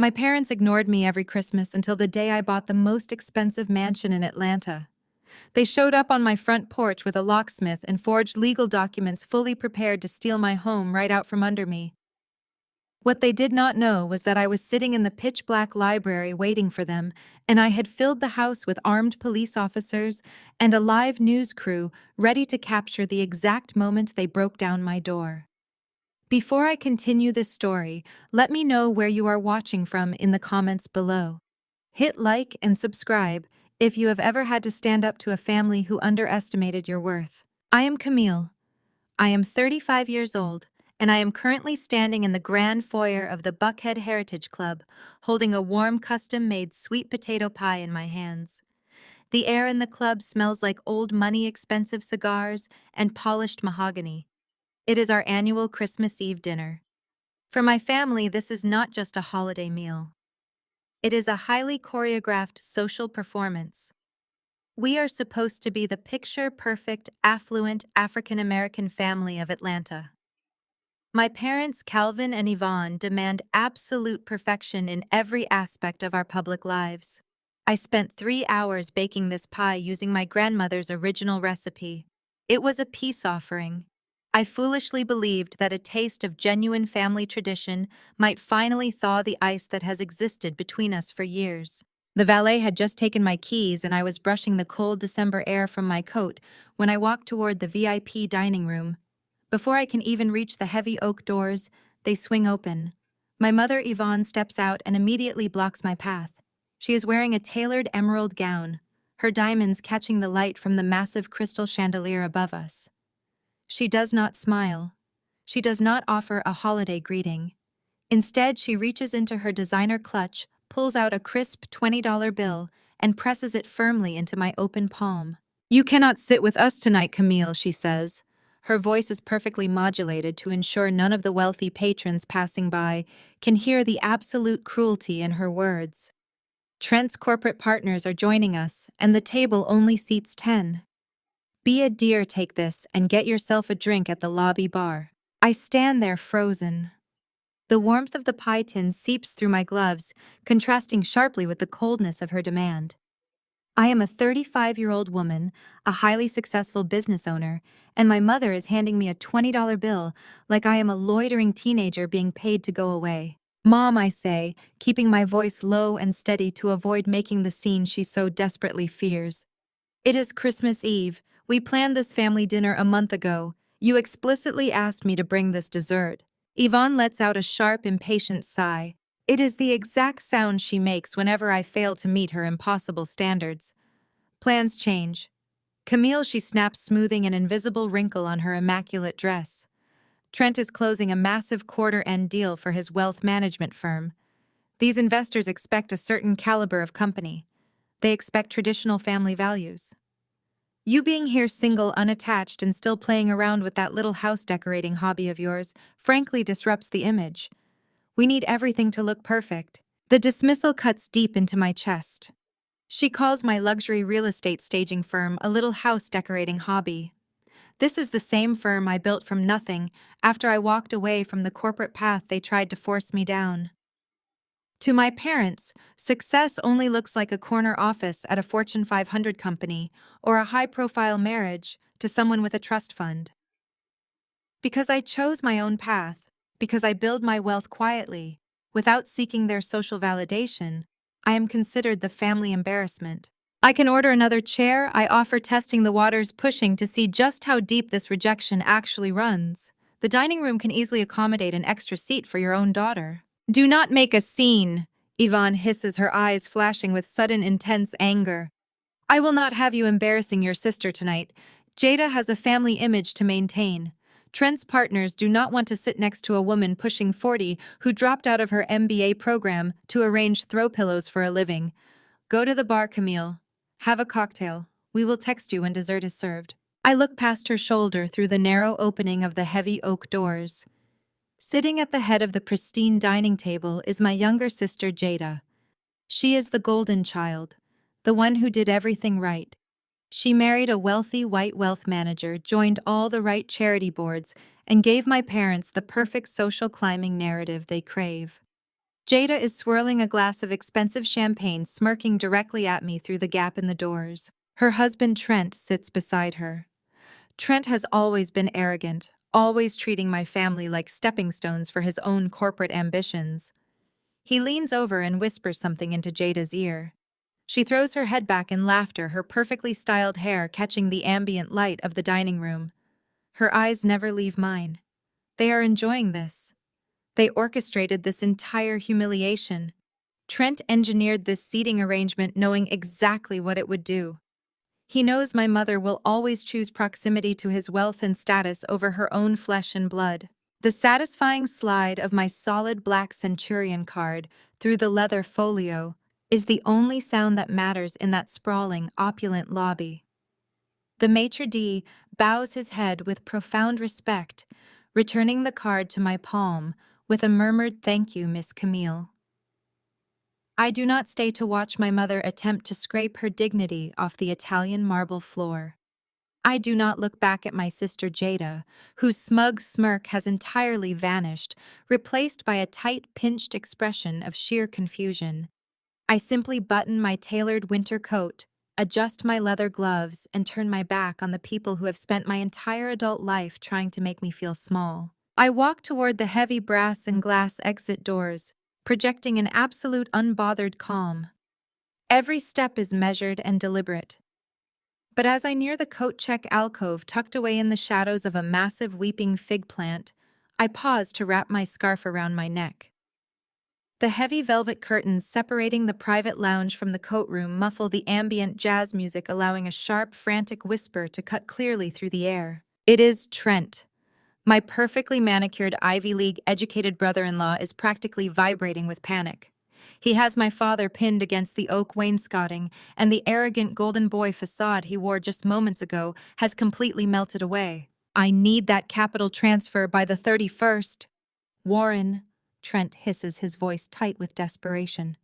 My parents ignored me every Christmas until the day I bought the most expensive mansion in Atlanta. They showed up on my front porch with a locksmith and forged legal documents fully prepared to steal my home right out from under me. What they did not know was that I was sitting in the pitch-black library waiting for them, and I had filled the house with armed police officers and a live news crew ready to capture the exact moment they broke down my door. Before I continue this story, let me know where you are watching from in the comments below. Hit like and subscribe if you have ever had to stand up to a family who underestimated your worth. I am Camille. I am 35 years old, and I am currently standing in the grand foyer of the Buckhead Heritage Club, holding a warm custom-made sweet potato pie in my hands. The air in the club smells like old money expensive cigars and polished mahogany. It is our annual Christmas Eve dinner. For my family, this is not just a holiday meal. It is a highly choreographed social performance. We are supposed to be the picture-perfect, affluent African-American family of Atlanta. My parents, Calvin and Yvonne, demand absolute perfection in every aspect of our public lives. I spent 3 hours baking this pie using my grandmother's original recipe. It was a peace offering. I foolishly believed that a taste of genuine family tradition might finally thaw the ice that has existed between us for years. The valet had just taken my keys and I was brushing the cold December air from my coat when I walked toward the VIP dining room. Before I can even reach the heavy oak doors, they swing open. My mother, Yvonne, steps out and immediately blocks my path. She is wearing a tailored emerald gown, her diamonds catching the light from the massive crystal chandelier above us. She does not smile. She does not offer a holiday greeting. Instead, she reaches into her designer clutch, pulls out a crisp $20 bill, and presses it firmly into my open palm. "You cannot sit with us tonight, Camille," she says. Her voice is perfectly modulated to ensure none of the wealthy patrons passing by can hear the absolute cruelty in her words. Trent's corporate partners are joining us, and the table only seats 10. Be a dear, take this, and get yourself a drink at the lobby bar. I stand there frozen. The warmth of the pie tin seeps through my gloves, contrasting sharply with the coldness of her demand. I am a 35-year-old woman, a highly successful business owner, and my mother is handing me a $20 bill like I am a loitering teenager being paid to go away. "Mom," I say, keeping my voice low and steady to avoid making the scene she so desperately fears. "It is Christmas Eve. We planned this family dinner a month ago. You explicitly asked me to bring this dessert." Yvonne lets out a sharp, impatient sigh. It is the exact sound she makes whenever I fail to meet her impossible standards. Plans change. "Camille," she snaps, smoothing an invisible wrinkle on her immaculate dress. "Trent is closing a massive quarter-end deal for his wealth management firm. These investors expect a certain caliber of company. They expect traditional family values. You being here single, unattached, and still playing around with that little house decorating hobby of yours frankly disrupts the image. We need everything to look perfect." The dismissal cuts deep into my chest. She calls my luxury real estate staging firm a little house decorating hobby. This is the same firm I built from nothing after I walked away from the corporate path they tried to force me down. To my parents, success only looks like a corner office at a Fortune 500 company or a high-profile marriage to someone with a trust fund. Because I chose my own path, because I build my wealth quietly, without seeking their social validation, I am considered the family embarrassment. "I can order another chair," I offer, testing the waters, pushing to see just how deep this rejection actually runs. "The dining room can easily accommodate an extra seat for your own daughter." "Do not make a scene," Yvonne hisses, her eyes flashing with sudden intense anger. "I will not have you embarrassing your sister tonight. Jada has a family image to maintain. Trent's partners do not want to sit next to a woman pushing 40 who dropped out of her MBA program to arrange throw pillows for a living. Go to the bar, Camille. Have a cocktail. We will text you when dessert is served." I look past her shoulder through the narrow opening of the heavy oak doors. Sitting at the head of the pristine dining table is my younger sister, Jada. She is the golden child, the one who did everything right. She married a wealthy white wealth manager, joined all the right charity boards, and gave my parents the perfect social climbing narrative they crave. Jada is swirling a glass of expensive champagne, smirking directly at me through the gap in the doors. Her husband Trent sits beside her. Trent has always been arrogant, always treating my family like stepping stones for his own corporate ambitions. He leans over and whispers something into Jada's ear. She throws her head back in laughter, her perfectly styled hair catching the ambient light of the dining room. Her eyes never leave mine. They are enjoying this. They orchestrated this entire humiliation. Trent engineered this seating arrangement knowing exactly what it would do. He knows my mother will always choose proximity to his wealth and status over her own flesh and blood. The satisfying slide of my solid black Centurion card through the leather folio is the only sound that matters in that sprawling, opulent lobby. The maitre d' bows his head with profound respect, returning the card to my palm with a murmured "Thank you, Miss Camille." I do not stay to watch my mother attempt to scrape her dignity off the Italian marble floor. I do not look back at my sister Jada, whose smug smirk has entirely vanished, replaced by a tight, pinched expression of sheer confusion. I simply button my tailored winter coat, adjust my leather gloves, and turn my back on the people who have spent my entire adult life trying to make me feel small. I walk toward the heavy brass and glass exit doors, projecting an absolute unbothered calm. Every step is measured and deliberate. But as I near the coat-check alcove tucked away in the shadows of a massive weeping fig plant, I pause to wrap my scarf around my neck. The heavy velvet curtains separating the private lounge from the coat room muffle the ambient jazz music, allowing a sharp, frantic whisper to cut clearly through the air. It is Trent. My perfectly manicured Ivy League-educated brother-in-law is practically vibrating with panic. He has my father pinned against the oak wainscoting, and the arrogant golden boy facade he wore just moments ago has completely melted away. I need that capital transfer by the 31st. Warren, Trent hisses, his voice tight with desperation.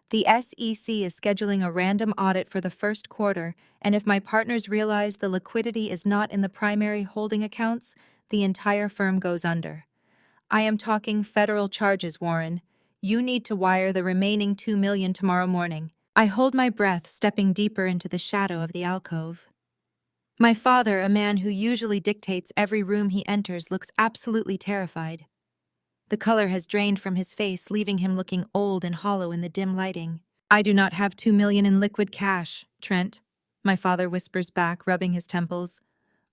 The SEC is scheduling a random audit for the first quarter, and if my partners realize the liquidity is not in the primary holding accounts, the entire firm goes under. I am talking federal charges, Warren. You need to wire the remaining $2 million tomorrow morning. I hold my breath, stepping deeper into the shadow of the alcove. My father, a man who usually dictates every room he enters, looks absolutely terrified. The color has drained from his face, leaving him looking old and hollow in the dim lighting. I do not have $2 million in liquid cash, Trent, my father whispers back, rubbing his temples.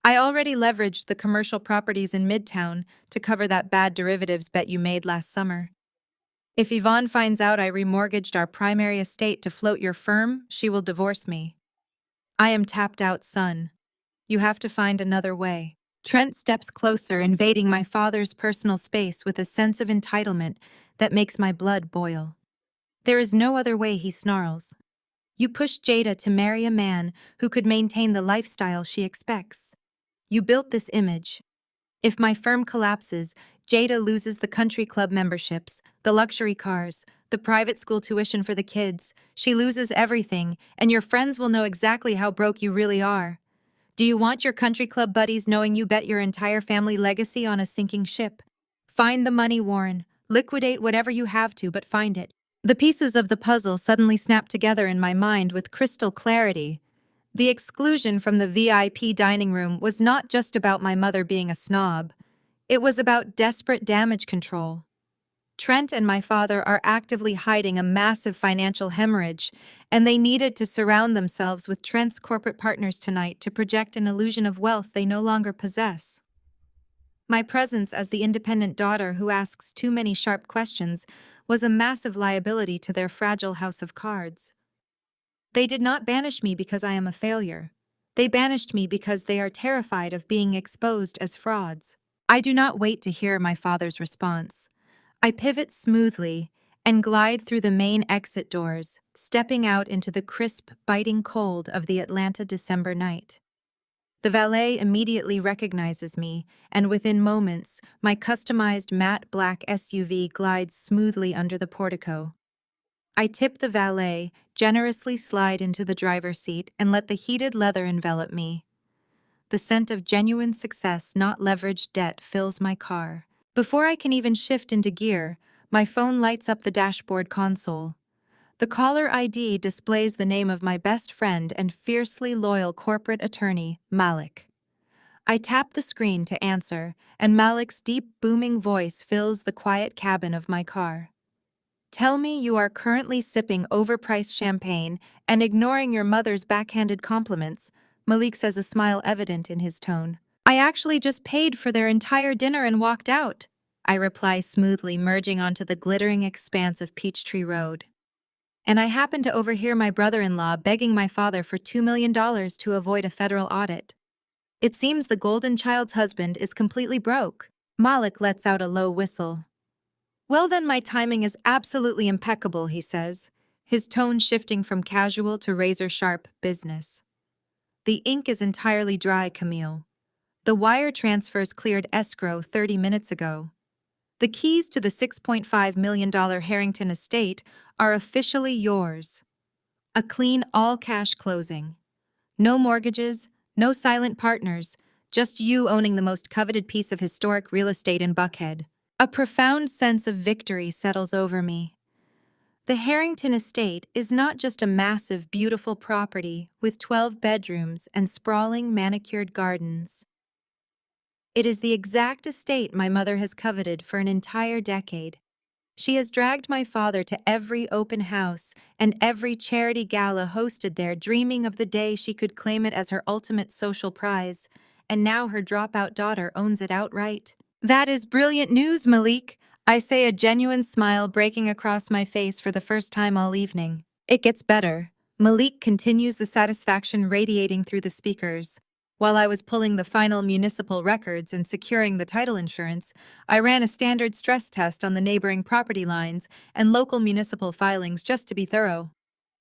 I already leveraged the commercial properties in Midtown to cover that bad derivatives bet you made last summer. If Yvonne finds out I remortgaged our primary estate to float your firm, she will divorce me. I am tapped out, son. You have to find another way. Trent steps closer, invading my father's personal space with a sense of entitlement that makes my blood boil. There is no other way, he snarls. You pushed Jada to marry a man who could maintain the lifestyle she expects. You built this image. If my firm collapses, Jada loses the country club memberships, the luxury cars, the private school tuition for the kids. She loses everything, and your friends will know exactly how broke you really are. Do you want your country club buddies knowing you bet your entire family legacy on a sinking ship? Find the money, Warren. Liquidate whatever you have to, but find it. The pieces of the puzzle suddenly snap together in my mind with crystal clarity. The exclusion from the VIP dining room was not just about my mother being a snob. It was about desperate damage control. Trent and my father are actively hiding a massive financial hemorrhage, and they needed to surround themselves with Trent's corporate partners tonight to project an illusion of wealth they no longer possess. My presence as the independent daughter who asks too many sharp questions was a massive liability to their fragile house of cards. They did not banish me because I am a failure. They banished me because they are terrified of being exposed as frauds. I do not wait to hear my father's response. I pivot smoothly and glide through the main exit doors, stepping out into the crisp, biting cold of the Atlanta December night. The valet immediately recognizes me, and within moments, my customized matte black SUV glides smoothly under the portico. I tip the valet, generously slide into the driver's seat, and let the heated leather envelop me. The scent of genuine success, not leveraged debt, fills my car. Before I can even shift into gear, My phone lights up the dashboard console. The caller ID displays the name of my best friend and fiercely loyal corporate attorney, Malik. I tap the screen to answer, and Malik's deep, booming voice fills the quiet cabin of my car. Tell me you are currently sipping overpriced champagne and ignoring your mother's backhanded compliments, Malik says, a smile evident in his tone. I actually just paid for their entire dinner and walked out, I reply smoothly, merging onto the glittering expanse of Peachtree Road. And I happen to overhear my brother-in-law begging my father for $2 million to avoid a federal audit. It seems the golden child's husband is completely broke. Malik lets out a low whistle. Well then, my timing is absolutely impeccable, he says, his tone shifting from casual to razor-sharp business. The ink is entirely dry, Camille. The wire transfers cleared escrow 30 minutes ago. The keys to the $6.5 million Harrington estate are officially yours. A clean all-cash closing. No mortgages, no silent partners, just you owning the most coveted piece of historic real estate in Buckhead. A profound sense of victory settles over me. The Harrington estate is not just a massive, beautiful property with 12 bedrooms and sprawling, manicured gardens. It is the exact estate my mother has coveted for an entire decade. She has dragged my father to every open house and every charity gala hosted there, dreaming of the day she could claim it as her ultimate social prize, and now her dropout daughter owns it outright. That is brilliant news, Malik, I say, a genuine smile breaking across my face for the first time all evening. It gets better. Malik continues, the satisfaction radiating through the speakers. While I was pulling the final municipal records and securing the title insurance, I ran a standard stress test on the neighboring property lines and local municipal filings just to be thorough.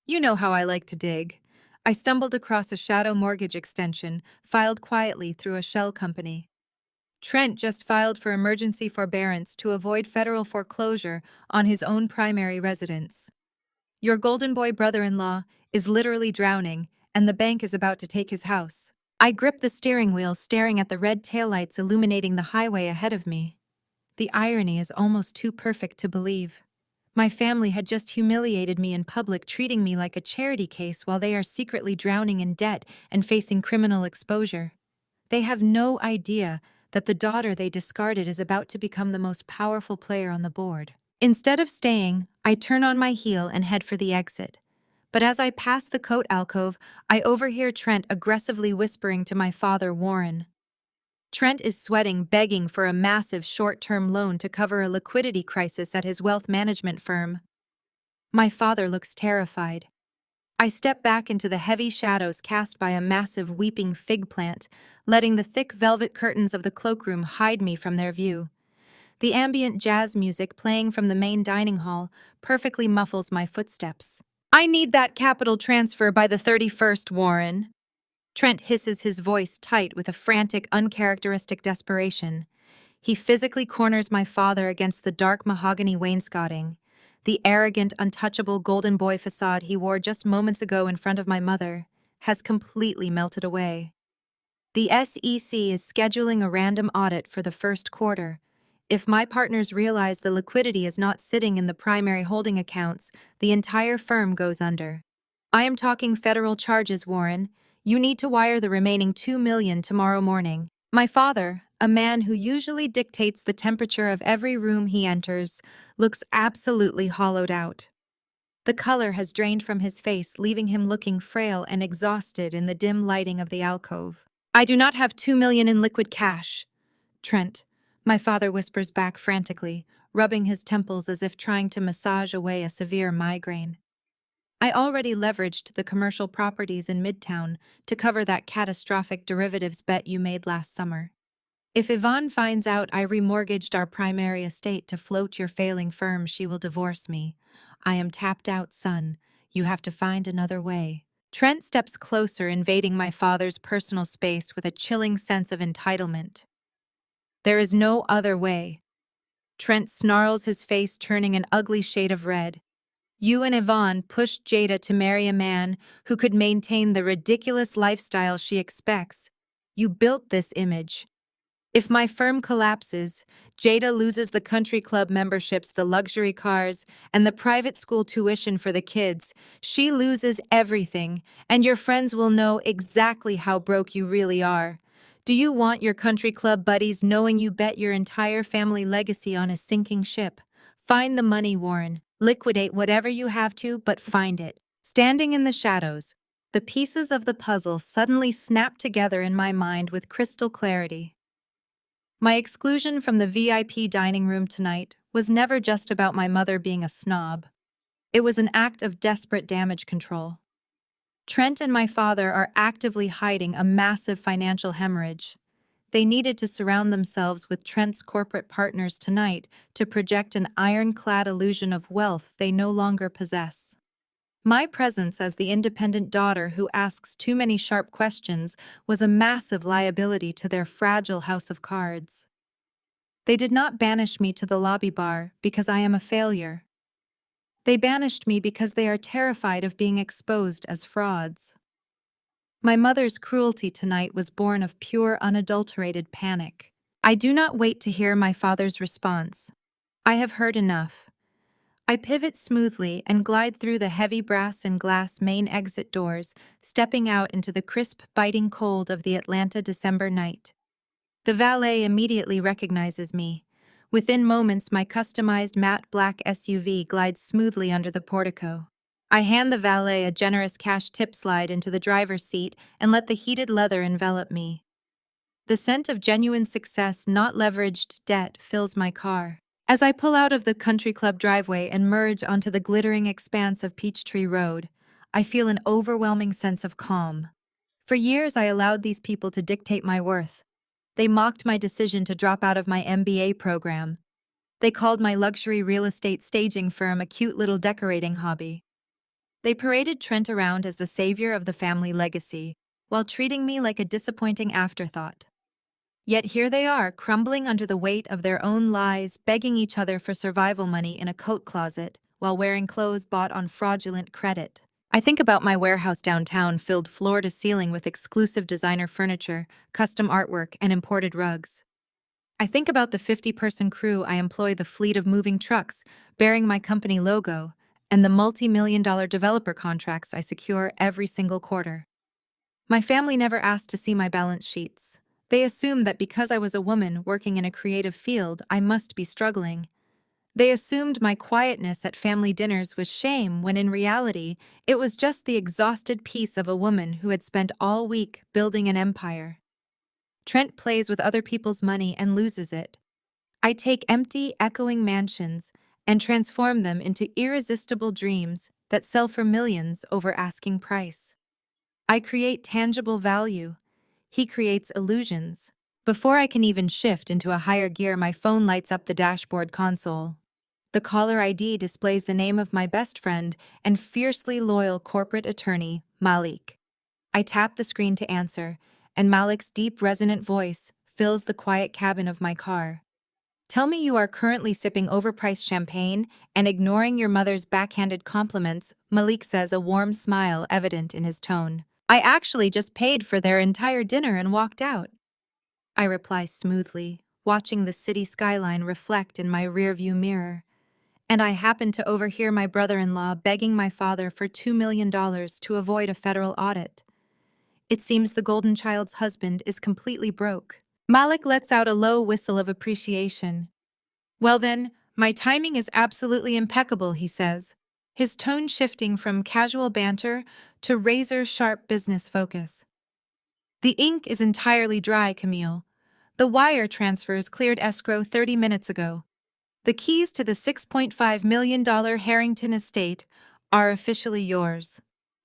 You know how I like to dig. I stumbled across a shadow mortgage extension, filed quietly through a shell company. Trent just filed for emergency forbearance to avoid federal foreclosure on his own primary residence. Your golden boy brother-in-law is literally drowning, and the bank is about to take his house. I grip the steering wheel, staring at the red taillights illuminating the highway ahead of me. The irony is almost too perfect to believe. My family had just humiliated me in public, treating me like a charity case while they are secretly drowning in debt and facing criminal exposure. They have no idea that the daughter they discarded is about to become the most powerful player on the board. Instead of staying, I turn on my heel and head for the exit. But as I pass the coat alcove, I overhear Trent aggressively whispering to my father, Warren. Trent is sweating, begging for a massive short-term loan to cover a liquidity crisis at his wealth management firm. My father looks terrified. I step back into the heavy shadows cast by a massive weeping fig plant, letting the thick velvet curtains of the cloakroom hide me from their view. The ambient jazz music playing from the main dining hall perfectly muffles my footsteps. I need that capital transfer by the 31st, Warren. Trent hisses, his voice tight with a frantic, uncharacteristic desperation. He physically corners my father against the dark mahogany wainscoting. The arrogant, untouchable golden boy facade he wore just moments ago in front of my mother has completely melted away. The SEC is scheduling a random audit for the first quarter. If my partners realize the liquidity is not sitting in the primary holding accounts, the entire firm goes under. I am talking federal charges, Warren. You need to wire the remaining $2 million tomorrow morning. My father, a man who usually dictates the temperature of every room he enters, looks absolutely hollowed out. The color has drained from his face, leaving him looking frail and exhausted in the dim lighting of the alcove. I do not have $2 million in liquid cash. Trent, my father whispers back frantically, rubbing his temples as if trying to massage away a severe migraine. I already leveraged the commercial properties in Midtown to cover that catastrophic derivatives bet you made last summer. If Yvonne finds out I remortgaged our primary estate to float your failing firm, she will divorce me. I am tapped out, son. You have to find another way. Trent steps closer, invading my father's personal space with a chilling sense of entitlement. There is no other way. Trent snarls, his face turning an ugly shade of red. You and Yvonne pushed Jada to marry a man who could maintain the ridiculous lifestyle she expects. You built this image. If my firm collapses, Jada loses the country club memberships, the luxury cars, and the private school tuition for the kids. She loses everything, and your friends will know exactly how broke you really are. Do you want your country club buddies knowing you bet your entire family legacy on a sinking ship? Find the money, Warren. Liquidate whatever you have to, but find it. Standing in the shadows, the pieces of the puzzle suddenly snap together in my mind with crystal clarity. My exclusion from the VIP dining room tonight was never just about my mother being a snob. It was an act of desperate damage control. Trent and my father are actively hiding a massive financial hemorrhage. They needed to surround themselves with Trent's corporate partners tonight to project an ironclad illusion of wealth they no longer possess. My presence as the independent daughter who asks too many sharp questions was a massive liability to their fragile house of cards. They did not banish me to the lobby bar because I am a failure. They banished me because they are terrified of being exposed as frauds. My mother's cruelty tonight was born of pure, unadulterated panic. I do not wait to hear my father's response. I have heard enough. I pivot smoothly and glide through the heavy brass and glass main exit doors, stepping out into the crisp, biting cold of the Atlanta December night. The valet immediately recognizes me. Within moments, my customized matte black SUV glides smoothly under the portico. I hand the valet a generous cash tip slide into the driver's seat and let the heated leather envelop me. The scent of genuine success, not leveraged debt, fills my car. As I pull out of the country club driveway and merge onto the glittering expanse of Peachtree Road, I feel an overwhelming sense of calm. For years, I allowed these people to dictate my worth. They mocked my decision to drop out of my MBA program. They called my luxury real estate staging firm a cute little decorating hobby. They paraded Trent around as the savior of the family legacy, while treating me like a disappointing afterthought. Yet here they are, crumbling under the weight of their own lies, begging each other for survival money in a coat closet, while wearing clothes bought on fraudulent credit. I think about my warehouse downtown filled floor to ceiling with exclusive designer furniture, custom artwork, and imported rugs. I think about the 50-person crew I employ, the fleet of moving trucks bearing my company logo, and the multi-million-dollar developer contracts I secure every single quarter. My family never asked to see my balance sheets. They assumed that because I was a woman working in a creative field, I must be struggling. They assumed my quietness at family dinners was shame, when in reality, it was just the exhausted peace of a woman who had spent all week building an empire. Trent plays with other people's money and loses it. I take empty, echoing mansions and transform them into irresistible dreams that sell for millions over asking price. I create tangible value. He creates illusions. Before I can even shift into a higher gear, my phone lights up the dashboard console. The caller ID displays the name of my best friend and fiercely loyal corporate attorney, Malik. I tap the screen to answer, and Malik's deep, resonant voice fills the quiet cabin of my car. Tell me you are currently sipping overpriced champagne and ignoring your mother's backhanded compliments, Malik says, a warm smile evident in his tone. I actually just paid for their entire dinner and walked out. I reply smoothly, watching the city skyline reflect in my rearview mirror. And I happened to overhear my brother-in-law begging my father for $2 million to avoid a federal audit. It seems the golden child's husband is completely broke. Malik lets out a low whistle of appreciation. Well then, my timing is absolutely impeccable, he says, his tone shifting from casual banter to razor-sharp business focus. The ink is entirely dry, Camille. The wire transfers cleared escrow 30 minutes ago. The keys to the $6.5 million Harrington estate are officially yours.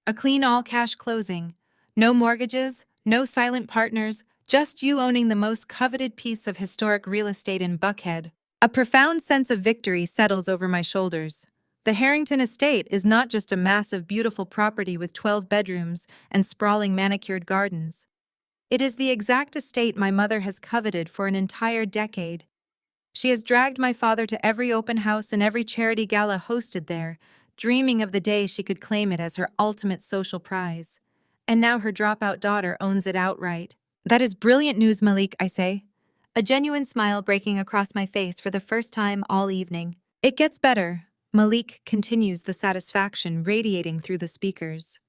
A clean all-cash closing. No mortgages, no silent partners, just you owning the most coveted piece of historic real estate in Buckhead. A profound sense of victory settles over my shoulders. The Harrington estate is not just a massive, beautiful property with 12 bedrooms and sprawling manicured gardens. It is the exact estate my mother has coveted for an entire decade. She has dragged my father to every open house and every charity gala hosted there, dreaming of the day she could claim it as her ultimate social prize. And now her dropout daughter owns it outright. That is brilliant news, Malik, I say. a genuine smile breaking across my face for the first time all evening. It gets better. Malik continues, the satisfaction radiating through the speakers.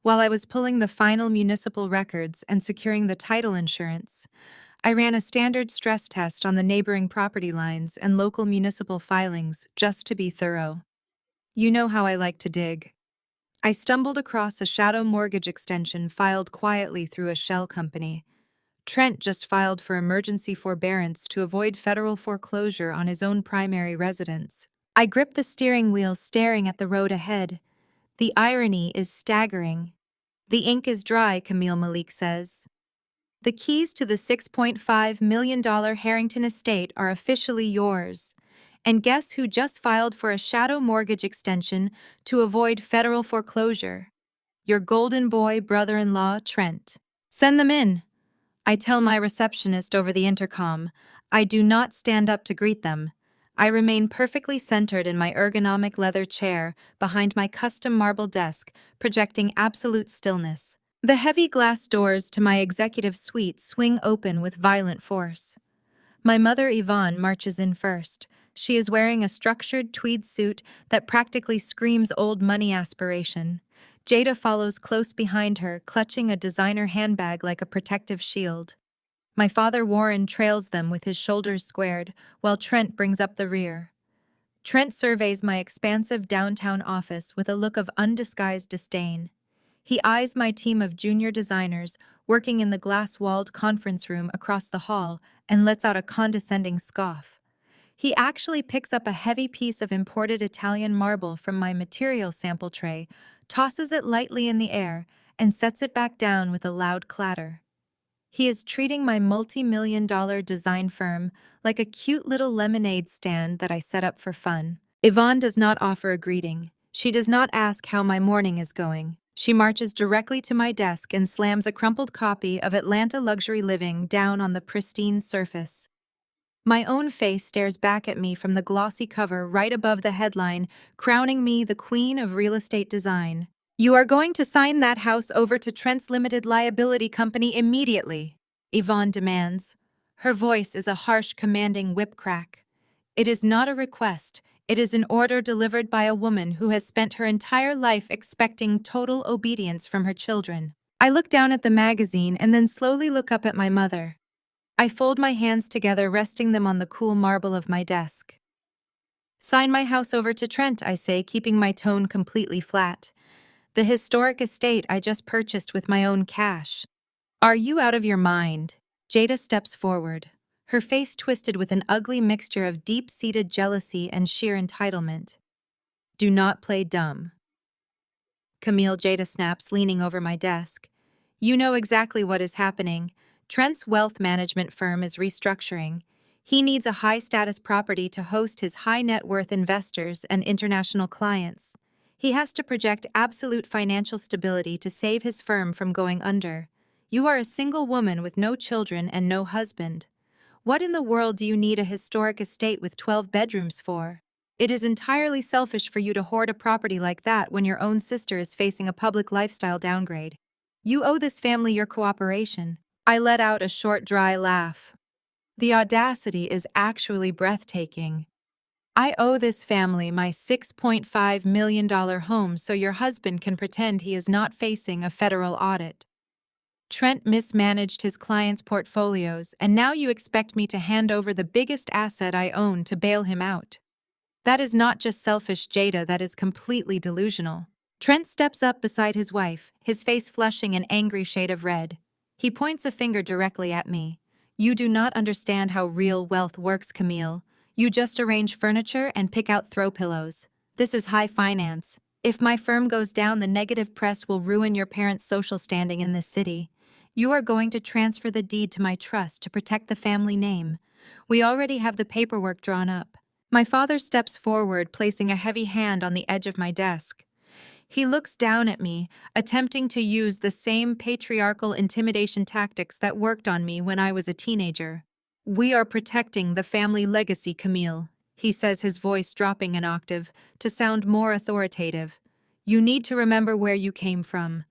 While I was pulling the final municipal records and securing the title insurance, I ran a standard stress test on the neighboring property lines and local municipal filings just to be thorough. You know how I like to dig. I stumbled across a shadow mortgage extension filed quietly through a shell company. Trent just filed for emergency forbearance to avoid federal foreclosure on his own primary residence. I gripped the steering wheel, staring at the road ahead. The irony is staggering. The ink is dry, Malik says. The keys to the $6.5 million Harrington estate are officially yours. And guess who just filed for a shadow mortgage extension to avoid federal foreclosure? Your golden boy brother-in-law, Trent. Send them in. I tell my receptionist over the intercom. I do not stand up to greet them. I remain perfectly centered in my ergonomic leather chair behind my custom marble desk, projecting absolute stillness. The heavy glass doors to my executive suite swing open with violent force. My mother, Yvonne, marches in first. She is wearing a structured tweed suit that practically screams old money aspiration. Jada follows close behind her, clutching a designer handbag like a protective shield. My father, Warren, trails them with his shoulders squared, while Trent brings up the rear. Trent surveys my expansive downtown office with a look of undisguised disdain. He eyes my team of junior designers working in the glass-walled conference room across the hall and lets out a condescending scoff. He actually picks up a heavy piece of imported Italian marble from my material sample tray, tosses it lightly in the air, and sets it back down with a loud clatter. He is treating my multi-million-dollar design firm like a cute little lemonade stand that I set up for fun. Yvonne does not offer a greeting. She does not ask how my morning is going. She marches directly to my desk and slams a crumpled copy of Atlanta Luxury Living down on the pristine surface. My own face stares back at me from the glossy cover right above the headline, crowning me the queen of real estate design. You are going to sign that house over to Trent's Limited Liability Company immediately, Yvonne demands. Her voice is a harsh, commanding whip crack. It is not a request. It is an order delivered by a woman who has spent her entire life expecting total obedience from her children. I look down at the magazine and then slowly look up at my mother. I fold my hands together, resting them on the cool marble of my desk. Sign my house over to Trent, I say, keeping my tone completely flat. The historic estate I just purchased with my own cash. Are you out of your mind? Jada steps forward, her face twisted with an ugly mixture of deep-seated jealousy and sheer entitlement. Do not play dumb. Jada snaps, leaning over my desk. You know exactly what is happening. Trent's wealth management firm is restructuring. He needs a high-status property to host his high-net-worth investors and international clients. He has to project absolute financial stability to save his firm from going under. You are a single woman with no children and no husband. What in the world do you need a historic estate with 12 bedrooms for? It is entirely selfish for you to hoard a property like that when your own sister is facing a public lifestyle downgrade. You owe this family your cooperation. I let out a short, dry laugh. The audacity is actually breathtaking. I owe this family my $6.5 million home so your husband can pretend he is not facing a federal audit. Trent mismanaged his clients' portfolios, and now you expect me to hand over the biggest asset I own to bail him out. That is not just selfish, Jada, that is completely delusional. Trent steps up beside his wife, his face flushing an angry shade of red. He points a finger directly at me. You do not understand how real wealth works, Camille. You just arrange furniture and pick out throw pillows. This is high finance. If my firm goes down, the negative press will ruin your parents' social standing in this city. You are going to transfer the deed to my trust to protect the family name. We already have the paperwork drawn up. My father steps forward, placing a heavy hand on the edge of my desk. He looks down at me, attempting to use the same patriarchal intimidation tactics that worked on me when I was a teenager. We are protecting the family legacy, Camille, he says, his voice dropping an octave to sound more authoritative. You need to remember where you came from.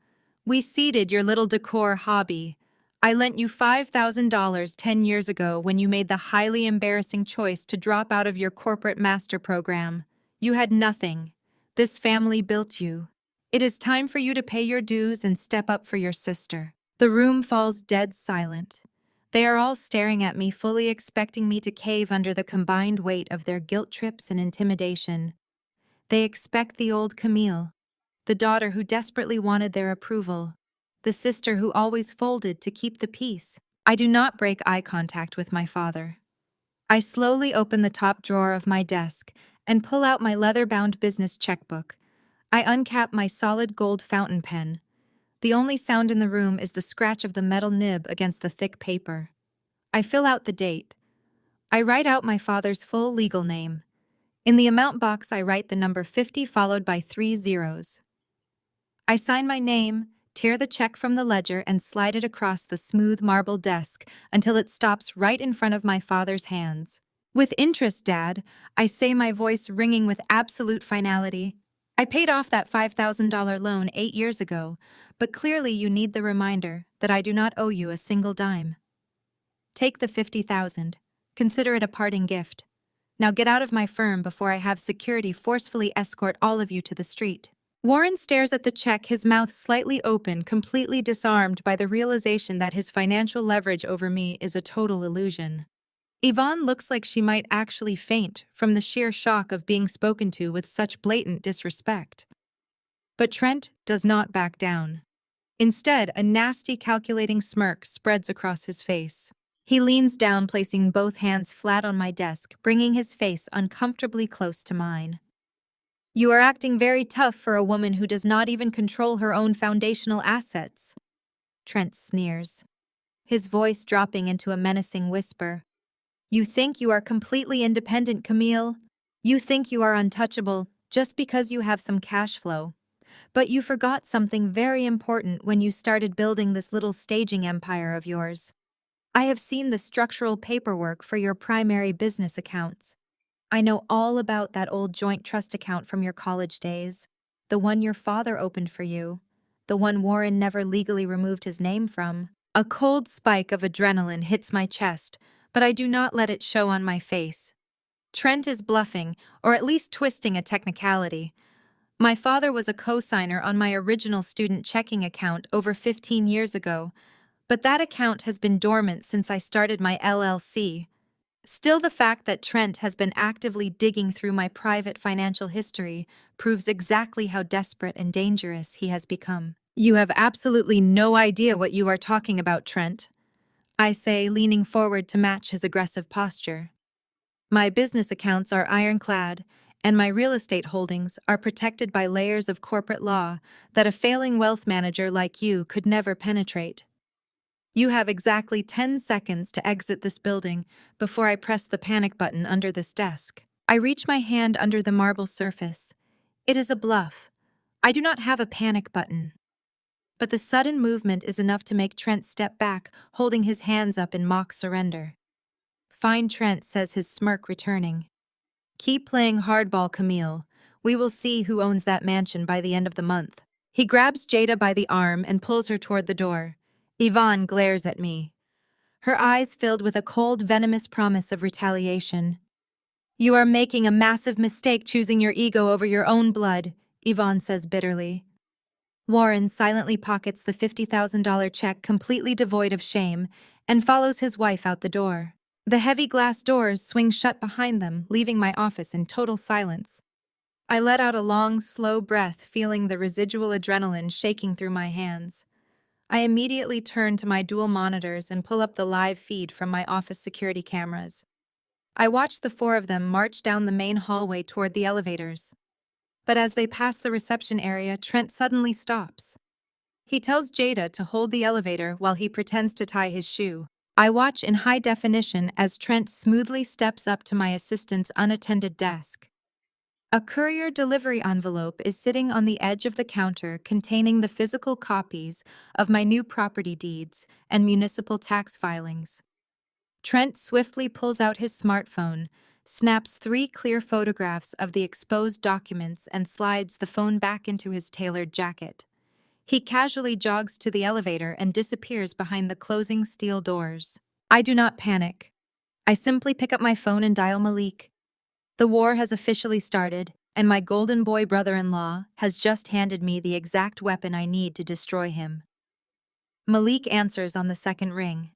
We seeded your little decor hobby. I lent you $5,000 10 years ago when you made the highly embarrassing choice to drop out of your corporate master program. You had nothing. This family built you. It is time for you to pay your dues and step up for your sister. The room falls dead silent. They are all staring at me, fully expecting me to cave under the combined weight of their guilt trips and intimidation. They expect the old Camille, the daughter who desperately wanted their approval, the sister who always folded to keep the peace. I do not break eye contact with my father. I slowly open the top drawer of my desk and pull out my leather-bound business checkbook. I uncap my solid gold fountain pen. The only sound in the room is the scratch of the metal nib against the thick paper. I fill out the date. I write out my father's full legal name. In the amount box, I write the number 50 followed by 3 zeros. I sign my name, tear the check from the ledger, and slide it across the smooth marble desk until it stops right in front of my father's hands. With interest, Dad, I say, my voice ringing with absolute finality. I paid off that $5,000 loan 8 years ago, but clearly you need the reminder that I do not owe you a single dime. Take the $50,000. Consider it a parting gift. Now get out of my firm before I have security forcefully escort all of you to the street. Warren stares at the check, his mouth slightly open, completely disarmed by the realization that his financial leverage over me is a total illusion. Yvonne looks like she might actually faint from the sheer shock of being spoken to with such blatant disrespect. But Trent does not back down. Instead, a nasty, calculating smirk spreads across his face. He leans down, placing both hands flat on my desk, bringing his face uncomfortably close to mine. You are acting very tough for a woman who does not even control her own foundational assets. Trent sneers, his voice dropping into a menacing whisper. You think you are completely independent, Camille? You think you are untouchable just because you have some cash flow. But you forgot something very important when you started building this little staging empire of yours. I have seen the structural paperwork for your primary business accounts. I know all about that old joint trust account from your college days, the one your father opened for you, the one Warren never legally removed his name from. A cold spike of adrenaline hits my chest, but I do not let it show on my face. Trent is bluffing, or at least twisting a technicality. My father was a co-signer on my original student checking account over 15 years ago, but that account has been dormant since I started my LLC. Still, the fact that Trent has been actively digging through my private financial history proves exactly how desperate and dangerous he has become. You have absolutely no idea what you are talking about, Trent, I say, leaning forward to match his aggressive posture. My business accounts are ironclad, and my real estate holdings are protected by layers of corporate law that a failing wealth manager like you could never penetrate. You have exactly 10 seconds to exit this building before I press the panic button under this desk. I reach my hand under the marble surface. It is a bluff. I do not have a panic button. But the sudden movement is enough to make Trent step back, holding his hands up in mock surrender. Fine, Trent, says, his smirk returning. Keep playing hardball, Camille. We will see who owns that mansion by the end of the month. He grabs Jada by the arm and pulls her toward the door. Yvonne glares at me, her eyes filled with a cold, venomous promise of retaliation. You are making a massive mistake choosing your ego over your own blood, Yvonne says bitterly. Warren silently pockets the $50,000 check, completely devoid of shame, and follows his wife out the door. The heavy glass doors swing shut behind them, leaving my office in total silence. I let out a long, slow breath, feeling the residual adrenaline shaking through my hands. I immediately turn to my dual monitors and pull up the live feed from my office security cameras. I watch the 4 of them march down the main hallway toward the elevators. But as they pass the reception area, Trent suddenly stops. He tells Jada to hold the elevator while he pretends to tie his shoe. I watch in high definition as Trent smoothly steps up to my assistant's unattended desk. A courier delivery envelope is sitting on the edge of the counter containing the physical copies of my new property deeds and municipal tax filings. Trent swiftly pulls out his smartphone, snaps 3 clear photographs of the exposed documents, and slides the phone back into his tailored jacket. He casually jogs to the elevator and disappears behind the closing steel doors. I do not panic. I simply pick up my phone and dial Malik. The war has officially started, and my golden boy brother-in-law has just handed me the exact weapon I need to destroy him. Malik answers on the second ring.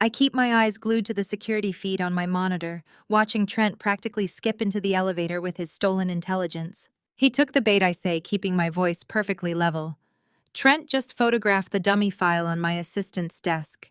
I keep my eyes glued to the security feed on my monitor, watching Trent practically skip into the elevator with his stolen intelligence. He took the bait, I say, keeping my voice perfectly level. Trent just photographed the dummy file on my assistant's desk.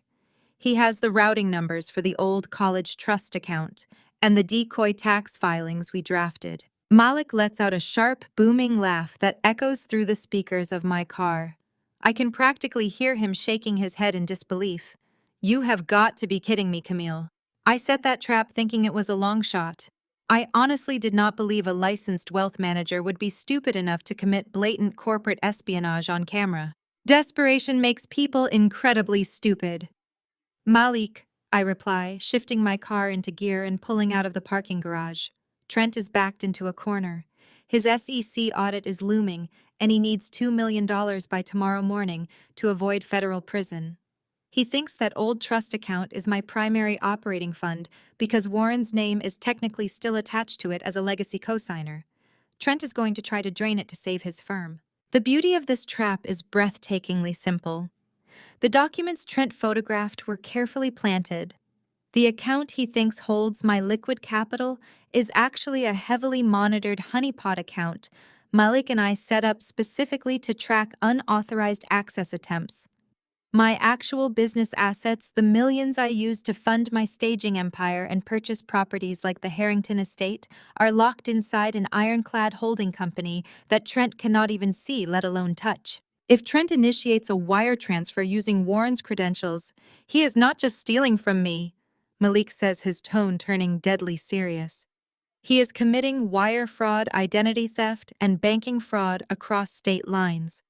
He has the routing numbers for the old college trust account and the decoy tax filings we drafted. Malik lets out a sharp, booming laugh that echoes through the speakers of my car. I can practically hear him shaking his head in disbelief. You have got to be kidding me, Camille. I set that trap thinking it was a long shot. I honestly did not believe a licensed wealth manager would be stupid enough to commit blatant corporate espionage on camera. Desperation makes people incredibly stupid. Malik, I reply, shifting my car into gear and pulling out of the parking garage. Trent is backed into a corner. His SEC audit is looming, and he needs $2 million by tomorrow morning to avoid federal prison. He thinks that old trust account is my primary operating fund because Warren's name is technically still attached to it as a legacy cosigner. Trent is going to try to drain it to save his firm. The beauty of this trap is breathtakingly simple. The documents Trent photographed were carefully planted. The account he thinks holds my liquid capital is actually a heavily monitored honeypot account Malik and I set up specifically to track unauthorized access attempts. My actual business assets, the millions I use to fund my staging empire and purchase properties like the Harrington estate, are locked inside an ironclad holding company that Trent cannot even see, let alone touch. If Trent initiates a wire transfer using Warren's credentials, he is not just stealing from me, Malik says, his tone turning deadly serious. He is committing wire fraud, identity theft, and banking fraud across state lines.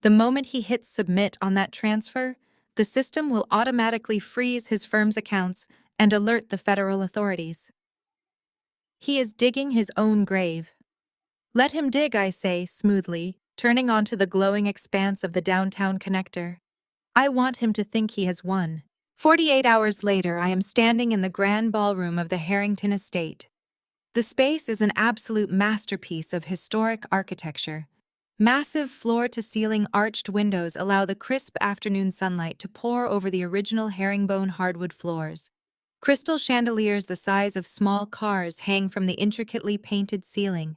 The moment he hits submit on that transfer, the system will automatically freeze his firm's accounts and alert the federal authorities. He is digging his own grave. Let him dig, I say, smoothly, turning onto the glowing expanse of the downtown connector. I want him to think he has won. 48 hours later, I am standing in the grand ballroom of the Harrington estate. The space is an absolute masterpiece of historic architecture. Massive floor-to-ceiling arched windows allow the crisp afternoon sunlight to pour over the original herringbone hardwood floors. Crystal chandeliers the size of small cars hang from the intricately painted ceiling.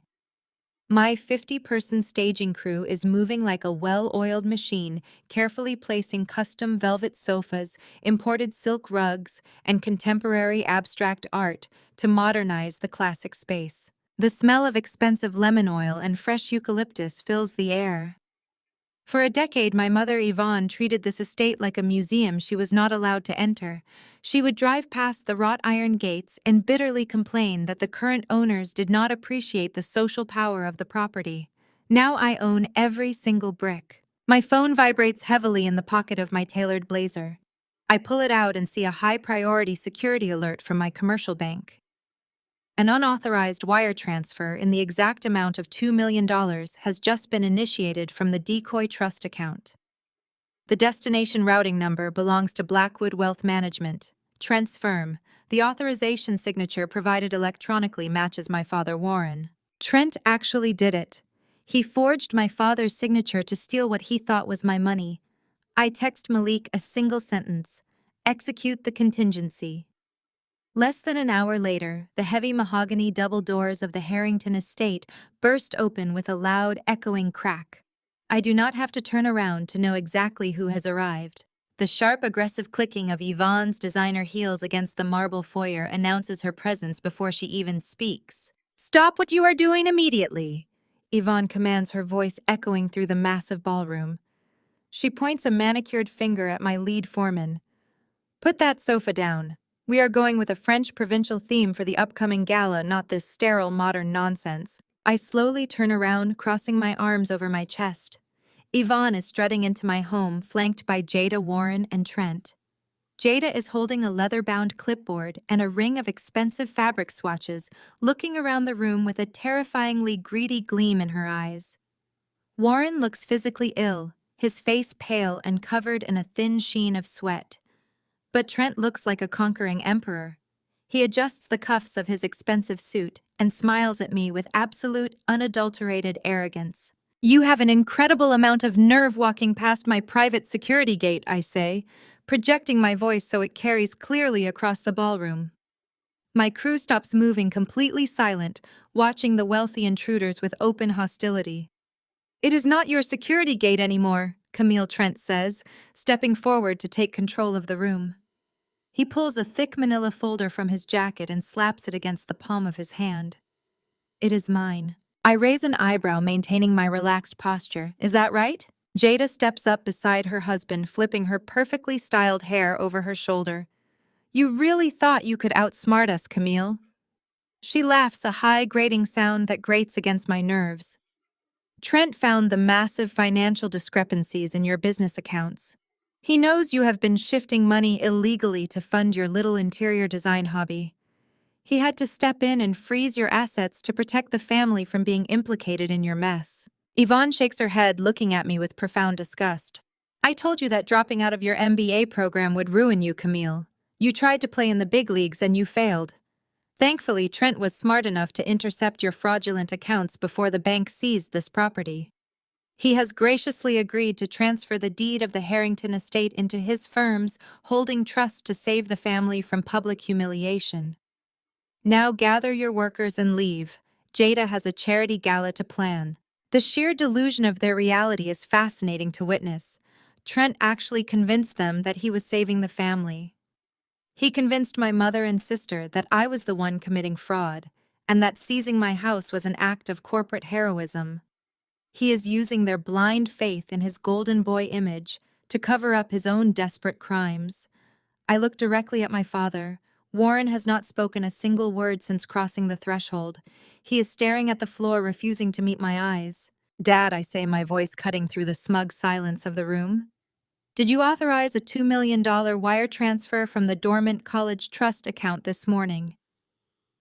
My 50-person staging crew is moving like a well-oiled machine, carefully placing custom velvet sofas, imported silk rugs, and contemporary abstract art to modernize the classic space. The smell of expensive lemon oil and fresh eucalyptus fills the air. For a decade, my mother Yvonne treated this estate like a museum she was not allowed to enter. She would drive past the wrought iron gates and bitterly complain that the current owners did not appreciate the social power of the property. Now I own every single brick. My phone vibrates heavily in the pocket of my tailored blazer. I pull it out and see a high-priority security alert from my commercial bank. An unauthorized wire transfer in the exact amount of $2 million has just been initiated from the Decoy Trust account. The destination routing number belongs to Blackwood Wealth Management, Trent's firm. The authorization signature provided electronically matches my father Warren. Trent actually did it. He forged my father's signature to steal what he thought was my money. I text Malik a single sentence: execute the contingency. Less than an hour later, the heavy mahogany double doors of the Harrington estate burst open with a loud, echoing crack. I do not have to turn around to know exactly who has arrived. The sharp, aggressive clicking of Yvonne's designer heels against the marble foyer announces her presence before she even speaks. "Stop what you are doing immediately!" Yvonne commands, her voice echoing through the massive ballroom. She points a manicured finger at my lead foreman. "Put that sofa down. We are going with a French provincial theme for the upcoming gala, not this sterile modern nonsense." I slowly turn around, crossing my arms over my chest. Yvonne is strutting into my home, flanked by Jada, Warren, and Trent. Jada is holding a leather-bound clipboard and a ring of expensive fabric swatches, looking around the room with a terrifyingly greedy gleam in her eyes. Warren looks physically ill, his face pale and covered in a thin sheen of sweat. But Trent looks like a conquering emperor. He adjusts the cuffs of his expensive suit and smiles at me with absolute, unadulterated arrogance. "You have an incredible amount of nerve walking past my private security gate," I say, projecting my voice so it carries clearly across the ballroom. My crew stops moving, completely silent, watching the wealthy intruders with open hostility. "It is not your security gate anymore," Camille Trent says, stepping forward to take control of the room. He pulls a thick manila folder from his jacket and slaps it against the palm of his hand. "It is mine." I raise an eyebrow, maintaining my relaxed posture. "Is that right?" Jada steps up beside her husband, flipping her perfectly styled hair over her shoulder. "You really thought you could outsmart us, Camille?" She laughs, a high, grating sound that grates against my nerves. "Trent found the massive financial discrepancies in your business accounts. He knows you have been shifting money illegally to fund your little interior design hobby. He had to step in and freeze your assets to protect the family from being implicated in your mess." Yvonne shakes her head, looking at me with profound disgust. "I told you that dropping out of your MBA program would ruin you, Camille. You tried to play in the big leagues and you failed. Thankfully, Trent was smart enough to intercept your fraudulent accounts before the bank seized this property. He has graciously agreed to transfer the deed of the Harrington estate into his firm's holding trust to save the family from public humiliation. Now gather your workers and leave. Jada has a charity gala to plan." The sheer delusion of their reality is fascinating to witness. Trent actually convinced them that he was saving the family. He convinced my mother and sister that I was the one committing fraud, and that seizing my house was an act of corporate heroism. He is using their blind faith in his golden boy image to cover up his own desperate crimes. I look directly at my father. Warren has not spoken a single word since crossing the threshold. He is staring at the floor, refusing to meet my eyes. "Dad," I say, my voice cutting through the smug silence of the room, "did you authorize a $2 million wire transfer from the dormant college trust account this morning?"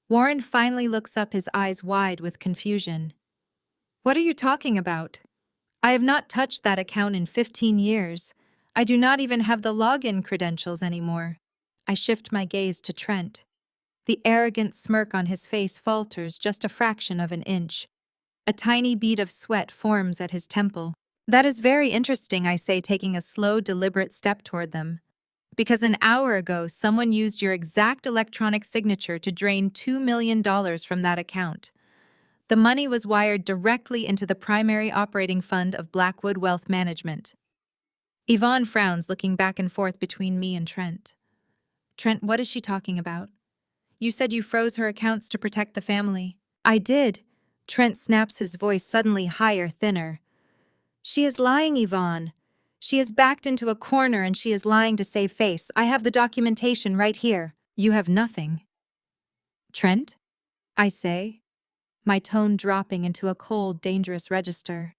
Warren finally looks up, his eyes wide with confusion. "What are you talking about? I have not touched that account in 15 years. I do not even have the login credentials anymore." I shift my gaze to Trent. The arrogant smirk on his face falters just a fraction of an inch. A tiny bead of sweat forms at his temple. "That is very interesting," I say, taking a slow, deliberate step toward them. "Because an hour ago, someone used your exact electronic signature to drain $2 million from that account. The money was wired directly into the primary operating fund of Blackwood Wealth Management." Yvonne frowns, looking back and forth between me and Trent. "Trent, what is she talking about? You said you froze her accounts to protect the family." "I did." Trent snaps, his voice suddenly higher, thinner. "She is lying, Yvonne. She is backed into a corner and she is lying to save face. I have the documentation right here." "You have nothing." "Trent?" I say, my tone dropping into a cold, dangerous register.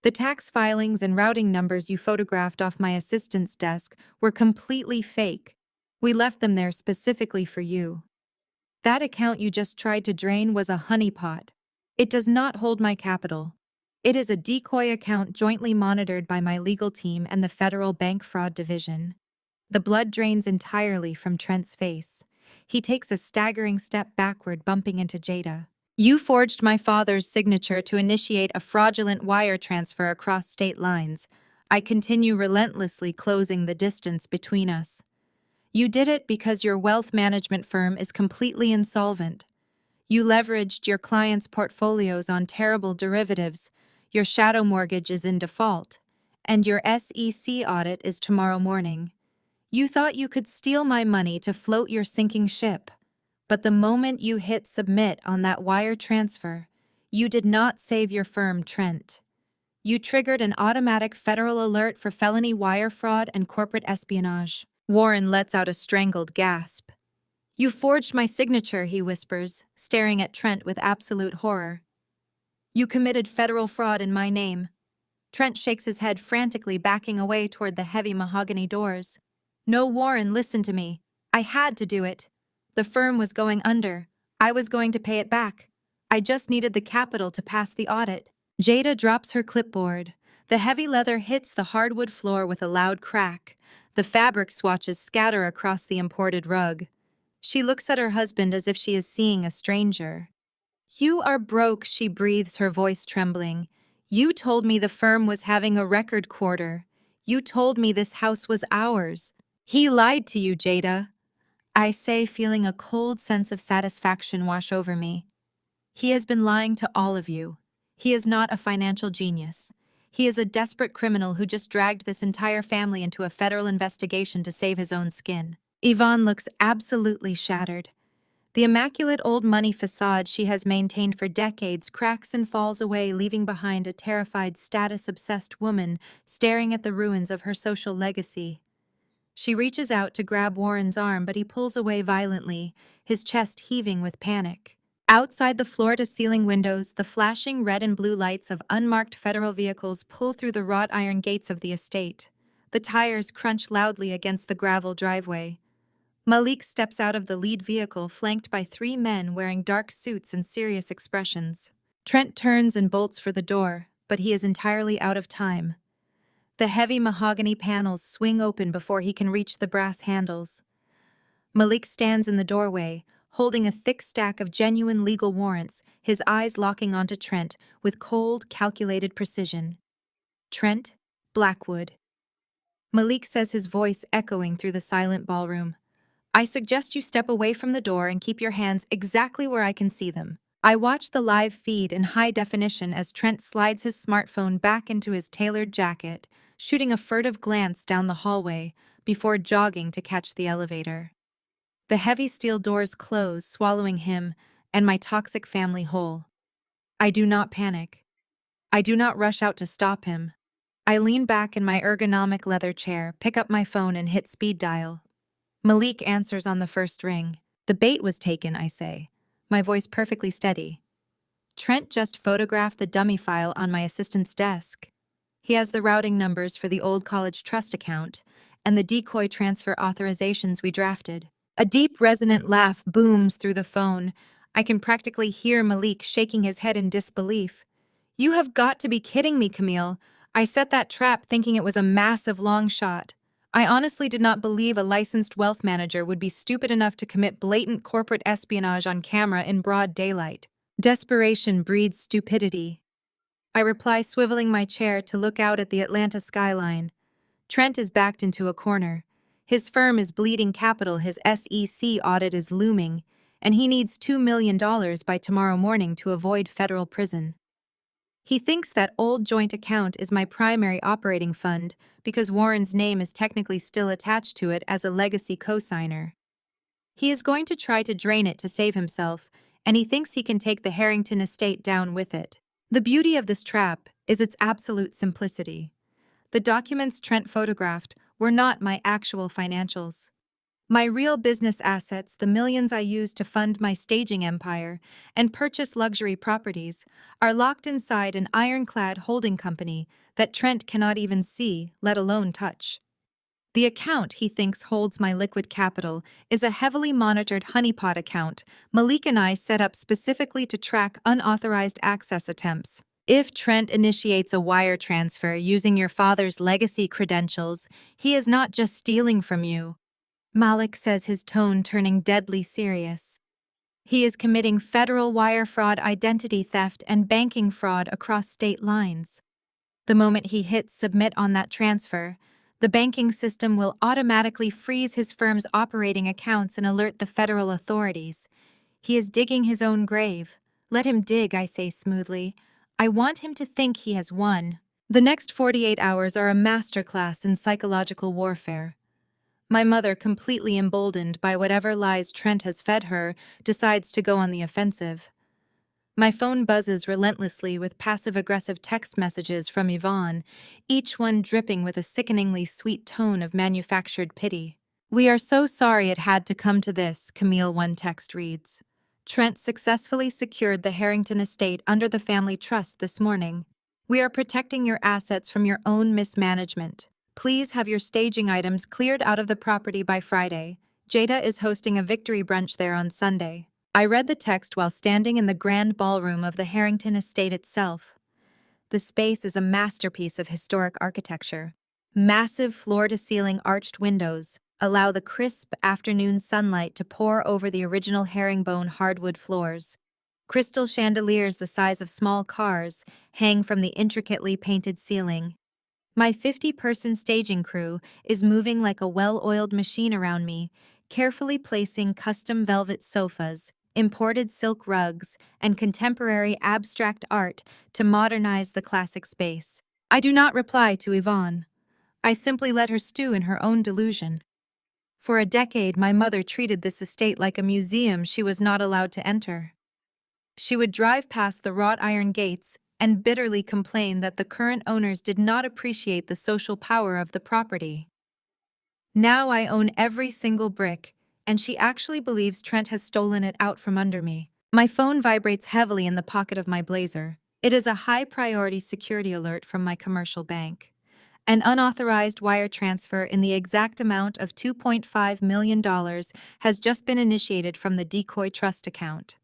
"The tax filings and routing numbers you photographed off my assistant's desk were completely fake. We left them there specifically for you. That account you just tried to drain was a honeypot. It does not hold my capital. It is a decoy account jointly monitored by my legal team and the Federal Bank Fraud Division." The blood drains entirely from Trent's face. He takes a staggering step backward, bumping into Jada. "You forged my father's signature to initiate a fraudulent wire transfer across state lines." I continue, relentlessly closing the distance between us. "You did it because your wealth management firm is completely insolvent. You leveraged your clients' portfolios on terrible derivatives, your shadow mortgage is in default, and your SEC audit is tomorrow morning. You thought you could steal my money to float your sinking ship. But the moment you hit submit on that wire transfer, you did not save your firm, Trent. You triggered an automatic federal alert for felony wire fraud and corporate espionage." Warren lets out a strangled gasp. "You forged my signature," he whispers, staring at Trent with absolute horror. "You committed federal fraud in my name." Trent shakes his head frantically, backing away toward the heavy mahogany doors. "No, Warren, listen to me. I had to do it. The firm was going under. I was going to pay it back. I just needed the capital to pass the audit." Jada drops her clipboard. The heavy leather hits the hardwood floor with a loud crack. The fabric swatches scatter across the imported rug. She looks at her husband as if she is seeing a stranger. "You are broke," she breathes, her voice trembling. "You told me the firm was having a record quarter. You told me this house was ours." "He lied to you, Jada," I say, feeling a cold sense of satisfaction wash over me. "He has been lying to all of you. He is not a financial genius. He is a desperate criminal who just dragged this entire family into a federal investigation to save his own skin." Yvonne looks absolutely shattered. The immaculate old money facade she has maintained for decades cracks and falls away, leaving behind a terrified, status-obsessed woman staring at the ruins of her social legacy. She reaches out to grab Warren's arm, but he pulls away violently, his chest heaving with panic. Outside the floor-to-ceiling windows, the flashing red and blue lights of unmarked federal vehicles pull through the wrought iron gates of the estate. The tires crunch loudly against the gravel driveway. Malik steps out of the lead vehicle, flanked by 3 men wearing dark suits and serious expressions. Trent turns and bolts for the door, but he is entirely out of time. The heavy mahogany panels swing open before he can reach the brass handles. Malik stands in the doorway, holding a thick stack of genuine legal warrants, his eyes locking onto Trent with cold, calculated precision. "Trent, Blackwood." Malik says, his voice echoing through the silent ballroom. "I suggest you step away from the door and keep your hands exactly where I can see them." I watch the live feed in high definition as Trent slides his smartphone back into his tailored jacket, shooting a furtive glance down the hallway before jogging to catch the elevator. The heavy steel doors close, swallowing him and my toxic family whole. I do not panic. I do not rush out to stop him. I lean back in my ergonomic leather chair, pick up my phone, and hit speed dial. Malik answers on the first ring. "The bait was taken," I say, my voice perfectly steady. "Trent just photographed the dummy file on my assistant's desk. He has the routing numbers for the old college trust account and the decoy transfer authorizations we drafted." A deep, resonant laugh booms through the phone. I can practically hear Malik shaking his head in disbelief. "You have got to be kidding me, Camille. I set that trap thinking it was a massive long shot. I honestly did not believe a licensed wealth manager would be stupid enough to commit blatant corporate espionage on camera in broad daylight. Desperation breeds stupidity." I reply, swiveling my chair to look out at the Atlanta skyline. Trent is backed into a corner. His firm is bleeding capital, his SEC audit is looming, and he needs $2 million by tomorrow morning to avoid federal prison. He thinks that old joint account is my primary operating fund because Warren's name is technically still attached to it as a legacy co-signer. He is going to try to drain it to save himself, and he thinks he can take the Harrington estate down with it. The beauty of this trap is its absolute simplicity. The documents Trent photographed were not my actual financials. My real business assets, the millions I used to fund my staging empire and purchase luxury properties, are locked inside an ironclad holding company that Trent cannot even see, let alone touch. The account he thinks holds my liquid capital is a heavily monitored honeypot account Malik and I set up specifically to track unauthorized access attempts. If Trent initiates a wire transfer using your father's legacy credentials, he is not just stealing from you, Malik says, his tone turning deadly serious. He is committing federal wire fraud, identity theft, and banking fraud across state lines. The moment he hits submit on that transfer, the banking system will automatically freeze his firm's operating accounts and alert the federal authorities. He is digging his own grave. Let him dig, I say smoothly. I want him to think he has won. The next 48 hours are a masterclass in psychological warfare. My mother, completely emboldened by whatever lies Trent has fed her, decides to go on the offensive. My phone buzzes relentlessly with passive-aggressive text messages from Yvonne, each one dripping with a sickeningly sweet tone of manufactured pity. "We are so sorry it had to come to this," Camille, one text reads. "Trent successfully secured the Harrington estate under the family trust this morning. We are protecting your assets from your own mismanagement. Please have your staging items cleared out of the property by Friday. Jada is hosting a victory brunch there on Sunday." I read the text while standing in the grand ballroom of the Harrington estate itself. The space is a masterpiece of historic architecture. Massive floor-to-ceiling arched windows allow the crisp afternoon sunlight to pour over the original herringbone hardwood floors. Crystal chandeliers the size of small cars hang from the intricately painted ceiling. My 50-person staging crew is moving like a well-oiled machine around me, carefully placing custom velvet sofas, imported silk rugs, and contemporary abstract art to modernize the classic space. I do not reply to Yvonne. I simply let her stew in her own delusion. For a decade, my mother treated this estate like a museum she was not allowed to enter. She would drive past the wrought iron gates and bitterly complain that the current owners did not appreciate the social power of the property. Now I own every single brick, and she actually believes Trent has stolen it out from under me. My phone vibrates heavily in the pocket of my blazer. It is a high-priority security alert from my commercial bank. An unauthorized wire transfer in the exact amount of $2.5 million has just been initiated from the Decoy Trust account.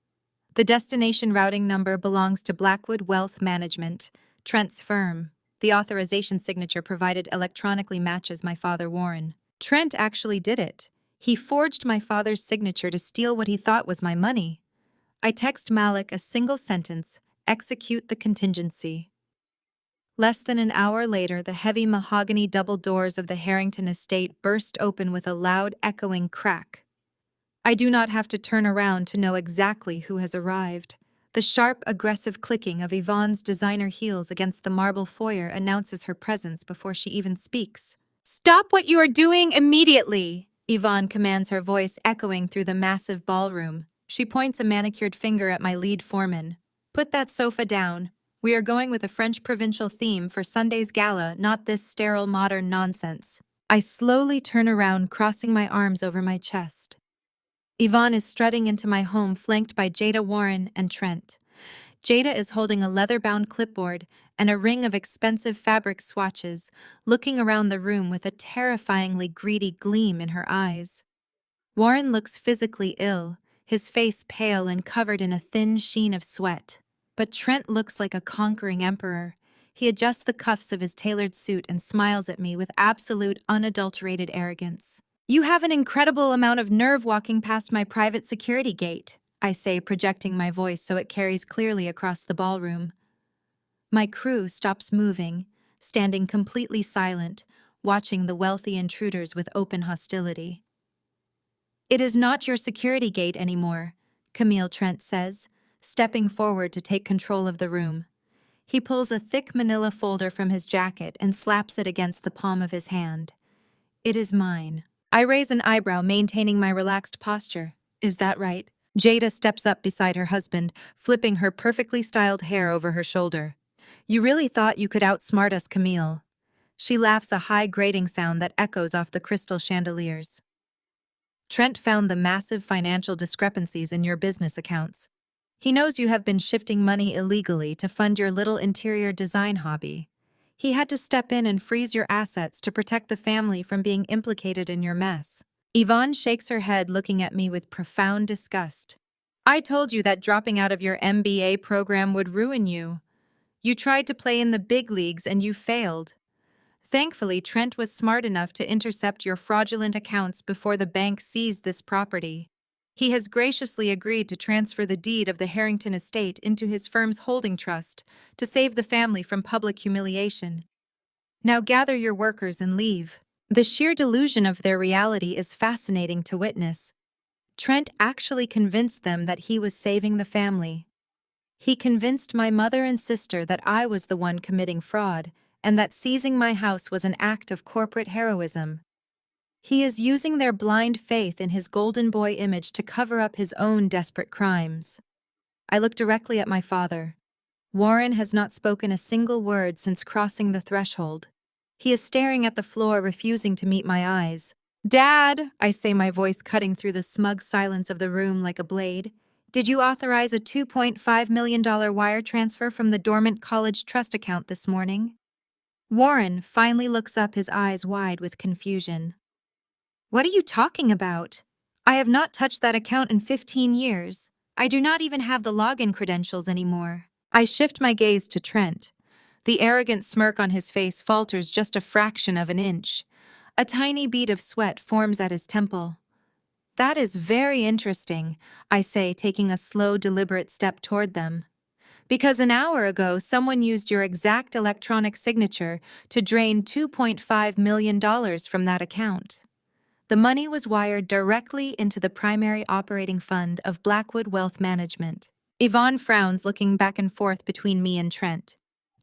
The destination routing number belongs to Blackwood Wealth Management, Trent's firm. The authorization signature provided electronically matches my father Warren. Trent actually did it. He forged my father's signature to steal what he thought was my money. I text Malik a single sentence: execute the contingency. Less than an hour later, the heavy mahogany double doors of the Harrington estate burst open with a loud, echoing crack. I do not have to turn around to know exactly who has arrived. The sharp, aggressive clicking of Yvonne's designer heels against the marble foyer announces her presence before she even speaks. "Stop what you are doing immediately!" Yvonne commands, her voice echoing through the massive ballroom. She points a manicured finger at my lead foreman. "Put that sofa down. We are going with a French provincial theme for Sunday's gala, not this sterile modern nonsense." I slowly turn around, crossing my arms over my chest. Yvonne is strutting into my home, flanked by Jada, Warren, and Trent. Jada is holding a leather-bound clipboard and a ring of expensive fabric swatches, looking around the room with a terrifyingly greedy gleam in her eyes. Warren looks physically ill, his face pale and covered in a thin sheen of sweat. But Trent looks like a conquering emperor. He adjusts the cuffs of his tailored suit and smiles at me with absolute, unadulterated arrogance. "You have an incredible amount of nerve walking past my private security gate," I say, projecting my voice so it carries clearly across the ballroom. My crew stops moving, standing completely silent, watching the wealthy intruders with open hostility. "It is not your security gate anymore," Camille Trent says, stepping forward to take control of the room. He pulls a thick manila folder from his jacket and slaps it against the palm of his hand. "It is mine." I raise an eyebrow, maintaining my relaxed posture. "Is that right?" Jada steps up beside her husband, flipping her perfectly styled hair over her shoulder. "You really thought you could outsmart us, Camille." She laughs, a high grating sound that echoes off the crystal chandeliers. "Trent found the massive financial discrepancies in your business accounts. He knows you have been shifting money illegally to fund your little interior design hobby. He had to step in and freeze your assets to protect the family from being implicated in your mess." Yvonne shakes her head, looking at me with profound disgust. "I told you that dropping out of your MBA program would ruin you. You tried to play in the big leagues and you failed. Thankfully, Trent was smart enough to intercept your fraudulent accounts before the bank seized this property. He has graciously agreed to transfer the deed of the Harrington estate into his firm's holding trust to save the family from public humiliation. Now gather your workers and leave." The sheer delusion of their reality is fascinating to witness. Trent actually convinced them that he was saving the family. He convinced my mother and sister that I was the one committing fraud, and that seizing my house was an act of corporate heroism. He is using their blind faith in his golden boy image to cover up his own desperate crimes. I look directly at my father. Warren has not spoken a single word since crossing the threshold. He is staring at the floor, refusing to meet my eyes. "Dad," I say, my voice cutting through the smug silence of the room like a blade, "did you authorize a $2.5 million wire transfer from the dormant college trust account this morning?" Warren finally looks up, his eyes wide with confusion. "What are you talking about? I have not touched that account in 15 years. I do not even have the login credentials anymore." I shift my gaze to Trent. The arrogant smirk on his face falters just a fraction of an inch. A tiny bead of sweat forms at his temple. That is very interesting, I say, taking a slow, deliberate step toward them. Because an hour ago, someone used your exact electronic signature to drain $2.5 million from that account. The money was wired directly into the primary operating fund of Blackwood Wealth Management. Yvonne frowns, looking back and forth between me and Trent.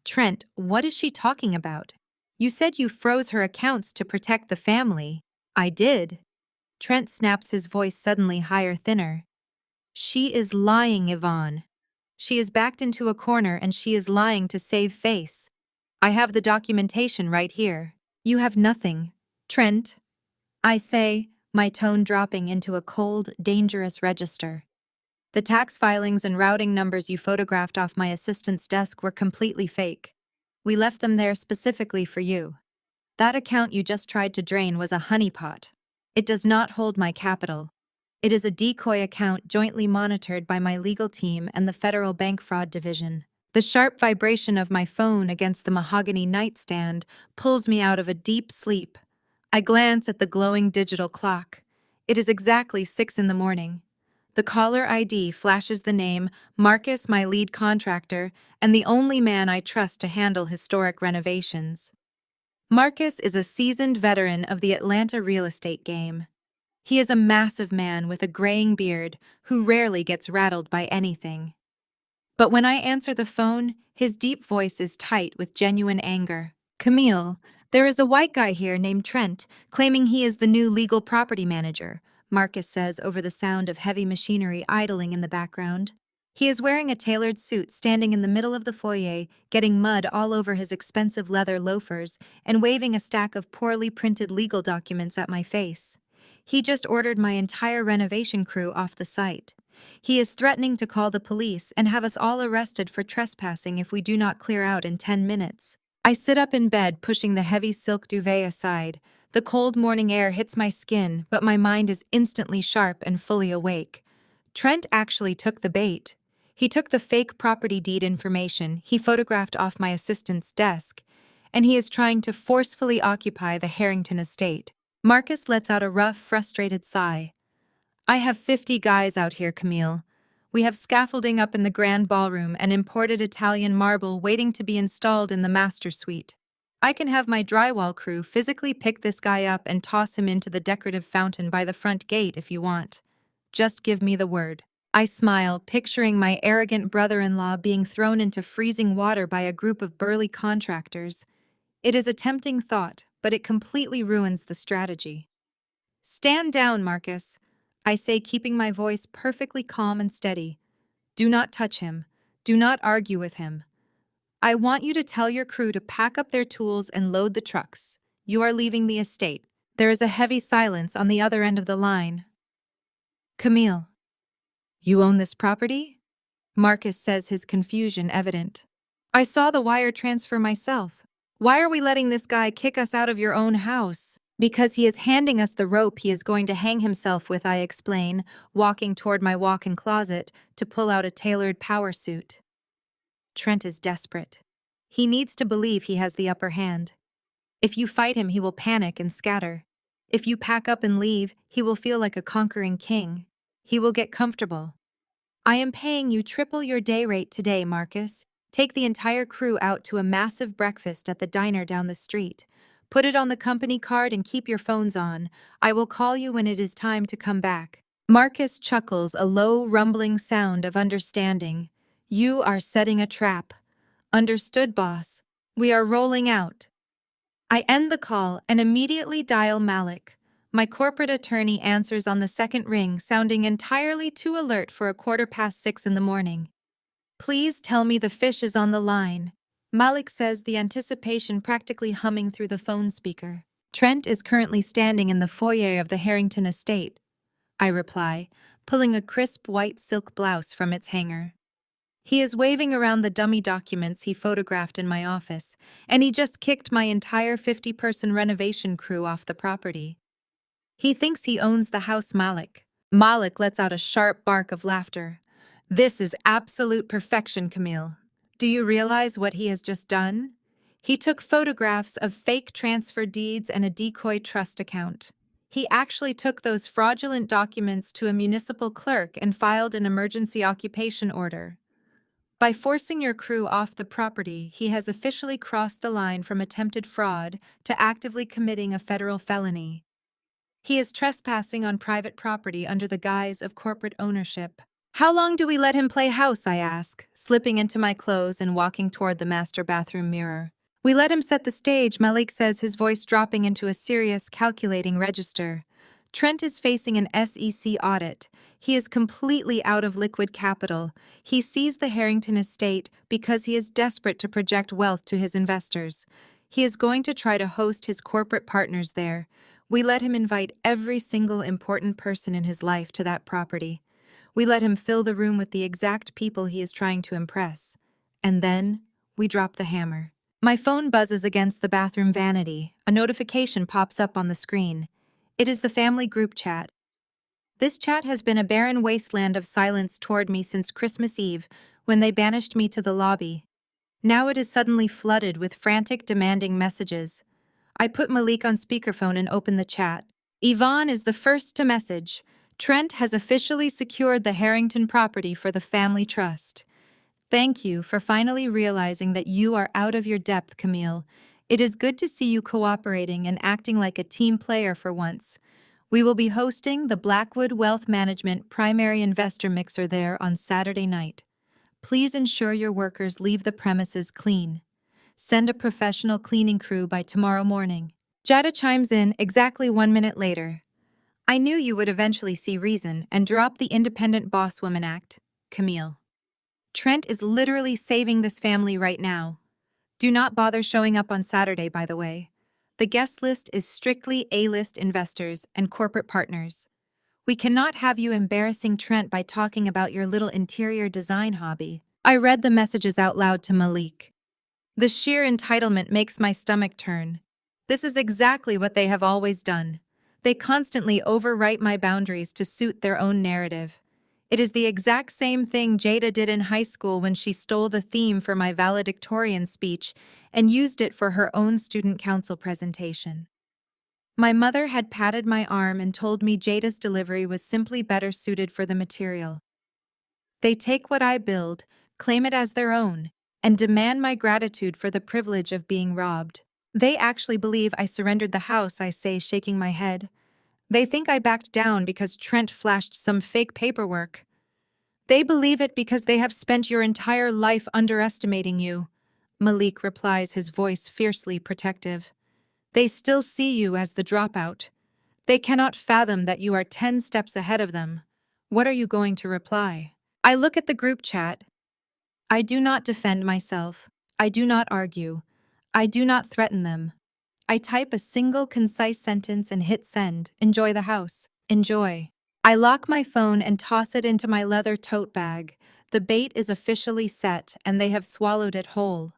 Trent, what is she talking about? You said you froze her accounts to protect the family. I did. Trent snaps, his voice suddenly higher, thinner. She is lying, Yvonne. She is backed into a corner and she is lying to save face. I have the documentation right here. You have nothing. Trent, I say, my tone dropping into a cold, dangerous register. The tax filings and routing numbers you photographed off my assistant's desk were completely fake. We left them there specifically for you. That account you just tried to drain was a honeypot. It does not hold my capital. It is a decoy account jointly monitored by my legal team and the Federal Bank Fraud Division. The sharp vibration of my phone against the mahogany nightstand pulls me out of a deep sleep. I glance at the glowing digital clock. It is exactly 6 in the morning. The caller ID flashes the name Marcus, my lead contractor, and the only man I trust to handle historic renovations. Marcus is a seasoned veteran of the Atlanta real estate game. He is a massive man with a graying beard who rarely gets rattled by anything. But when I answer the phone, his deep voice is tight with genuine anger. Camille, there is a white guy here named Trent, claiming he is the new legal property manager, Marcus says over the sound of heavy machinery idling in the background. He is wearing a tailored suit, standing in the middle of the foyer, getting mud all over his expensive leather loafers, and waving a stack of poorly printed legal documents at my face. He just ordered my entire renovation crew off the site. He is threatening to call the police and have us all arrested for trespassing if we do not clear out in 10 minutes. I sit up in bed, pushing the heavy silk duvet aside. The cold morning air hits my skin, but my mind is instantly sharp and fully awake. Trent actually took the bait. He took the fake property deed information he photographed off my assistant's desk, and he is trying to forcefully occupy the Harrington estate. Marcus lets out a rough, frustrated sigh. I have 50 guys out here, Camille. We have scaffolding up in the grand ballroom and imported Italian marble waiting to be installed in the master suite. I can have my drywall crew physically pick this guy up and toss him into the decorative fountain by the front gate if you want. Just give me the word. I smile, picturing my arrogant brother-in-law being thrown into freezing water by a group of burly contractors. It is a tempting thought, but it completely ruins the strategy. Stand down, Marcus, I say, keeping my voice perfectly calm and steady. Do not touch him. Do not argue with him. I want you to tell your crew to pack up their tools and load the trucks. You are leaving the estate. There is a heavy silence on the other end of the line. Camille, you own this property? Marcus says, his confusion evident. I saw the wire transfer myself. Why are we letting this guy kick us out of your own house? Because he is handing us the rope he is going to hang himself with, I explain, walking toward my walk-in closet to pull out a tailored power suit. Trent is desperate. He needs to believe he has the upper hand. If you fight him, he will panic and scatter. If you pack up and leave, he will feel like a conquering king. He will get comfortable. I am paying you triple your day rate today, Marcus. Take the entire crew out to a massive breakfast at the diner down the street. Put it on the company card and keep your phones on. I will call you when it is time to come back. Marcus chuckles, a low, rumbling sound of understanding. You are setting a trap. Understood, boss. We are rolling out. I end the call and immediately dial Malik. My corporate attorney answers on the second ring, sounding entirely too alert for 6:15 in the morning. Please tell me the fish is on the line. Malik says, the anticipation practically humming through the phone speaker. Trent is currently standing in the foyer of the Harrington estate, I reply, pulling a crisp white silk blouse from its hanger. He is waving around the dummy documents he photographed in my office, and he just kicked my entire 50-person renovation crew off the property. He thinks he owns the house. Malik lets out a sharp bark of laughter. This is absolute perfection, Camille. Do you realize what he has just done? He took photographs of fake transfer deeds and a decoy trust account. He actually took those fraudulent documents to a municipal clerk and filed an emergency occupation order. By forcing your crew off the property, he has officially crossed the line from attempted fraud to actively committing a federal felony. He is trespassing on private property under the guise of corporate ownership. How long do we let him play house, I ask, slipping into my clothes and walking toward the master bathroom mirror. We let him set the stage, Malik says, his voice dropping into a serious, calculating register. Trent is facing an SEC audit. He is completely out of liquid capital. He seized the Harrington estate because he is desperate to project wealth to his investors. He is going to try to host his corporate partners there. We let him invite every single important person in his life to that property. We let him fill the room with the exact people he is trying to impress. And then, we drop the hammer. My phone buzzes against the bathroom vanity. A notification pops up on the screen. It is the family group chat. This chat has been a barren wasteland of silence toward me since Christmas Eve, when they banished me to the lobby. Now it is suddenly flooded with frantic, demanding messages. I put Malik on speakerphone and open the chat. Yvonne is the first to message. Trent has officially secured the Harrington property for the family trust. Thank you for finally realizing that you are out of your depth, Camille. It is good to see you cooperating and acting like a team player for once. We will be hosting the Blackwood Wealth Management Primary Investor Mixer there on Saturday night. Please ensure your workers leave the premises clean. Send a professional cleaning crew by tomorrow morning. Jada chimes in exactly 1 minute later. I knew you would eventually see reason and drop the independent boss woman act, Camille. Trent is literally saving this family right now. Do not bother showing up on Saturday, by the way. The guest list is strictly A-list investors and corporate partners. We cannot have you embarrassing Trent by talking about your little interior design hobby. I read the messages out loud to Malik. The sheer entitlement makes my stomach turn. This is exactly what they have always done. They constantly overwrite my boundaries to suit their own narrative. It is the exact same thing Jada did in high school when she stole the theme for my valedictorian speech and used it for her own student council presentation. My mother had patted my arm and told me Jada's delivery was simply better suited for the material. They take what I build, claim it as their own, and demand my gratitude for the privilege of being robbed. They actually believe I surrendered the house, I say, shaking my head. They think I backed down because Trent flashed some fake paperwork. They believe it because they have spent your entire life underestimating you. Malik replies, his voice fiercely protective. They still see you as the dropout. They cannot fathom that you are 10 steps ahead of them. What are you going to reply? I look at the group chat. I do not defend myself. I do not argue. I do not threaten them. I type a single concise sentence and hit send. Enjoy the house. Enjoy. I lock my phone and toss it into my leather tote bag. The bait is officially set, and they have swallowed it whole.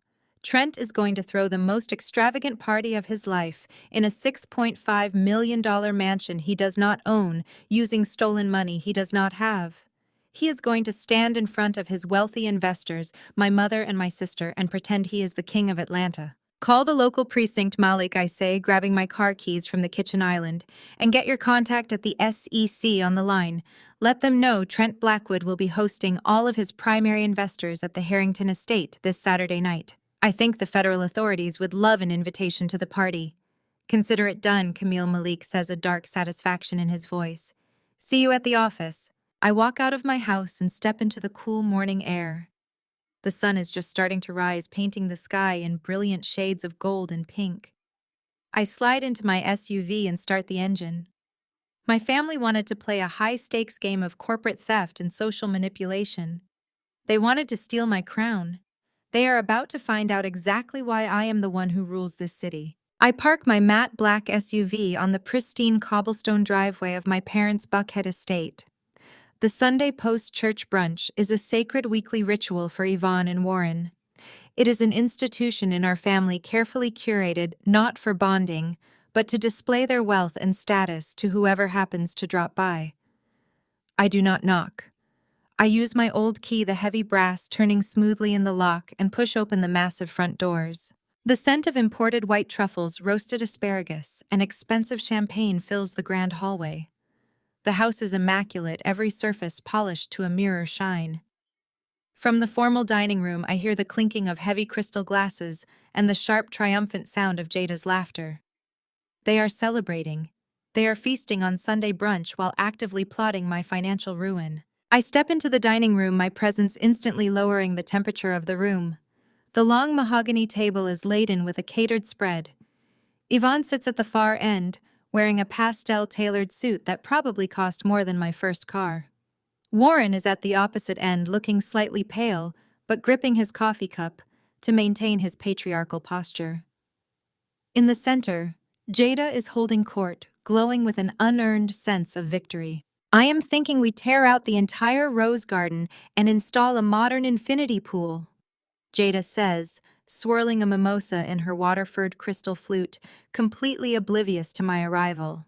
Trent is going to throw the most extravagant party of his life in a $6.5 million mansion he does not own, using stolen money he does not have. He is going to stand in front of his wealthy investors, my mother and my sister, and pretend he is the king of Atlanta. Call the local precinct, Malik, I say, grabbing my car keys from the kitchen island, and get your contact at the SEC on the line. Let them know Trent Blackwood will be hosting all of his primary investors at the Harrington estate this Saturday night. I think the federal authorities would love an invitation to the party. Consider it done, Camille, Malik says, a dark satisfaction in his voice. See you at the office. I walk out of my house and step into the cool morning air. The sun is just starting to rise, painting the sky in brilliant shades of gold and pink. I slide into my SUV and start the engine. My family wanted to play a high-stakes game of corporate theft and social manipulation. They wanted to steal my crown. They are about to find out exactly why I am the one who rules this city. I park my matte black SUV on the pristine cobblestone driveway of my parents' Buckhead estate. The Sunday post-church brunch is a sacred weekly ritual for Yvonne and Warren. It is an institution in our family carefully curated not for bonding, but to display their wealth and status to whoever happens to drop by. I do not knock. I use my old key, the heavy brass turning smoothly in the lock, and push open the massive front doors. The scent of imported white truffles, roasted asparagus, and expensive champagne fills the grand hallway. The house is immaculate, every surface polished to a mirror shine. From the formal dining room, I hear the clinking of heavy crystal glasses and the sharp, triumphant sound of Jada's laughter. They are celebrating. They are feasting on Sunday brunch while actively plotting my financial ruin. I step into the dining room, my presence instantly lowering the temperature of the room. The long mahogany table is laden with a catered spread. Yvonne sits at the far end, wearing a pastel-tailored suit that probably cost more than my first car. Warren is at the opposite end, looking slightly pale, but gripping his coffee cup to maintain his patriarchal posture. In the center, Jada is holding court, glowing with an unearned sense of victory. I am thinking we tear out the entire rose garden and install a modern infinity pool, Jada says, swirling a mimosa in her Waterford crystal flute, completely oblivious to my arrival.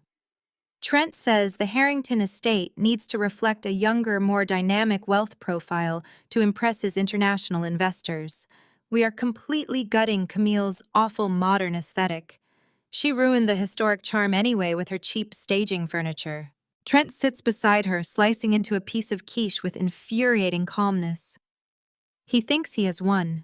Trent says the Harrington estate needs to reflect a younger, more dynamic wealth profile to impress his international investors. We are completely gutting Camille's awful modern aesthetic. She ruined the historic charm anyway with her cheap staging furniture. Trent sits beside her, slicing into a piece of quiche with infuriating calmness. He thinks he has won.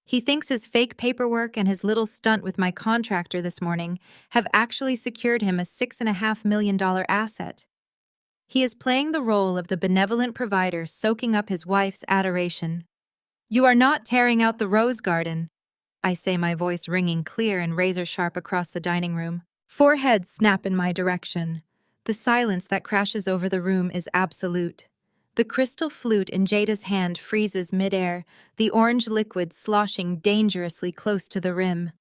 He thinks his fake paperwork and his little stunt with my contractor this morning have actually secured him a $6.5 million asset. He is playing the role of the benevolent provider, soaking up his wife's adoration. "You are not tearing out the rose garden," I say, my voice ringing clear and razor-sharp across the dining room. Four heads snap in my direction. The silence that crashes over the room is absolute. The crystal flute in Jada's hand freezes midair, the orange liquid sloshing dangerously close to the rim.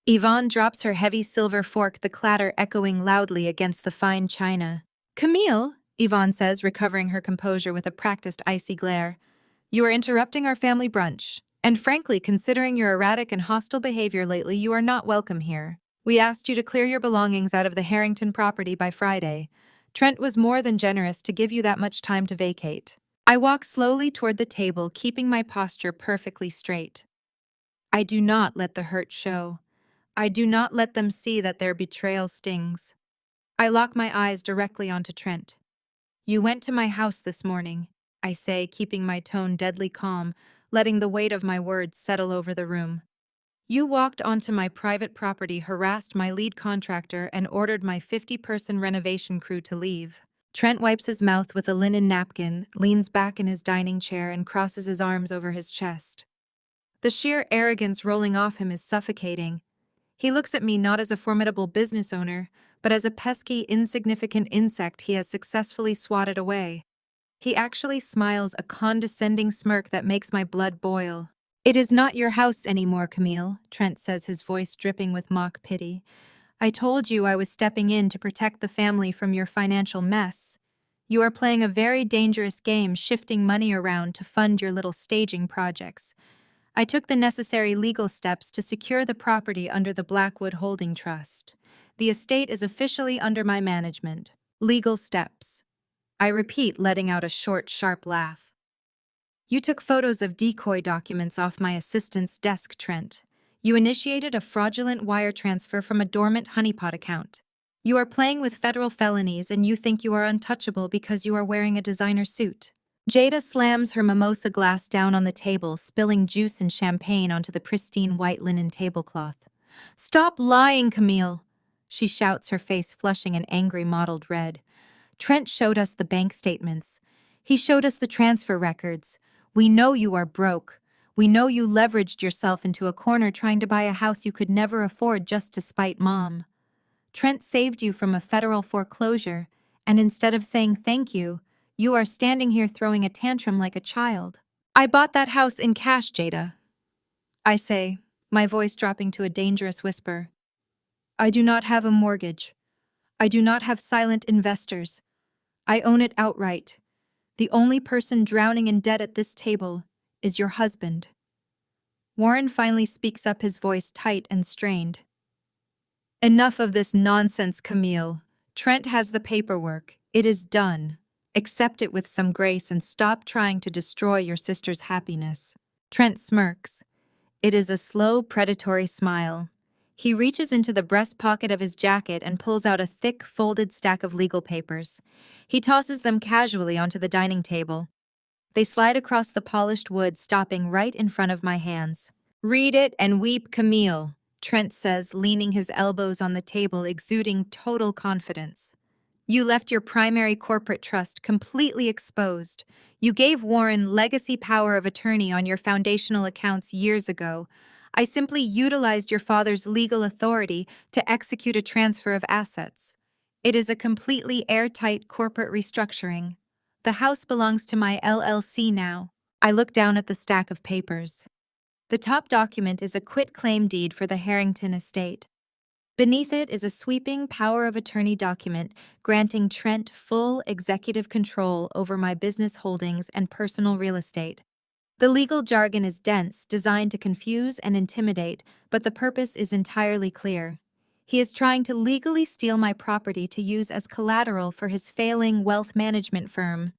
Yvonne drops her heavy silver fork, the clatter echoing loudly against the fine china. "Camille," Yvonne says, recovering her composure with a practiced icy glare, "you are interrupting our family brunch. And frankly, considering your erratic and hostile behavior lately, you are not welcome here. We asked you to clear your belongings out of the Harrington property by Friday. Trent was more than generous to give you that much time to vacate." I walk slowly toward the table, keeping my posture perfectly straight. I do not let the hurt show. I do not let them see that their betrayal stings. I lock my eyes directly onto Trent. "You went to my house this morning," I say, keeping my tone deadly calm, letting the weight of my words settle over the room. "You walked onto my private property, harassed my lead contractor, and ordered my 50-person renovation crew to leave." Trent wipes his mouth with a linen napkin, leans back in his dining chair, and crosses his arms over his chest. The sheer arrogance rolling off him is suffocating. He looks at me not as a formidable business owner, but as a pesky, insignificant insect he has successfully swatted away. He actually smiles, a condescending smirk that makes my blood boil. "It is not your house anymore, Camille," Trent says, his voice dripping with mock pity. "I told you I was stepping in to protect the family from your financial mess. You are playing a very dangerous game, shifting money around to fund your little staging projects. I took the necessary legal steps to secure the property under the Blackwood Holding Trust. The estate is officially under my management." "Legal steps," I repeat, letting out a short, sharp laugh. "You took photos of decoy documents off my assistant's desk, Trent. You initiated a fraudulent wire transfer from a dormant honeypot account. You are playing with federal felonies, and you think you are untouchable because you are wearing a designer suit." Jada slams her mimosa glass down on the table, spilling juice and champagne onto the pristine white linen tablecloth. "Stop lying, Camille," she shouts, her face flushing an angry mottled red. "Trent showed us the bank statements. He showed us the transfer records. We know you are broke. We know you leveraged yourself into a corner trying to buy a house you could never afford just to spite Mom. Trent saved you from a federal foreclosure, and instead of saying thank you, you are standing here throwing a tantrum like a child." "I bought that house in cash, Jada," I say, my voice dropping to a dangerous whisper. "I do not have a mortgage. I do not have silent investors. I own it outright. The only person drowning in debt at this table is your husband." Warren finally speaks up, his voice tight and strained. "Enough of this nonsense, Camille. Trent has the paperwork. It is done. Accept it with some grace and stop trying to destroy your sister's happiness. Trent smirks. It is a slow, predatory smile. He reaches into the breast pocket of his jacket and pulls out a thick, folded stack of legal papers. He tosses them casually onto the dining table. They slide across the polished wood, stopping right in front of my hands. "Read it and weep, Camille," Trent says, leaning his elbows on the table, exuding total confidence. "You left your primary corporate trust completely exposed. You gave Warren legacy power of attorney on your foundational accounts years ago. I simply utilized your father's legal authority to execute a transfer of assets. It is a completely airtight corporate restructuring. The house belongs to my LLC now." I look down at the stack of papers. The top document is a quitclaim deed for the Harrington estate. Beneath it is a sweeping power of attorney document granting Trent full executive control over my business holdings and personal real estate. The legal jargon is dense, designed to confuse and intimidate, but the purpose is entirely clear. He is trying to legally steal my property to use as collateral for his failing wealth management firm.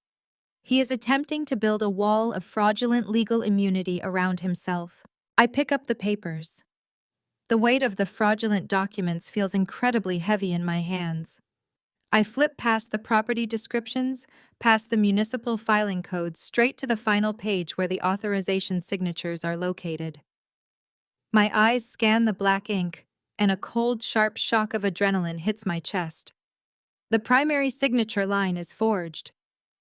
He is attempting to build a wall of fraudulent legal immunity around himself. I pick up the papers. The weight of the fraudulent documents feels incredibly heavy in my hands. I flip past the property descriptions, past the municipal filing codes, straight to the final page where the authorization signatures are located. My eyes scan the black ink, and a cold, sharp shock of adrenaline hits my chest. The primary signature line is forged.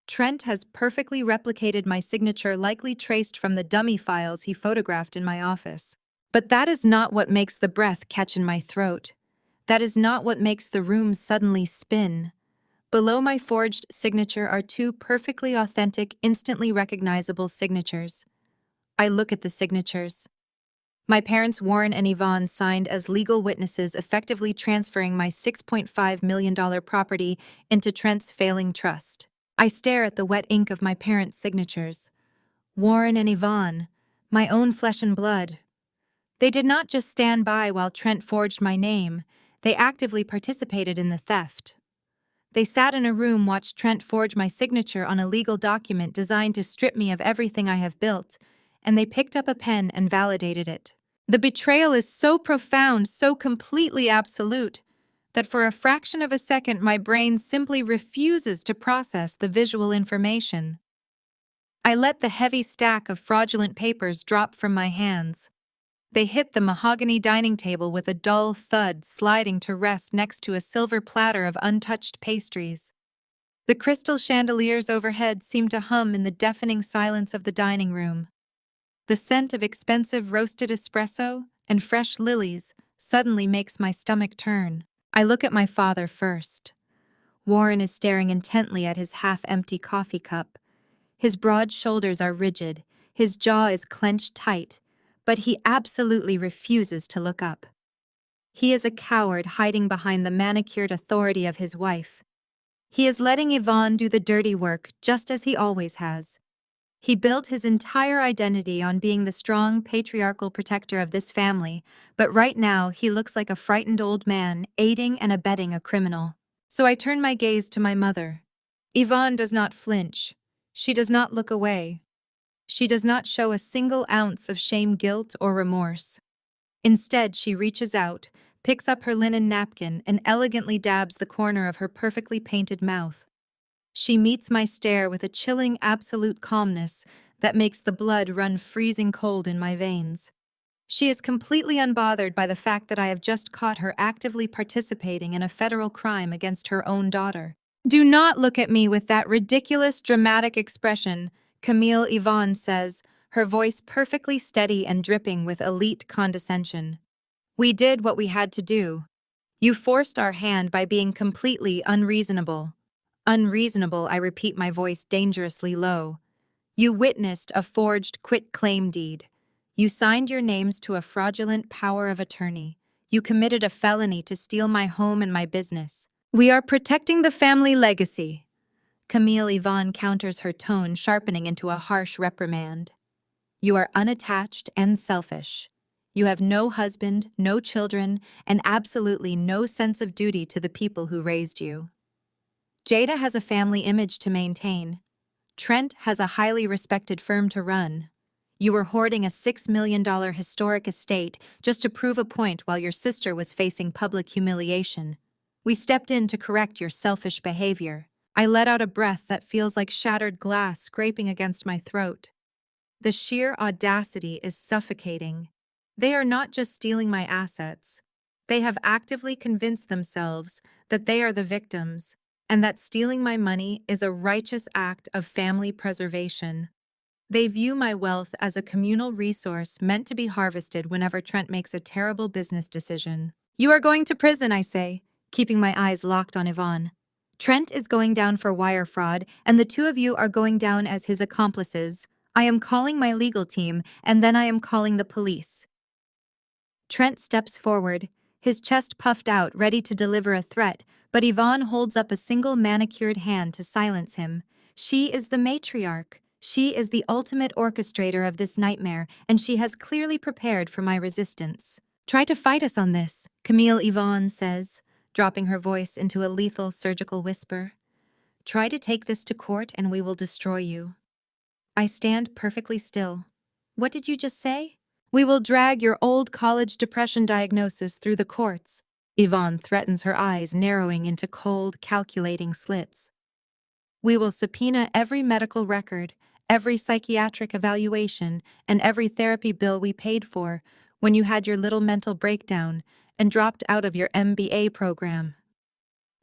Trent has perfectly replicated my signature, likely traced from the dummy files he photographed in my office. But that is not what makes the breath catch in my throat. That is not what makes the room suddenly spin. Below my forged signature are two perfectly authentic, instantly recognizable signatures. I look at the signatures. My parents, Warren and Yvonne, signed as legal witnesses, effectively transferring my $6.5 million property into Trent's failing trust. I stare at the wet ink of my parents' signatures. Warren and Yvonne, my own flesh and blood. They did not just stand by while Trent forged my name, they actively participated in the theft. They sat in a room, watched Trent forge my signature on a legal document designed to strip me of everything I have built, and they picked up a pen and validated it. The betrayal is so profound, so completely absolute, that for a fraction of a second my brain simply refuses to process the visual information. I let the heavy stack of fraudulent papers drop from my hands. They hit the mahogany dining table with a dull thud, sliding to rest next to a silver platter of untouched pastries. The crystal chandeliers overhead seemed to hum in the deafening silence of the dining room. The scent of expensive roasted espresso and fresh lilies suddenly makes my stomach turn. I look at my father first. Warren is staring intently at his half-empty coffee cup. His broad shoulders are rigid, his jaw is clenched tight, but he absolutely refuses to look up. He is a coward hiding behind the manicured authority of his wife. He is letting Yvonne do the dirty work, just as he always has. He built his entire identity on being the strong, patriarchal protector of this family, but right now he looks like a frightened old man aiding and abetting a criminal. So I turn my gaze to my mother. Yvonne does not flinch. She does not look away. She does not show a single ounce of shame, guilt, or remorse. Instead, she reaches out, picks up her linen napkin, and elegantly dabs the corner of her perfectly painted mouth. She meets my stare with a chilling, absolute calmness that makes the blood run freezing cold in my veins. She is completely unbothered by the fact that I have just caught her actively participating in a federal crime against her own daughter. "Do not look at me with that ridiculous, dramatic expression," Camille Yvonne says, her voice perfectly steady and dripping with elite condescension. "We did what we had to do. You forced our hand by being completely unreasonable." Unreasonable, I repeat, my voice dangerously low. "You witnessed a forged quitclaim deed. You signed your names to a fraudulent power of attorney. You committed a felony to steal my home and my business. We are protecting the family legacy." Camille Yvonne counters, her tone sharpening into a harsh reprimand. "You are unattached and selfish. You have no husband, no children, and absolutely no sense of duty to the people who raised you." Jada has a family image to maintain. Trent has a highly respected firm to run. You were hoarding a $6 million historic estate just to prove a point while your sister was facing public humiliation. We stepped in to correct your selfish behavior. I let out a breath that feels like shattered glass scraping against my throat. The sheer audacity is suffocating. They are not just stealing my assets. They have actively convinced themselves that they are the victims, and that stealing my money is a righteous act of family preservation. They view my wealth as a communal resource meant to be harvested whenever Trent makes a terrible business decision. You are going to prison, I say, keeping my eyes locked on Yvonne. Trent is going down for wire fraud, and the two of you are going down as his accomplices. I am calling my legal team, and then I am calling the police. Trent steps forward, his chest puffed out, ready to deliver a threat, but Yvonne holds up a single manicured hand to silence him. She is the matriarch. She is the ultimate orchestrator of this nightmare, and she has clearly prepared for my resistance. Try to fight us on this, Camille Yvonne says, dropping her voice into a lethal surgical whisper. Try to take this to court and we will destroy you. I stand perfectly still. What did you just say? We will drag your old college depression diagnosis through the courts. Yvonne threatens, her eyes narrowing into cold, calculating slits. We will subpoena every medical record, every psychiatric evaluation, and every therapy bill we paid for when you had your little mental breakdown and dropped out of your MBA program.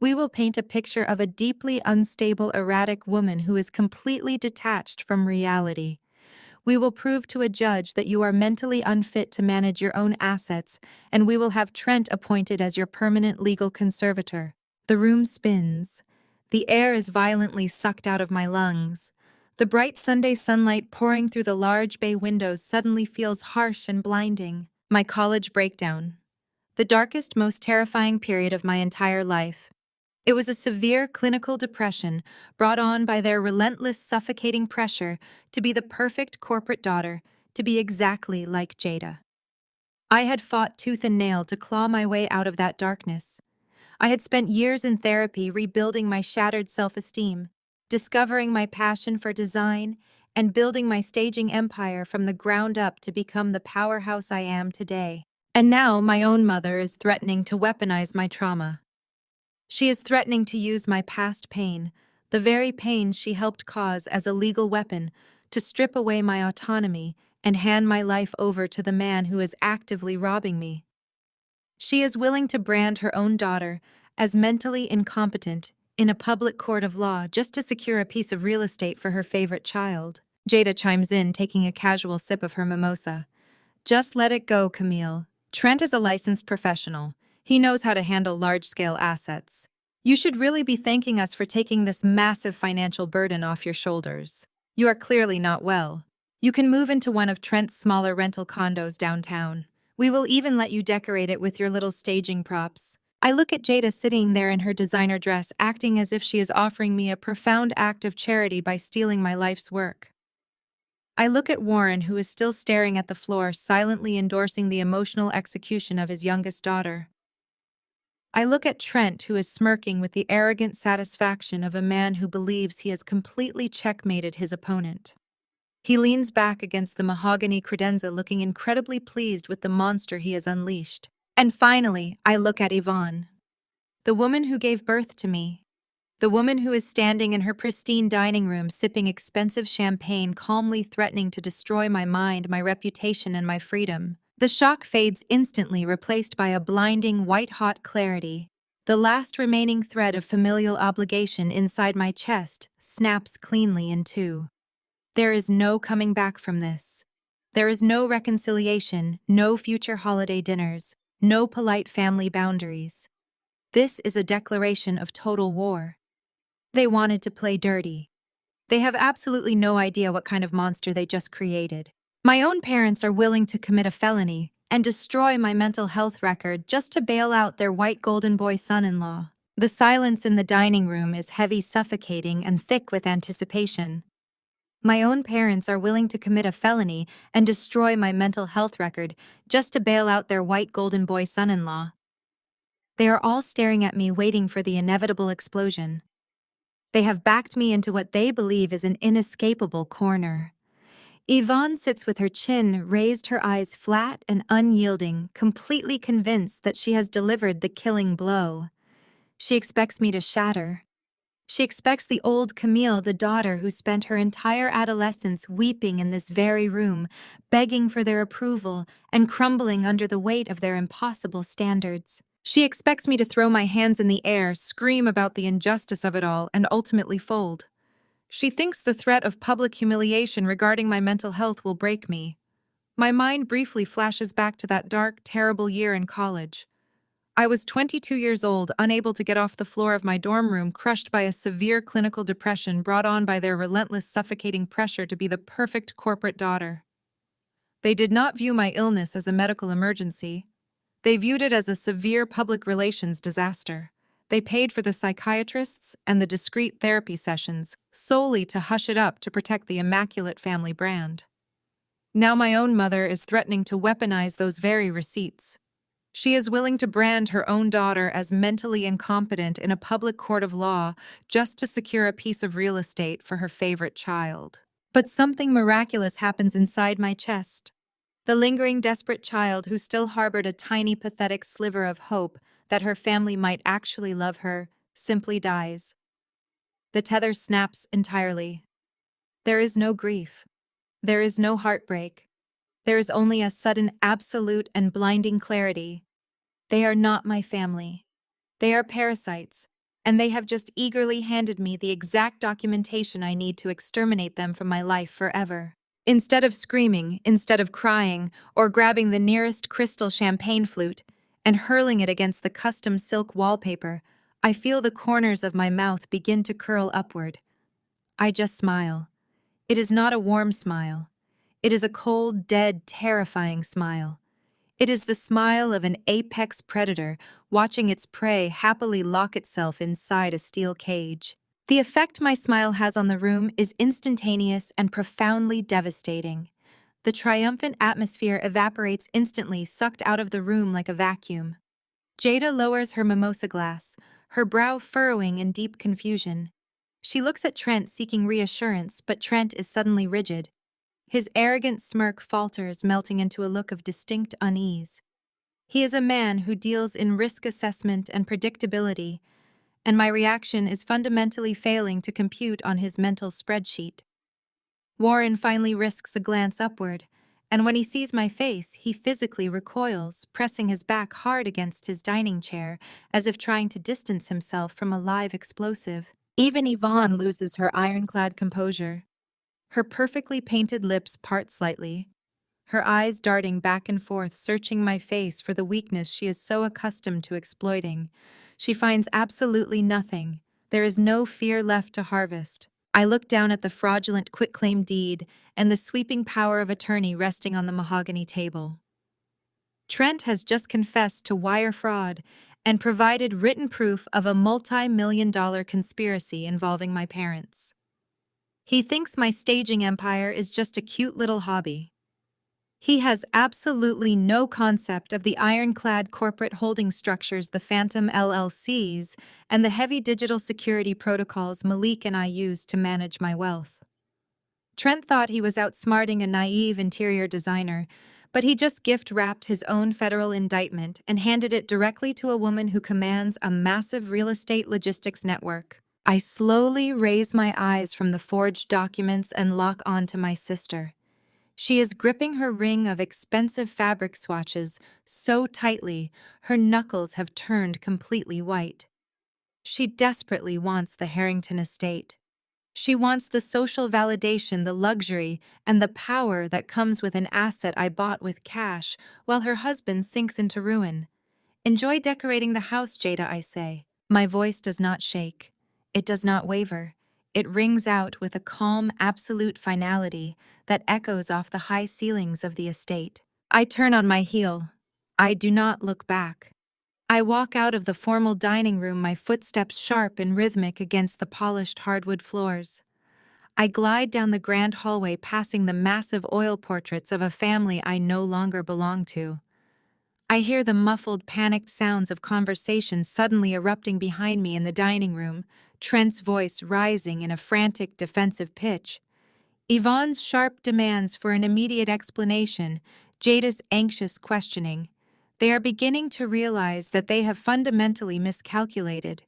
We will paint a picture of a deeply unstable, erratic woman who is completely detached from reality. We will prove to a judge that you are mentally unfit to manage your own assets, and we will have Trent appointed as your permanent legal conservator. The room spins. The air is violently sucked out of my lungs. The bright Sunday sunlight pouring through the large bay windows suddenly feels harsh and blinding. My college breakdown. The darkest, most terrifying period of my entire life. It was a severe clinical depression brought on by their relentless, suffocating pressure to be the perfect corporate daughter, to be exactly like Jada. I had fought tooth and nail to claw my way out of that darkness. I had spent years in therapy rebuilding my shattered self-esteem, discovering my passion for design, and building my staging empire from the ground up to become the powerhouse I am today. And now my own mother is threatening to weaponize my trauma. She is threatening to use my past pain, the very pain she helped cause, as a legal weapon to strip away my autonomy and hand my life over to the man who is actively robbing me. She is willing to brand her own daughter as mentally incompetent in a public court of law just to secure a piece of real estate for her favorite child. Jada chimes in, taking a casual sip of her mimosa. Just let it go, Camille. Trent is a licensed professional. He knows how to handle large-scale assets. You should really be thanking us for taking this massive financial burden off your shoulders. You are clearly not well. You can move into one of Trent's smaller rental condos downtown. We will even let you decorate it with your little staging props. I look at Jada sitting there in her designer dress, acting as if she is offering me a profound act of charity by stealing my life's work. I look at Warren, who is still staring at the floor, silently endorsing the emotional execution of his youngest daughter. I look at Trent, who is smirking with the arrogant satisfaction of a man who believes he has completely checkmated his opponent. He leans back against the mahogany credenza, looking incredibly pleased with the monster he has unleashed. And finally, I look at Yvonne, the woman who gave birth to me. The woman who is standing in her pristine dining room sipping expensive champagne, calmly threatening to destroy my mind, my reputation, and my freedom. The shock fades instantly, replaced by a blinding, white-hot clarity. The last remaining thread of familial obligation inside my chest snaps cleanly in two. There is no coming back from this. There is no reconciliation, no future holiday dinners, no polite family boundaries. This is a declaration of total war. They wanted to play dirty. They have absolutely no idea what kind of monster they just created. My own parents are willing to commit a felony and destroy my mental health record just to bail out their white golden boy son-in-law. The silence in the dining room is heavy, suffocating, and thick with anticipation. My own parents are willing to commit a felony and destroy my mental health record just to bail out their white golden boy son-in-law. They are all staring at me, waiting for the inevitable explosion. They have backed me into what they believe is an inescapable corner. Yvonne sits with her chin raised, her eyes flat and unyielding, completely convinced that she has delivered the killing blow. She expects me to shatter. She expects the old Camille, the daughter who spent her entire adolescence weeping in this very room, begging for their approval and crumbling under the weight of their impossible standards. She expects me to throw my hands in the air, scream about the injustice of it all, and ultimately fold. She thinks the threat of public humiliation regarding my mental health will break me. My mind briefly flashes back to that dark, terrible year in college. I was 22 years old, unable to get off the floor of my dorm room, crushed by a severe clinical depression brought on by their relentless, suffocating pressure to be the perfect corporate daughter. They did not view my illness as a medical emergency. They viewed it as a severe public relations disaster. They paid for the psychiatrists and the discreet therapy sessions solely to hush it up to protect the immaculate family brand. Now my own mother is threatening to weaponize those very receipts. She is willing to brand her own daughter as mentally incompetent in a public court of law just to secure a piece of real estate for her favorite child. But something miraculous happens inside my chest. The lingering, desperate child who still harbored a tiny, pathetic sliver of hope that her family might actually love her simply dies. The tether snaps entirely. There is no grief. There is no heartbreak. There is only a sudden, absolute, and blinding clarity. They are not my family. They are parasites, and they have just eagerly handed me the exact documentation I need to exterminate them from my life forever. Instead of screaming, instead of crying, or grabbing the nearest crystal champagne flute and hurling it against the custom silk wallpaper, I feel the corners of my mouth begin to curl upward. I just smile. It is not a warm smile. It is a cold, dead, terrifying smile. It is the smile of an apex predator watching its prey happily lock itself inside a steel cage. The effect my smile has on the room is instantaneous and profoundly devastating. The triumphant atmosphere evaporates instantly, sucked out of the room like a vacuum. Jada lowers her mimosa glass, her brow furrowing in deep confusion. She looks at Trent seeking reassurance, but Trent is suddenly rigid. His arrogant smirk falters, melting into a look of distinct unease. He is a man who deals in risk assessment and predictability, and my reaction is fundamentally failing to compute on his mental spreadsheet. Warren finally risks a glance upward, and when he sees my face, he physically recoils, pressing his back hard against his dining chair, as if trying to distance himself from a live explosive. Even Yvonne loses her ironclad composure. Her perfectly painted lips part slightly, her eyes darting back and forth, searching my face for the weakness she is so accustomed to exploiting. She finds absolutely nothing. There is no fear left to harvest. I look down at the fraudulent quitclaim deed and the sweeping power of attorney resting on the mahogany table. Trent has just confessed to wire fraud and provided written proof of a multi-million-dollar conspiracy involving my parents. He thinks my staging empire is just a cute little hobby. He has absolutely no concept of the ironclad corporate holding structures, the phantom LLCs, and the heavy digital security protocols Malik and I use to manage my wealth. Trent thought he was outsmarting a naive interior designer, but he just gift-wrapped his own federal indictment and handed it directly to a woman who commands a massive real estate logistics network. I slowly raise my eyes from the forged documents and lock onto my sister. She is gripping her ring of expensive fabric swatches so tightly her knuckles have turned completely white. She desperately wants the Harrington estate. She wants the social validation, the luxury, and the power that comes with an asset I bought with cash, while her husband sinks into ruin. Enjoy decorating the house, Jada, I say. My voice does not shake. It does not waver. It rings out with a calm, absolute finality that echoes off the high ceilings of the estate. I turn on my heel. I do not look back. I walk out of the formal dining room, my footsteps sharp and rhythmic against the polished hardwood floors. I glide down the grand hallway, passing the massive oil portraits of a family I no longer belong to. I hear the muffled, panicked sounds of conversation suddenly erupting behind me in the dining room, Trent's voice rising in a frantic defensive pitch. Yvonne's sharp demands for an immediate explanation, Jada's anxious questioning. They are beginning to realize that they have fundamentally miscalculated.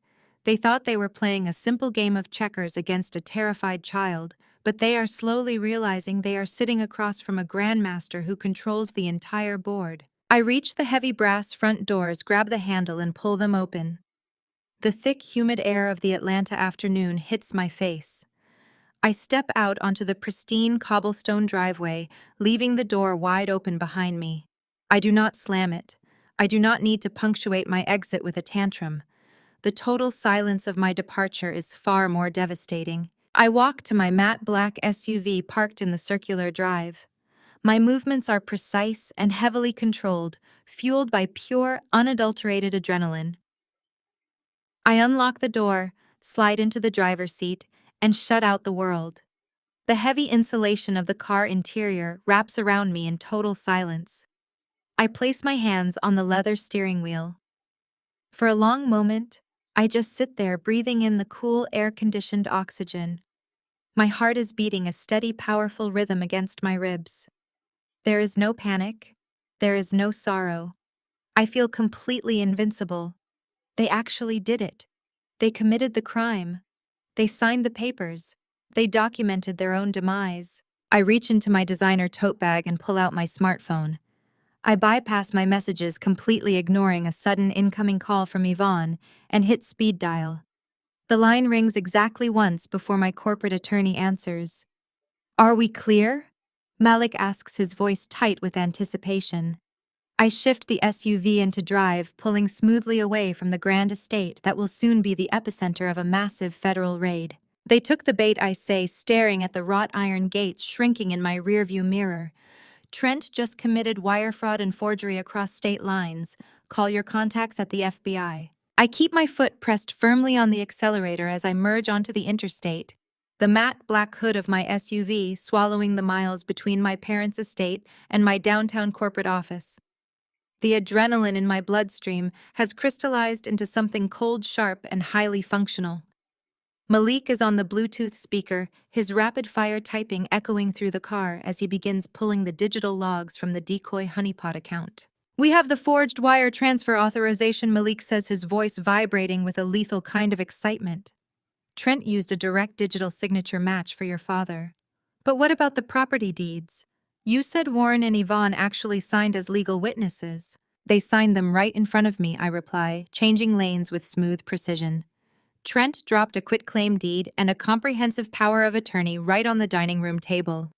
They thought they were playing a simple game of checkers against a terrified child, but they are slowly realizing they are sitting across from a grandmaster who controls the entire board. I reach the heavy brass front doors, grab the handle, and pull them open. The thick, humid air of the Atlanta afternoon hits my face. I step out onto the pristine cobblestone driveway, leaving the door wide open behind me. I do not slam it. I do not need to punctuate my exit with a tantrum. The total silence of my departure is far more devastating. I walk to my matte black SUV parked in the circular drive. My movements are precise and heavily controlled, fueled by pure, unadulterated adrenaline. I unlock the door, slide into the driver's seat, and shut out the world. The heavy insulation of the car interior wraps around me in total silence. I place my hands on the leather steering wheel. For a long moment, I just sit there breathing in the cool, air-conditioned oxygen. My heart is beating a steady, powerful rhythm against my ribs. There is no panic. There is no sorrow. I feel completely invincible. They actually did it. They committed the crime. They signed the papers. They documented their own demise. I reach into my designer tote bag and pull out my smartphone. I bypass my messages, completely ignoring a sudden incoming call from Yvonne, and hit speed dial. The line rings exactly once before my corporate attorney answers. "Are we clear?" Malik asks, his voice tight with anticipation. I shift the SUV into drive, pulling smoothly away from the grand estate that will soon be the epicenter of a massive federal raid. They took the bait, I say, staring at the wrought iron gates shrinking in my rearview mirror. "Trent just committed wire fraud and forgery across state lines. Call your contacts at the FBI." I keep my foot pressed firmly on the accelerator as I merge onto the interstate, the matte black hood of my SUV swallowing the miles between my parents' estate and my downtown corporate office. The adrenaline in my bloodstream has crystallized into something cold, sharp, and highly functional. Malik is on the Bluetooth speaker, his rapid-fire typing echoing through the car as he begins pulling the digital logs from the decoy honeypot account. "We have the forged wire transfer authorization," Malik says, his voice vibrating with a lethal kind of excitement. "Trent used a direct digital signature match for your father. But what about the property deeds? You said Warren and Yvonne actually signed as legal witnesses." "They signed them right in front of me," I reply, changing lanes with smooth precision. Trent dropped a quitclaim deed and a comprehensive power of attorney right on the dining room table.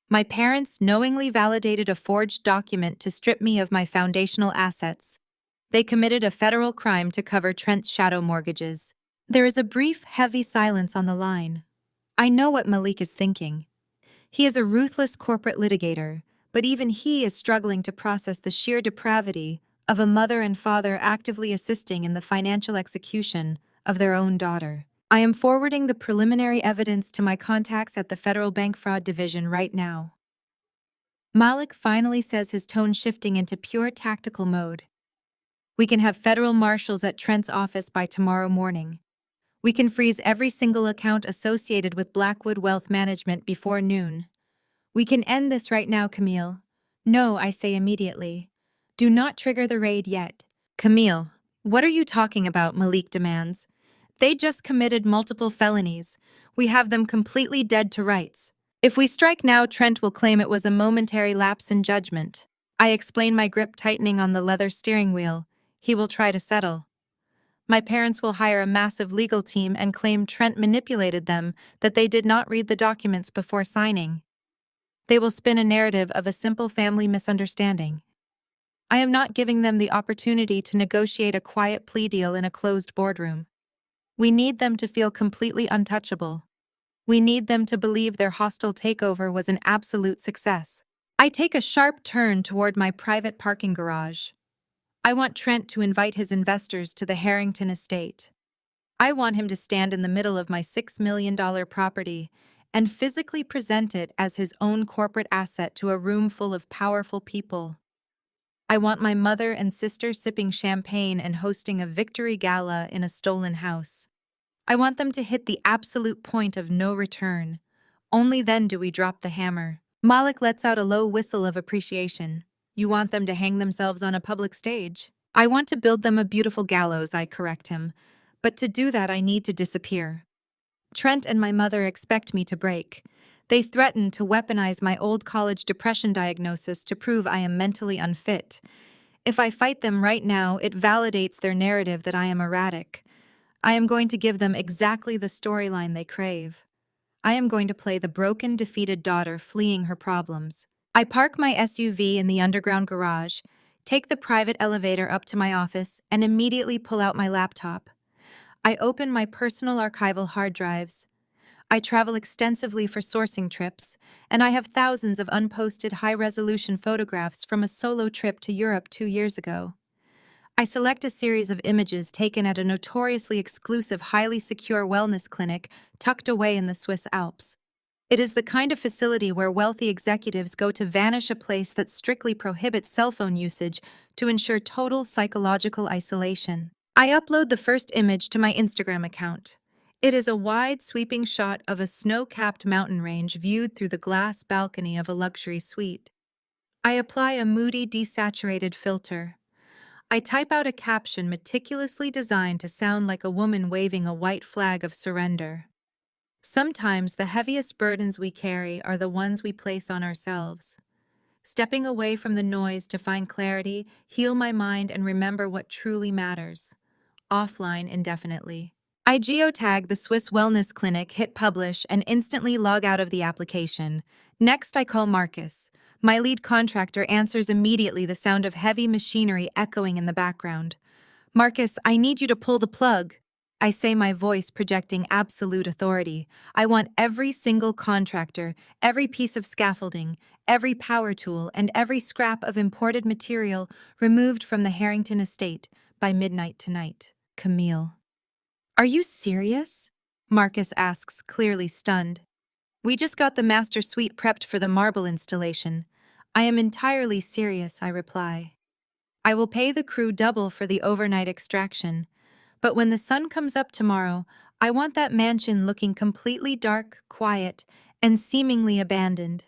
My parents knowingly validated a forged document to strip me of my foundational assets. They committed a federal crime to cover Trent's shadow mortgages. There is a brief, heavy silence on the line. I know what Malik is thinking. He is a ruthless corporate litigator, but even he is struggling to process the sheer depravity of a mother and father actively assisting in the financial execution of their own daughter. I am forwarding the preliminary evidence to my contacts at the Federal Bank Fraud Division right now. Malik finally says, his tone shifting into pure tactical mode. "We can have federal marshals at Trent's office by tomorrow morning. We can freeze every single account associated with Blackwood Wealth Management before noon. We can end this right now, Camille." "No," I say immediately. "Do not trigger the raid yet." "Camille, what are you talking about?" Malik demands. "They just committed multiple felonies. We have them completely dead to rights. If we strike now, Trent will claim it was a momentary lapse in judgment." I explain, my grip tightening on the leather steering wheel. "He will try to settle. My parents will hire a massive legal team and claim Trent manipulated them, that they did not read the documents before signing. They will spin a narrative of a simple family misunderstanding. I am not giving them the opportunity to negotiate a quiet plea deal in a closed boardroom. We need them to feel completely untouchable. We need them to believe their hostile takeover was an absolute success." I take a sharp turn toward my private parking garage. I want Trent to invite his investors to the Harrington estate. I want him to stand in the middle of my $6 million property and physically present it as his own corporate asset to a room full of powerful people. I want my mother and sister sipping champagne and hosting a victory gala in a stolen house. I want them to hit the absolute point of no return. Only then do we drop the hammer. Malik lets out a low whistle of appreciation. You want them to hang themselves on a public stage? I want to build them a beautiful gallows, I correct him. But to do that, I need to disappear. Trent and my mother expect me to break. They threaten to weaponize my old college depression diagnosis to prove I am mentally unfit. If I fight them right now, it validates their narrative that I am erratic. I am going to give them exactly the storyline they crave. I am going to play the broken, defeated daughter fleeing her problems. I park my SUV in the underground garage, take the private elevator up to my office, and immediately pull out my laptop. I open my personal archival hard drives. I travel extensively for sourcing trips, and I have thousands of unposted high-resolution photographs from a solo trip to Europe 2 years ago. I select a series of images taken at a notoriously exclusive, highly secure wellness clinic tucked away in the Swiss Alps. It is the kind of facility where wealthy executives go to vanish, a place that strictly prohibits cell phone usage to ensure total psychological isolation. I upload the first image to my Instagram account. It is a wide, sweeping shot of a snow-capped mountain range viewed through the glass balcony of a luxury suite. I apply a moody, desaturated filter. I type out a caption meticulously designed to sound like a woman waving a white flag of surrender. Sometimes the heaviest burdens we carry are the ones we place on ourselves. Stepping away from the noise to find clarity, heal my mind, and remember what truly matters. Offline indefinitely. I geotag the Swiss Wellness Clinic, hit publish, and instantly log out of the application. Next, I call Marcus. My lead contractor answers immediately, the sound of heavy machinery echoing in the background. Marcus, I need you to pull the plug. I say, my voice projecting absolute authority. I want every single contractor, every piece of scaffolding, every power tool, and every scrap of imported material removed from the Harrington estate by midnight tonight. Camille. Are you serious? Marcus asks, clearly stunned. We just got the master suite prepped for the marble installation. I am entirely serious, I reply. I will pay the crew double for the overnight extraction. But when the sun comes up tomorrow, I want that mansion looking completely dark, quiet, and seemingly abandoned.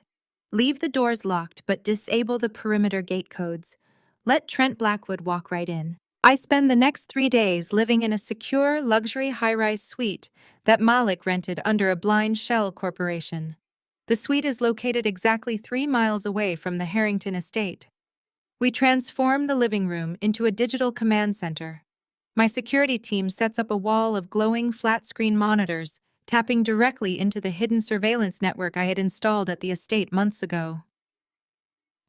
Leave the doors locked, but disable the perimeter gate codes. Let Trent Blackwood walk right in. I spend the next 3 days living in a secure, luxury high-rise suite that Malik rented under a blind shell corporation. The suite is located exactly 3 miles away from the Harrington estate. We transform the living room into a digital command center. My security team sets up a wall of glowing flat-screen monitors, tapping directly into the hidden surveillance network I had installed at the estate months ago.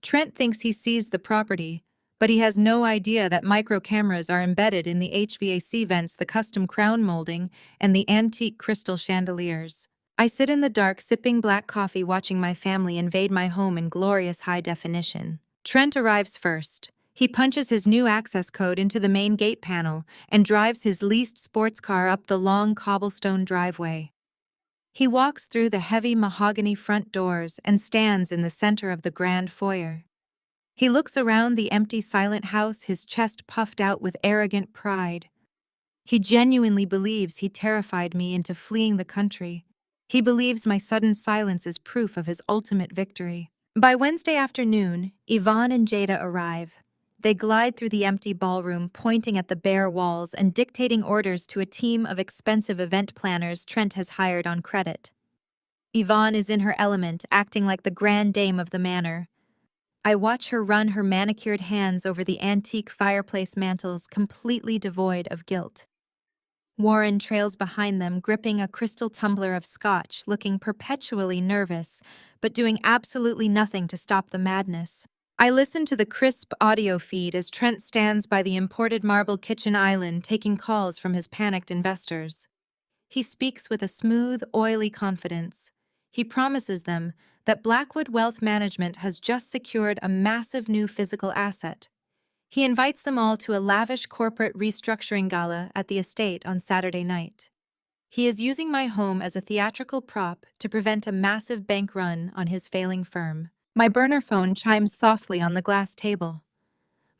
Trent thinks he sees the property, but he has no idea that micro cameras are embedded in the HVAC vents, the custom crown molding, and the antique crystal chandeliers. I sit in the dark, sipping black coffee, watching my family invade my home in glorious high definition. Trent arrives first. He punches his new access code into the main gate panel and drives his leased sports car up the long cobblestone driveway. He walks through the heavy mahogany front doors and stands in the center of the grand foyer. He looks around the empty, silent house, his chest puffed out with arrogant pride. He genuinely believes he terrified me into fleeing the country. He believes my sudden silence is proof of his ultimate victory. By Wednesday afternoon, Yvonne and Jada arrive. They glide through the empty ballroom, pointing at the bare walls and dictating orders to a team of expensive event planners Trent has hired on credit. Yvonne is in her element, acting like the grand dame of the manor. I watch her run her manicured hands over the antique fireplace mantels, completely devoid of guilt. Warren trails behind them, gripping a crystal tumbler of scotch, looking perpetually nervous, but doing absolutely nothing to stop the madness. I listen to the crisp audio feed as Trent stands by the imported marble kitchen island, taking calls from his panicked investors. He speaks with a smooth, oily confidence. He promises them that Blackwood Wealth Management has just secured a massive new physical asset. He invites them all to a lavish corporate restructuring gala at the estate on Saturday night. He is using my home as a theatrical prop to prevent a massive bank run on his failing firm. My burner phone chimes softly on the glass table.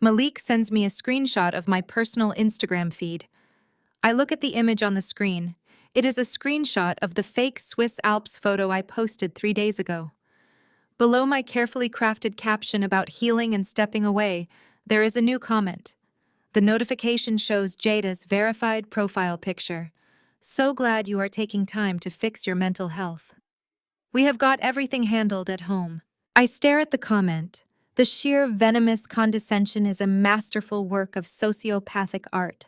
Malik sends me a screenshot of my personal Instagram feed. I look at the image on the screen. It is a screenshot of the fake Swiss Alps photo I posted 3 days ago. Below my carefully crafted caption about healing and stepping away, there is a new comment. The notification shows Jada's verified profile picture. So glad you are taking time to fix your mental health. We have got everything handled at home. I stare at the comment. The sheer venomous condescension is a masterful work of sociopathic art.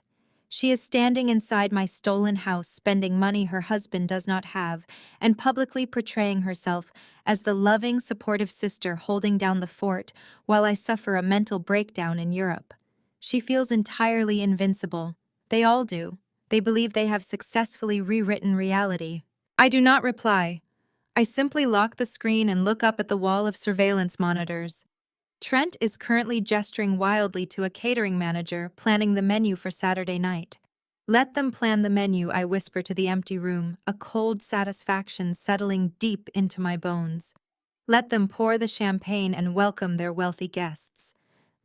She is standing inside my stolen house spending money her husband does not have and publicly portraying herself as the loving, supportive sister holding down the fort while I suffer a mental breakdown in Europe. She feels entirely invincible. They all do. They believe they have successfully rewritten reality. I do not reply. I simply lock the screen and look up at the wall of surveillance monitors. Trent is currently gesturing wildly to a catering manager planning the menu for Saturday night. Let them plan the menu, I whisper to the empty room, a cold satisfaction settling deep into my bones. Let them pour the champagne and welcome their wealthy guests.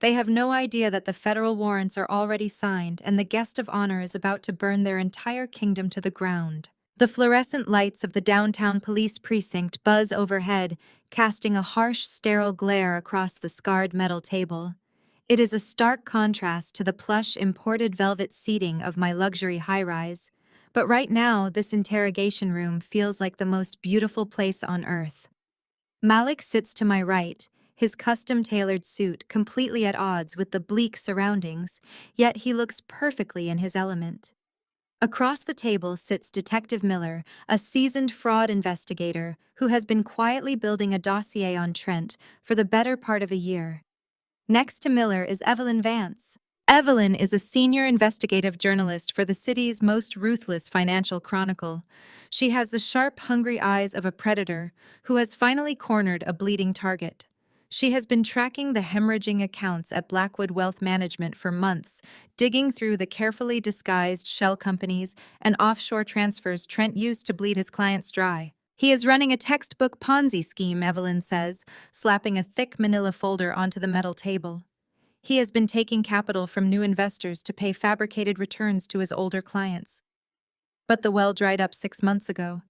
They have no idea that the federal warrants are already signed and the guest of honor is about to burn their entire kingdom to the ground. The fluorescent lights of the downtown police precinct buzz overhead, casting a harsh, sterile glare across the scarred metal table. It is a stark contrast to the plush, imported velvet seating of my luxury high-rise, but right now this interrogation room feels like the most beautiful place on earth. Malik sits to my right, his custom-tailored suit completely at odds with the bleak surroundings, yet he looks perfectly in his element. Across the table sits Detective Miller, a seasoned fraud investigator who has been quietly building a dossier on Trent for the better part of a year. Next to Miller is Evelyn Vance. Evelyn is a senior investigative journalist for the city's most ruthless financial chronicle. She has the sharp, hungry eyes of a predator who has finally cornered a bleeding target. She has been tracking the hemorrhaging accounts at Blackwood Wealth Management for months, digging through the carefully disguised shell companies and offshore transfers Trent used to bleed his clients dry. He is running a textbook Ponzi scheme, Evelyn says, slapping a thick manila folder onto the metal table. He has been taking capital from new investors to pay fabricated returns to his older clients. But the well dried up 6 months ago.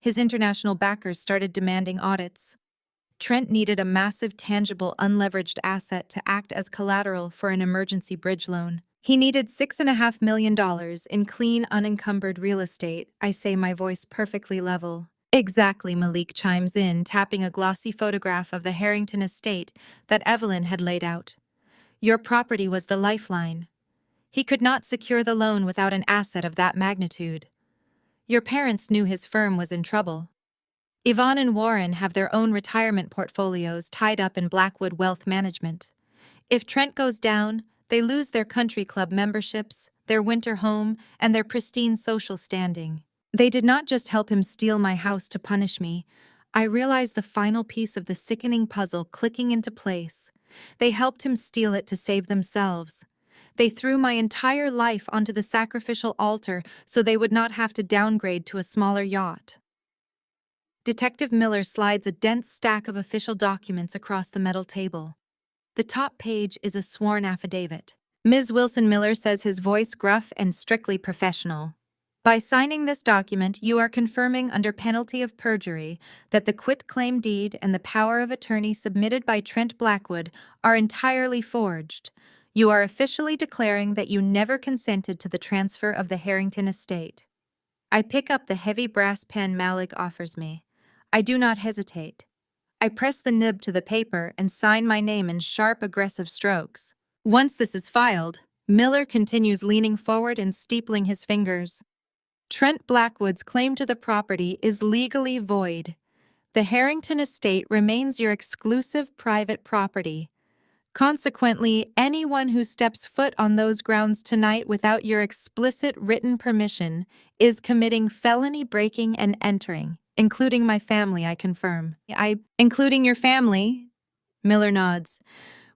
His international backers started demanding audits. Trent needed a massive, tangible, unleveraged asset to act as collateral for an emergency bridge loan. He needed $6.5 million in clean, unencumbered real estate, I say, my voice perfectly level. Exactly, Malik chimes in, tapping a glossy photograph of the Harrington estate that Evelyn had laid out. Your property was the lifeline. He could not secure the loan without an asset of that magnitude. Your parents knew his firm was in trouble. Yvonne and Warren have their own retirement portfolios tied up in Blackwood Wealth Management. If Trent goes down, they lose their country club memberships, their winter home, and their pristine social standing. They did not just help him steal my house to punish me. I realized the final piece of the sickening puzzle clicking into place. They helped him steal it to save themselves. They threw my entire life onto the sacrificial altar so they would not have to downgrade to a smaller yacht. Detective Miller slides a dense stack of official documents across the metal table. The top page is a sworn affidavit. Ms. Wilson Miller says, his voice gruff and strictly professional. By signing this document, you are confirming under penalty of perjury that the quitclaim deed and the power of attorney submitted by Trent Blackwood are entirely forged. You are officially declaring that you never consented to the transfer of the Harrington estate. I pick up the heavy brass pen Malik offers me. I do not hesitate. I press the nib to the paper and sign my name in sharp, aggressive strokes. Once this is filed, Miller continues leaning forward and steepling his fingers. Trent Blackwood's claim to the property is legally void. The Harrington estate remains your exclusive private property. Consequently, anyone who steps foot on those grounds tonight without your explicit written permission is committing felony breaking and entering. Including my family, I confirm. Including your family? Miller nods.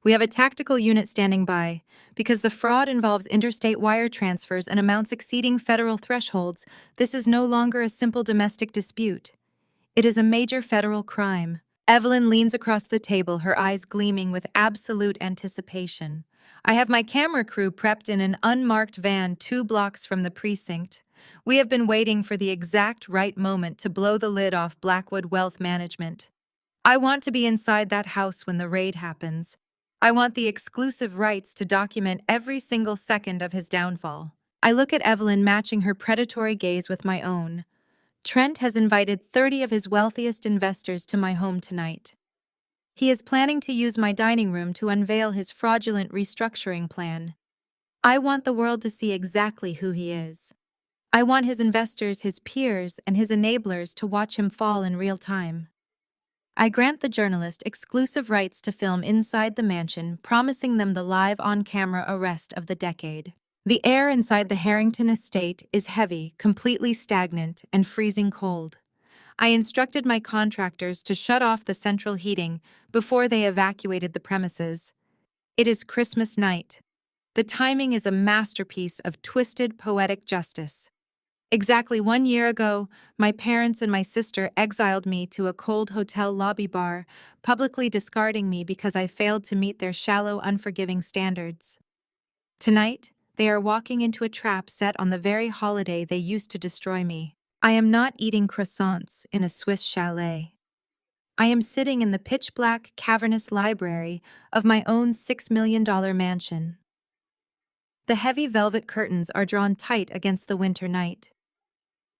We have a tactical unit standing by. Because the fraud involves interstate wire transfers and amounts exceeding federal thresholds, this is no longer a simple domestic dispute. It is a major federal crime. Evelyn leans across the table, her eyes gleaming with absolute anticipation. I have my camera crew prepped in an unmarked van 2 blocks from the precinct. We have been waiting for the exact right moment to blow the lid off Blackwood Wealth Management. I want to be inside that house when the raid happens. I want the exclusive rights to document every single second of his downfall. I look at Evelyn matching her predatory gaze with my own. Trent has invited 30 of his wealthiest investors to my home tonight. He is planning to use my dining room to unveil his fraudulent restructuring plan. I want the world to see exactly who he is. I want his investors, his peers, and his enablers to watch him fall in real time. I grant the journalist exclusive rights to film inside the mansion, promising them the live on-camera arrest of the decade. The air inside the Harrington estate is heavy, completely stagnant, and freezing cold. I instructed my contractors to shut off the central heating before they evacuated the premises. It is Christmas night. The timing is a masterpiece of twisted poetic justice. Exactly 1 year ago, my parents and my sister exiled me to a cold hotel lobby bar, publicly discarding me because I failed to meet their shallow, unforgiving standards. Tonight, they are walking into a trap set on the very holiday they used to destroy me. I am not eating croissants in a Swiss chalet. I am sitting in the pitch-black, cavernous library of my own $6 million mansion. The heavy velvet curtains are drawn tight against the winter night.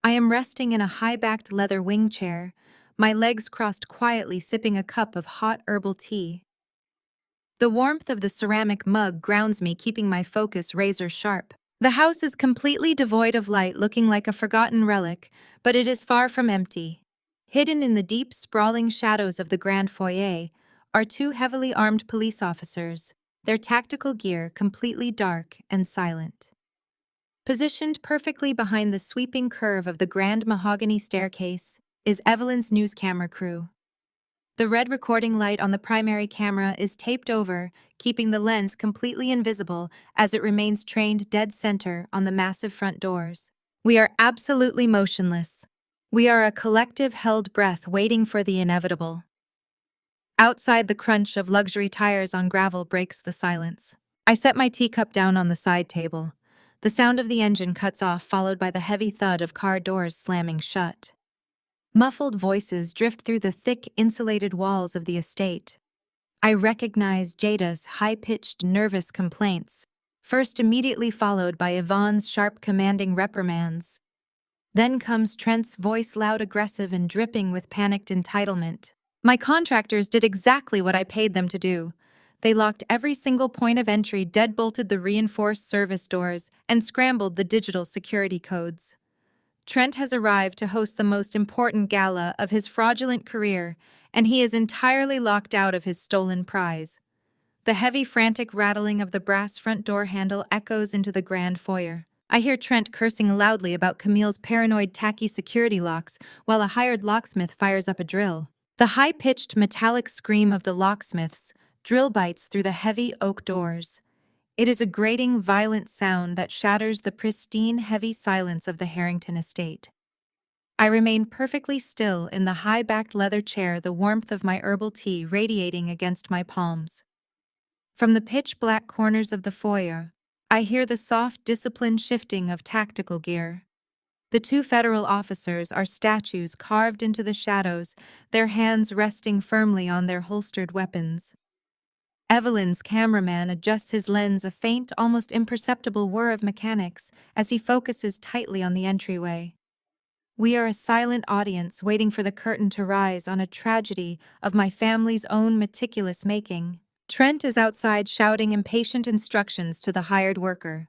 I am resting in a high-backed leather wing chair, my legs crossed quietly sipping a cup of hot herbal tea. The warmth of the ceramic mug grounds me, keeping my focus razor sharp. The house is completely devoid of light, looking like a forgotten relic, but it is far from empty. Hidden in the deep, sprawling shadows of the grand foyer are 2 heavily armed police officers, their tactical gear completely dark and silent. Positioned perfectly behind the sweeping curve of the grand mahogany staircase is Evelyn's news camera crew. The red recording light on the primary camera is taped over, keeping the lens completely invisible as it remains trained dead center on the massive front doors. We are absolutely motionless. We are a collective held breath waiting for the inevitable. Outside, the crunch of luxury tires on gravel breaks the silence. I set my teacup down on the side table. The sound of the engine cuts off, followed by the heavy thud of car doors slamming shut. Muffled voices drift through the thick, insulated walls of the estate. I recognize Jada's high-pitched, nervous complaints, first immediately followed by Yvonne's sharp, commanding reprimands. Then comes Trent's voice, loud, aggressive, and dripping with panicked entitlement. My contractors did exactly what I paid them to do. They locked every single point of entry, deadbolted the reinforced service doors, and scrambled the digital security codes. Trent has arrived to host the most important gala of his fraudulent career, and he is entirely locked out of his stolen prize. The heavy, frantic rattling of the brass front door handle echoes into the grand foyer. I hear Trent cursing loudly about Camille's paranoid, tacky security locks while a hired locksmith fires up a drill. The high-pitched, metallic scream of the locksmith's drill bites through the heavy oak doors. It is a grating, violent sound that shatters the pristine, heavy silence of the Harrington estate. I remain perfectly still in the high-backed leather chair, the warmth of my herbal tea radiating against my palms. From the pitch-black corners of the foyer, I hear the soft, disciplined shifting of tactical gear. The 2 federal officers are statues carved into the shadows, their hands resting firmly on their holstered weapons. Evelyn's cameraman adjusts his lens, a faint, almost imperceptible whir of mechanics, as he focuses tightly on the entryway. We are a silent audience waiting for the curtain to rise on a tragedy of my family's own meticulous making. Trent is outside shouting impatient instructions to the hired worker.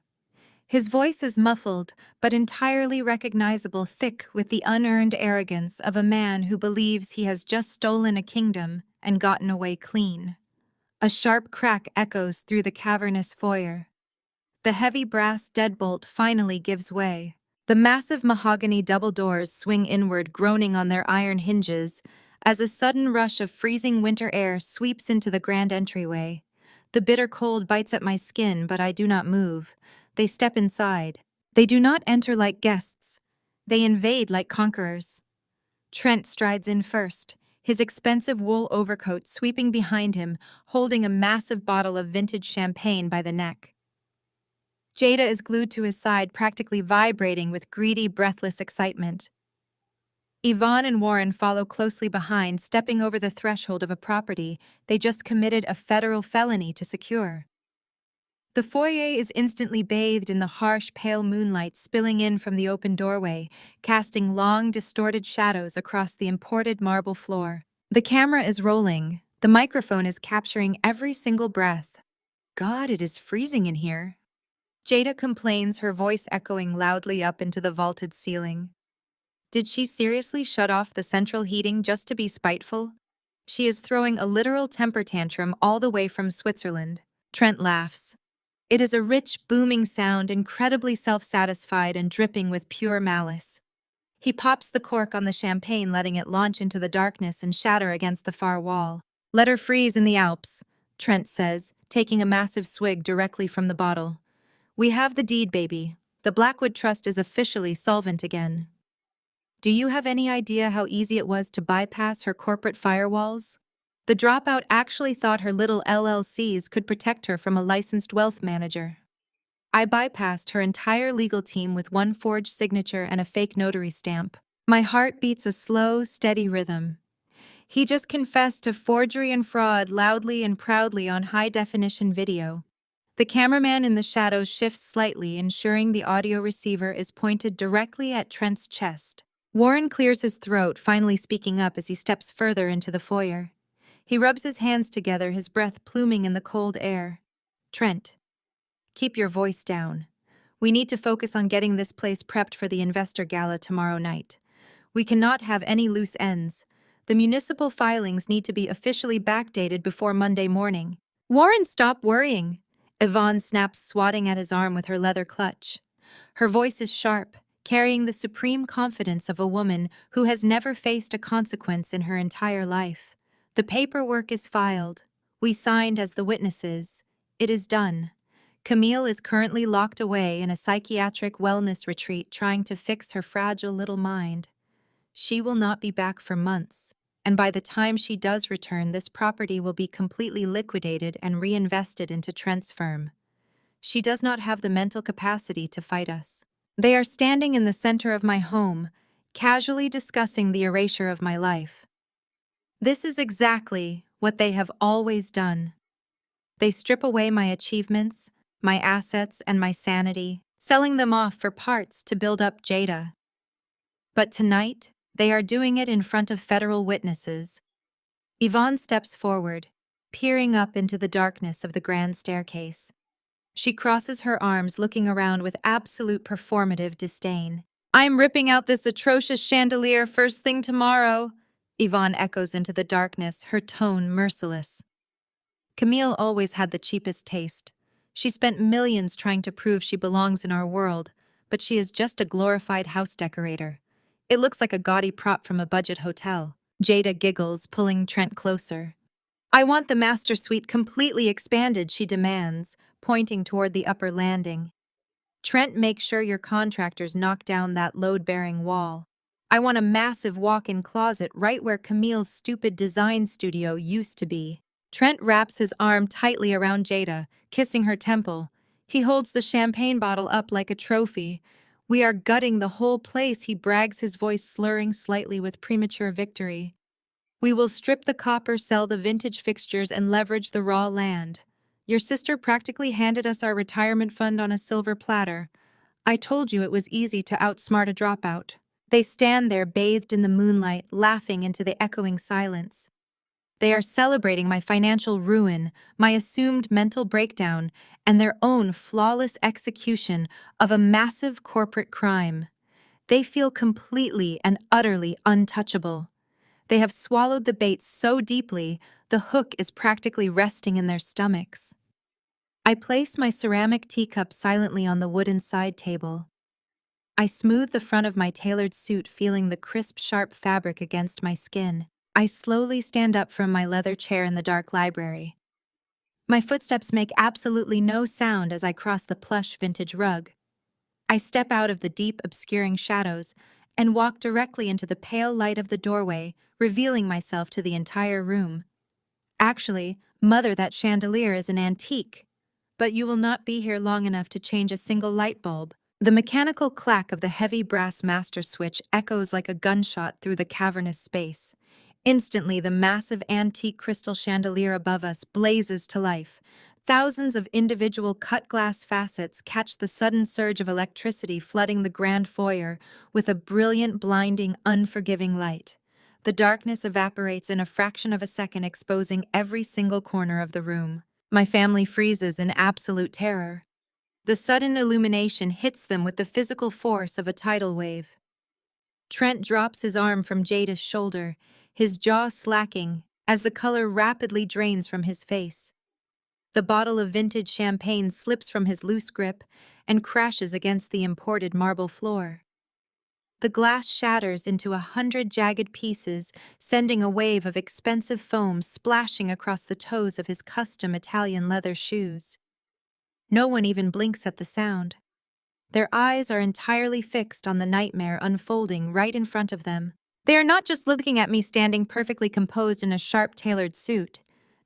His voice is muffled, but entirely recognizable, thick with the unearned arrogance of a man who believes he has just stolen a kingdom and gotten away clean. A sharp crack echoes through the cavernous foyer. The heavy brass deadbolt finally gives way. The massive mahogany double doors swing inward, groaning on their iron hinges, as a sudden rush of freezing winter air sweeps into the grand entryway. The bitter cold bites at my skin, but I do not move. They step inside. They do not enter like guests. They invade like conquerors. Trent strides in first, his expensive wool overcoat sweeping behind him, holding a massive bottle of vintage champagne by the neck. Jada is glued to his side, practically vibrating with greedy, breathless excitement. Yvonne and Warren follow closely behind, stepping over the threshold of a property they just committed a federal felony to secure. The foyer is instantly bathed in the harsh, pale moonlight spilling in from the open doorway, casting long, distorted shadows across the imported marble floor. The camera is rolling. The microphone is capturing every single breath. God, it is freezing in here. Jada complains, her voice echoing loudly up into the vaulted ceiling. Did she seriously shut off the central heating just to be spiteful? She is throwing a literal temper tantrum all the way from Switzerland. Trent laughs. It is a rich, booming sound, incredibly self-satisfied and dripping with pure malice. He pops the cork on the champagne, letting it launch into the darkness and shatter against the far wall. Let her freeze in the Alps, Trent says, taking a massive swig directly from the bottle. We have the deed, baby. The Blackwood Trust is officially solvent again. Do you have any idea how easy it was to bypass her corporate firewalls? The dropout actually thought her little LLCs could protect her from a licensed wealth manager. I bypassed her entire legal team with one forged signature and a fake notary stamp. My heart beats a slow, steady rhythm. He just confessed to forgery and fraud loudly and proudly on high-definition video. The cameraman in the shadows shifts slightly, ensuring the audio receiver is pointed directly at Trent's chest. Warren clears his throat, finally speaking up as he steps further into the foyer. He rubs his hands together, his breath pluming in the cold air. Trent, keep your voice down. We need to focus on getting this place prepped for the investor gala tomorrow night. We cannot have any loose ends. The municipal filings need to be officially backdated before Monday morning. Warren, stop worrying. Yvonne snaps, swatting at his arm with her leather clutch. Her voice is sharp, carrying the supreme confidence of a woman who has never faced a consequence in her entire life. The paperwork is filed. We signed as the witnesses. It is done. Camille is currently locked away in a psychiatric wellness retreat trying to fix her fragile little mind. She will not be back for months, and by the time she does return, this property will be completely liquidated and reinvested into Trent's firm. She does not have the mental capacity to fight us. They are standing in the center of my home, casually discussing the erasure of my life. This is exactly what they have always done. They strip away my achievements, my assets, and my sanity, selling them off for parts to build up Jada. But tonight, they are doing it in front of federal witnesses. Yvonne steps forward, peering up into the darkness of the grand staircase. She crosses her arms, looking around with absolute performative disdain. I'm ripping out this atrocious chandelier first thing tomorrow, Yvonne echoes into the darkness, her tone merciless. Camille always had the cheapest taste. She spent millions trying to prove she belongs in our world, but she is just a glorified house decorator. It looks like a gaudy prop from a budget hotel. Jada giggles, pulling Trent closer. I want the master suite completely expanded, she demands, pointing toward the upper landing. Trent, make sure your contractors knock down that load-bearing wall. I want a massive walk-in closet right where Camille's stupid design studio used to be. Trent wraps his arm tightly around Jada, kissing her temple. He holds the champagne bottle up like a trophy. We are gutting the whole place, he brags, his voice slurring slightly with premature victory. We will strip the copper, sell the vintage fixtures, and leverage the raw land. Your sister practically handed us our retirement fund on a silver platter. I told you it was easy to outsmart a dropout. They stand there, bathed in the moonlight, laughing into the echoing silence. They are celebrating my financial ruin, my assumed mental breakdown, and their own flawless execution of a massive corporate crime. They feel completely and utterly untouchable. They have swallowed the bait so deeply, the hook is practically resting in their stomachs. I place my ceramic teacup silently on the wooden side table. I smooth the front of my tailored suit, feeling the crisp, sharp fabric against my skin. I slowly stand up from my leather chair in the dark library. My footsteps make absolutely no sound as I cross the plush vintage rug. I step out of the deep, obscuring shadows and walk directly into the pale light of the doorway, revealing myself to the entire room. Actually, Mother, that chandelier is an antique. But you will not be here long enough to change a single light bulb. The mechanical clack of the heavy brass master switch echoes like a gunshot through the cavernous space. Instantly, the massive antique crystal chandelier above us blazes to life. Thousands of individual cut-glass facets catch the sudden surge of electricity flooding the grand foyer with a brilliant, blinding, unforgiving light. The darkness evaporates in a fraction of a second, exposing every single corner of the room. My family freezes in absolute terror. The sudden illumination hits them with the physical force of a tidal wave. Trent drops his arm from Jada's shoulder, his jaw slacking as the color rapidly drains from his face. The bottle of vintage champagne slips from his loose grip and crashes against the imported marble floor. The glass shatters into 100 jagged pieces, sending a wave of expensive foam splashing across the toes of his custom Italian leather shoes. No one even blinks at the sound. Their eyes are entirely fixed on the nightmare unfolding right in front of them. They are not just looking at me standing perfectly composed in a sharp-tailored suit.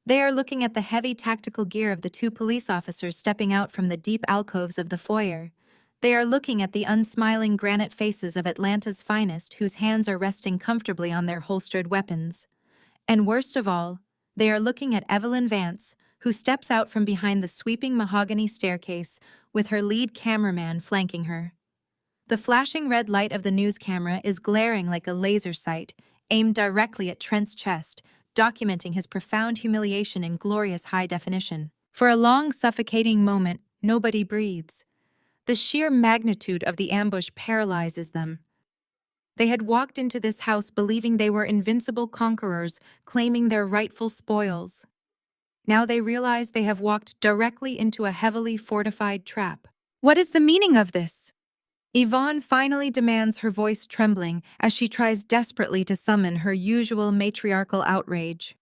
They are looking at the heavy tactical gear of the two police officers stepping out from the deep alcoves of the foyer. They are looking at the unsmiling granite faces of Atlanta's finest, whose hands are resting comfortably on their holstered weapons. And worst of all, they are looking at Evelyn Vance, who steps out from behind the sweeping mahogany staircase with her lead cameraman flanking her. The flashing red light of the news camera is glaring like a laser sight, aimed directly at Trent's chest, documenting his profound humiliation in glorious high definition. For a long, suffocating moment, nobody breathes. The sheer magnitude of the ambush paralyzes them. They had walked into this house believing they were invincible conquerors, claiming their rightful spoils. Now they realize they have walked directly into a heavily fortified trap. What is the meaning of this? Yvonne finally demands, her voice trembling as she tries desperately to summon her usual matriarchal outrage.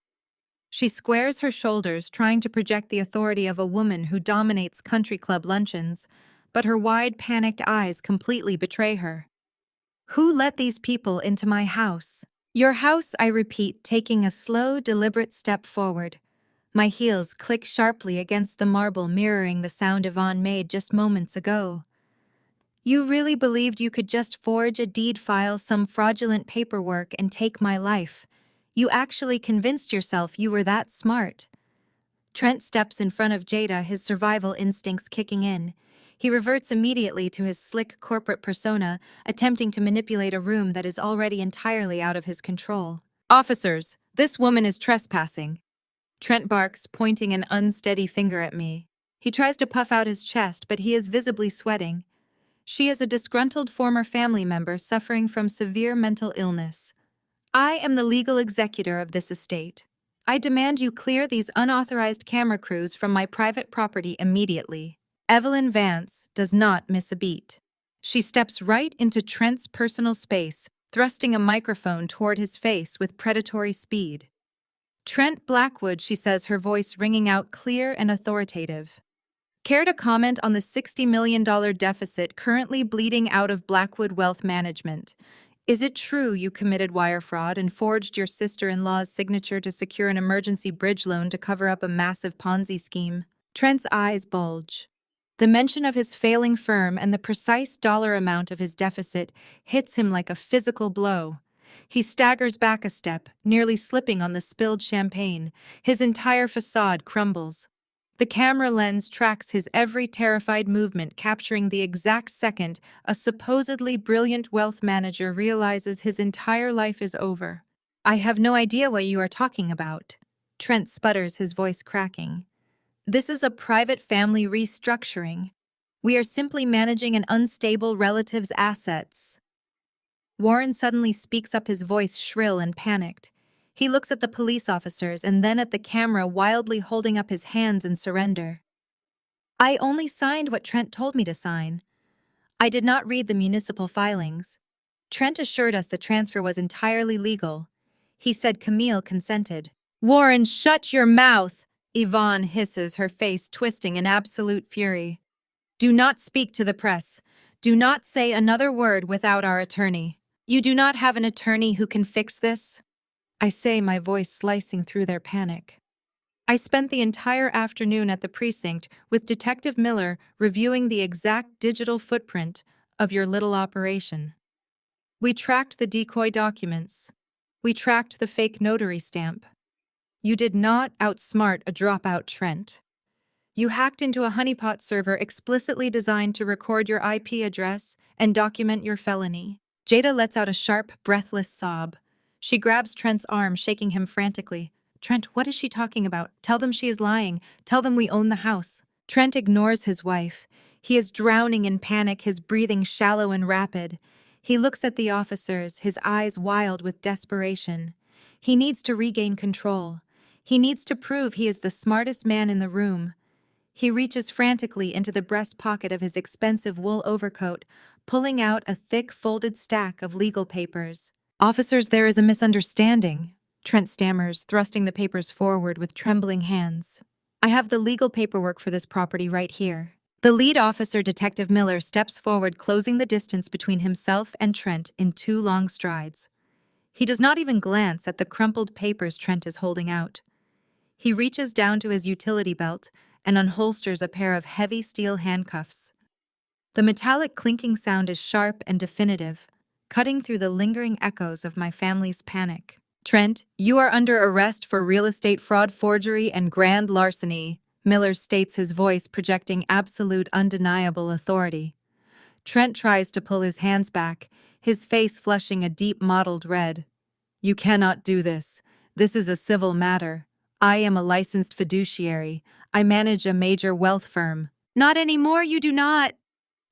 She squares her shoulders, trying to project the authority of a woman who dominates country club luncheons, but her wide, panicked eyes completely betray her. Who let these people into my house? Your house, I repeat, taking a slow, deliberate step forward. My heels click sharply against the marble, mirroring the sound Yvonne made just moments ago. You really believed you could just forge a deed, file some fraudulent paperwork, and take my life. You actually convinced yourself you were that smart. Trent steps in front of Jada, his survival instincts kicking in. He reverts immediately to his slick corporate persona, attempting to manipulate a room that is already entirely out of his control. Officers, this woman is trespassing. Trent barks, pointing an unsteady finger at me. He tries to puff out his chest, but he is visibly sweating. She is a disgruntled former family member suffering from severe mental illness. I am the legal executor of this estate. I demand you clear these unauthorized camera crews from my private property immediately. Evelyn Vance does not miss a beat. She steps right into Trent's personal space, thrusting a microphone toward his face with predatory speed. Trent Blackwood, she says, her voice ringing out clear and authoritative. Care to comment on the $60 million deficit currently bleeding out of Blackwood Wealth Management? Is it true you committed wire fraud and forged your sister-in-law's signature to secure an emergency bridge loan to cover up a massive Ponzi scheme? Trent's eyes bulge. The mention of his failing firm and the precise dollar amount of his deficit hits him like a physical blow. He staggers back a step, nearly slipping on the spilled champagne. His entire facade crumbles. The camera lens tracks his every terrified movement, capturing the exact second a supposedly brilliant wealth manager realizes his entire life is over. I have no idea what you are talking about. Trent sputters, his voice cracking. This is a private family restructuring. We are simply managing an unstable relative's assets. Warren suddenly speaks up, his voice shrill and panicked. He looks at the police officers and then at the camera, wildly holding up his hands in surrender. I only signed what Trent told me to sign. I did not read the municipal filings. Trent assured us the transfer was entirely legal. He said Camille consented. Warren, shut your mouth! Yvonne hisses, her face twisting in absolute fury. Do not speak to the press. Do not say another word without our attorney. You do not have an attorney who can fix this? I say, my voice slicing through their panic. I spent the entire afternoon at the precinct with Detective Miller reviewing the exact digital footprint of your little operation. We tracked the decoy documents. We tracked the fake notary stamp. You did not outsmart a dropout Trent. You hacked into a honeypot server explicitly designed to record your IP address and document your felony. Jada lets out a sharp, breathless sob. She grabs Trent's arm, shaking him frantically. Trent, what is she talking about? Tell them she is lying. Tell them we own the house. Trent ignores his wife. He is drowning in panic, his breathing shallow and rapid. He looks at the officers, his eyes wild with desperation. He needs to regain control. He needs to prove he is the smartest man in the room. He reaches frantically into the breast pocket of his expensive wool overcoat, pulling out a thick, folded stack of legal papers. Officers, there is a misunderstanding, Trent stammers, thrusting the papers forward with trembling hands. I have the legal paperwork for this property right here. The lead officer, Detective Miller, steps forward, closing the distance between himself and Trent in 2 long strides. He does not even glance at the crumpled papers Trent is holding out. He reaches down to his utility belt and unholsters a pair of heavy steel handcuffs. The metallic clinking sound is sharp and definitive, cutting through the lingering echoes of my family's panic. Trent, you are under arrest for real estate fraud, forgery, and grand larceny, Miller states, his voice projecting absolute, undeniable authority. Trent tries to pull his hands back, his face flushing a deep mottled red. You cannot do this. This is a civil matter. I am a licensed fiduciary. I manage a major wealth firm. Not anymore, you do not,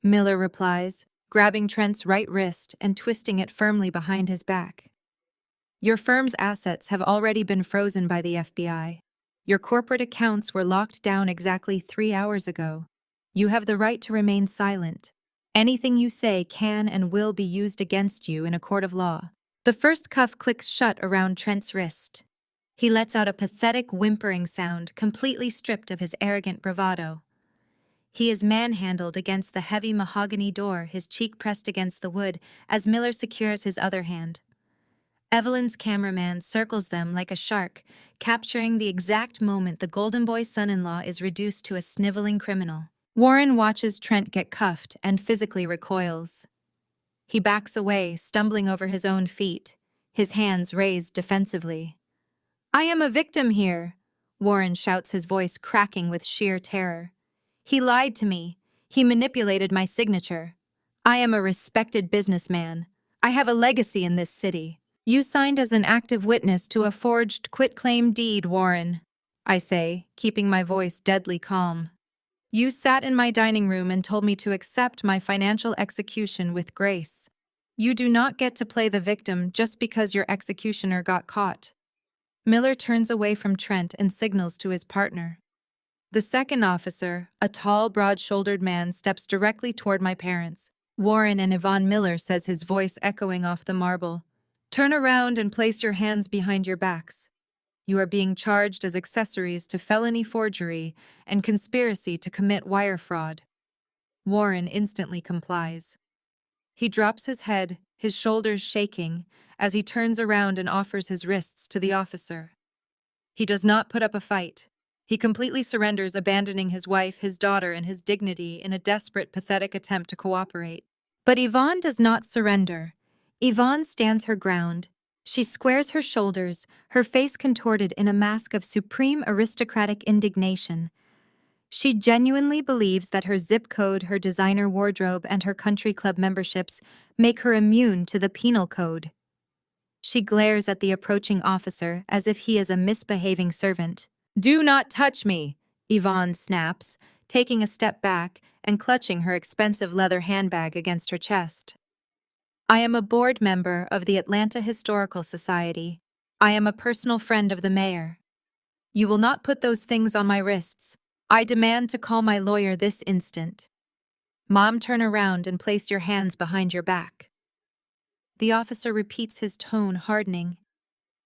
Miller replies, grabbing Trent's right wrist and twisting it firmly behind his back. Your firm's assets have already been frozen by the FBI. Your corporate accounts were locked down exactly 3 hours ago. You have the right to remain silent. Anything you say can and will be used against you in a court of law. The first cuff clicks shut around Trent's wrist. He lets out a pathetic whimpering sound, completely stripped of his arrogant bravado. He is manhandled against the heavy mahogany door, his cheek pressed against the wood, as Miller secures his other hand. Evelyn's cameraman circles them like a shark, capturing the exact moment the Golden Boy's son-in-law is reduced to a sniveling criminal. Warren watches Trent get cuffed and physically recoils. He backs away, stumbling over his own feet, his hands raised defensively. I am a victim here, Warren shouts, his voice cracking with sheer terror. He lied to me. He manipulated my signature. I am a respected businessman. I have a legacy in this city. You signed as an active witness to a forged quitclaim deed, Warren, I say, keeping my voice deadly calm. You sat in my dining room and told me to accept my financial execution with grace. You do not get to play the victim just because your executioner got caught. Miller turns away from Trent and signals to his partner. The second officer, a tall, broad-shouldered man, steps directly toward my parents. Warren and Yvonne, Miller says, his voice echoing off the marble. Turn around and place your hands behind your backs. You are being charged as accessories to felony forgery and conspiracy to commit wire fraud. Warren instantly complies. He drops his head, his shoulders shaking, as he turns around and offers his wrists to the officer. He does not put up a fight. He completely surrenders, abandoning his wife, his daughter, and his dignity in a desperate, pathetic attempt to cooperate. But Yvonne does not surrender. Yvonne stands her ground. She squares her shoulders, her face contorted in a mask of supreme aristocratic indignation. She genuinely believes that her zip code, her designer wardrobe, and her country club memberships make her immune to the penal code. She glares at the approaching officer as if he is a misbehaving servant. Do not touch me, Yvonne snaps, taking a step back and clutching her expensive leather handbag against her chest. I am a board member of the Atlanta Historical Society. I am a personal friend of the mayor. You will not put those things on my wrists. I demand to call my lawyer this instant. Mom, turn around and place your hands behind your back. The officer repeats, his tone hardening.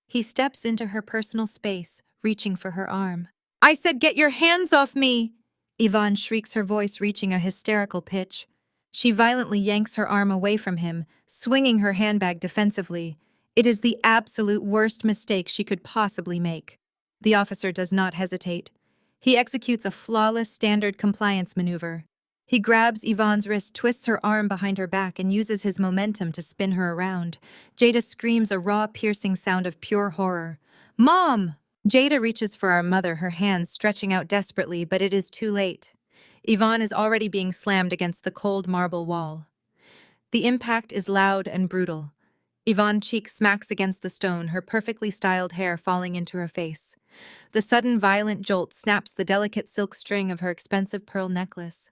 He steps into her personal space, reaching for her arm. I said, get your hands off me! Yvonne shrieks, her voice reaching a hysterical pitch. She violently yanks her arm away from him, swinging her handbag defensively. It is the absolute worst mistake she could possibly make. The officer does not hesitate. He executes a flawless standard compliance maneuver. He grabs Yvonne's wrist, twists her arm behind her back, and uses his momentum to spin her around. Jada screams a raw, piercing sound of pure horror. "Mom!" Jada reaches for our mother, her hands stretching out desperately, but it is too late. Yvonne is already being slammed against the cold marble wall. The impact is loud and brutal. Yvonne's cheek smacks against the stone, her perfectly styled hair falling into her face. The sudden violent jolt snaps the delicate silk string of her expensive pearl necklace.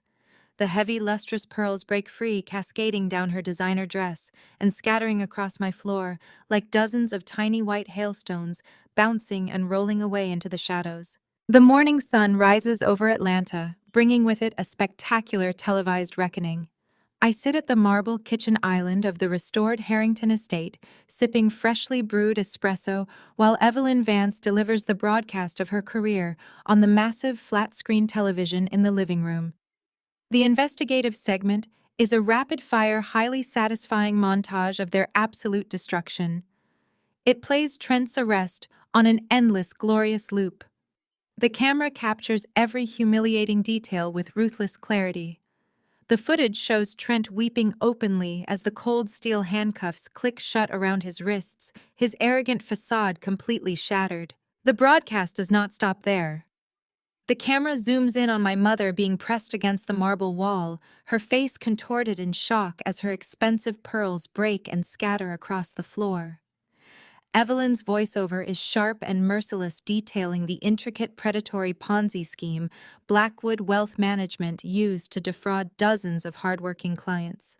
The heavy, lustrous pearls break free, cascading down her designer dress and scattering across my floor like dozens of tiny white hailstones, bouncing and rolling away into the shadows. The morning sun rises over Atlanta, bringing with it a spectacular televised reckoning. I sit at the marble kitchen island of the restored Harrington estate, sipping freshly brewed espresso while Evelyn Vance delivers the broadcast of her career on the massive flat-screen television in the living room. The investigative segment is a rapid-fire, highly satisfying montage of their absolute destruction. It plays Trent's arrest on an endless, glorious loop. The camera captures every humiliating detail with ruthless clarity. The footage shows Trent weeping openly as the cold steel handcuffs click shut around his wrists, his arrogant facade completely shattered. The broadcast does not stop there. The camera zooms in on my mother being pressed against the marble wall, her face contorted in shock as her expensive pearls break and scatter across the floor. Evelyn's voiceover is sharp and merciless, detailing the intricate predatory Ponzi scheme Blackwood Wealth Management used to defraud dozens of hardworking clients.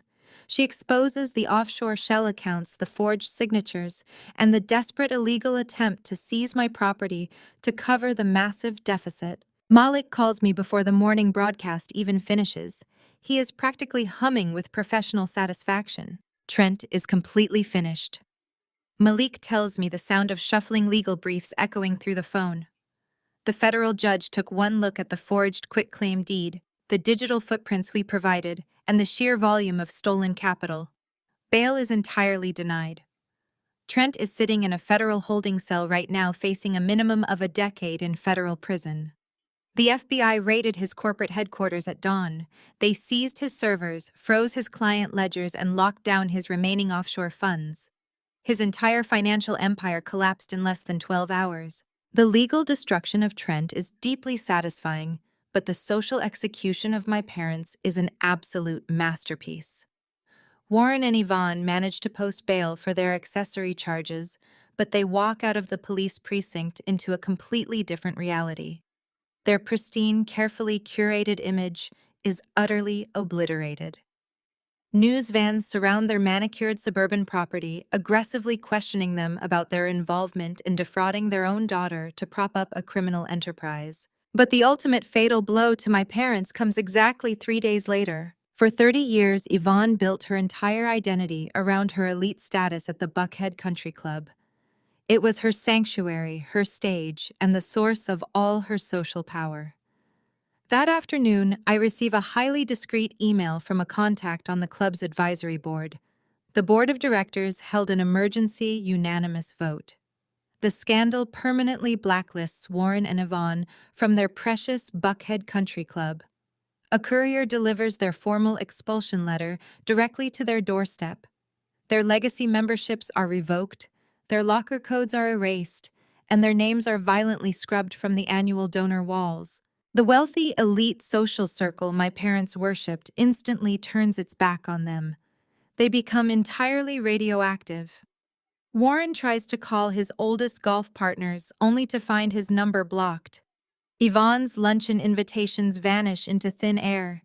She exposes the offshore shell accounts, the forged signatures, and the desperate illegal attempt to seize my property to cover the massive deficit. Malik calls me before the morning broadcast even finishes. He is practically humming with professional satisfaction. Trent is completely finished. Malik tells me, the sound of shuffling legal briefs echoing through the phone. The federal judge took one look at the forged quitclaim deed, the digital footprints we provided, and the sheer volume of stolen capital. Bail is entirely denied. Trent is sitting in a federal holding cell right now, facing a minimum of a decade in federal prison. The FBI raided his corporate headquarters at dawn. They seized his servers, froze his client ledgers, and locked down his remaining offshore funds. His entire financial empire collapsed in less than 12 hours. The legal destruction of Trent is deeply satisfying, but the social execution of my parents is an absolute masterpiece. Warren and Yvonne manage to post bail for their accessory charges, but they walk out of the police precinct into a completely different reality. Their pristine, carefully curated image is utterly obliterated. News vans surround their manicured suburban property, aggressively questioning them about their involvement in defrauding their own daughter to prop up a criminal enterprise. But the ultimate fatal blow to my parents comes exactly 3 days later. For 30 years, Yvonne built her entire identity around her elite status at the Buckhead Country Club. It was her sanctuary, her stage, and the source of all her social power. That afternoon, I receive a highly discreet email from a contact on the club's advisory board. The board of directors held an emergency, unanimous vote. The scandal permanently blacklists Warren and Yvonne from their precious Buckhead Country Club. A courier delivers their formal expulsion letter directly to their doorstep. Their legacy memberships are revoked, their locker codes are erased, and their names are violently scrubbed from the annual donor walls. The wealthy, elite social circle my parents worshipped instantly turns its back on them. They become entirely radioactive. Warren tries to call his oldest golf partners, only to find his number blocked. Yvonne's luncheon invitations vanish into thin air.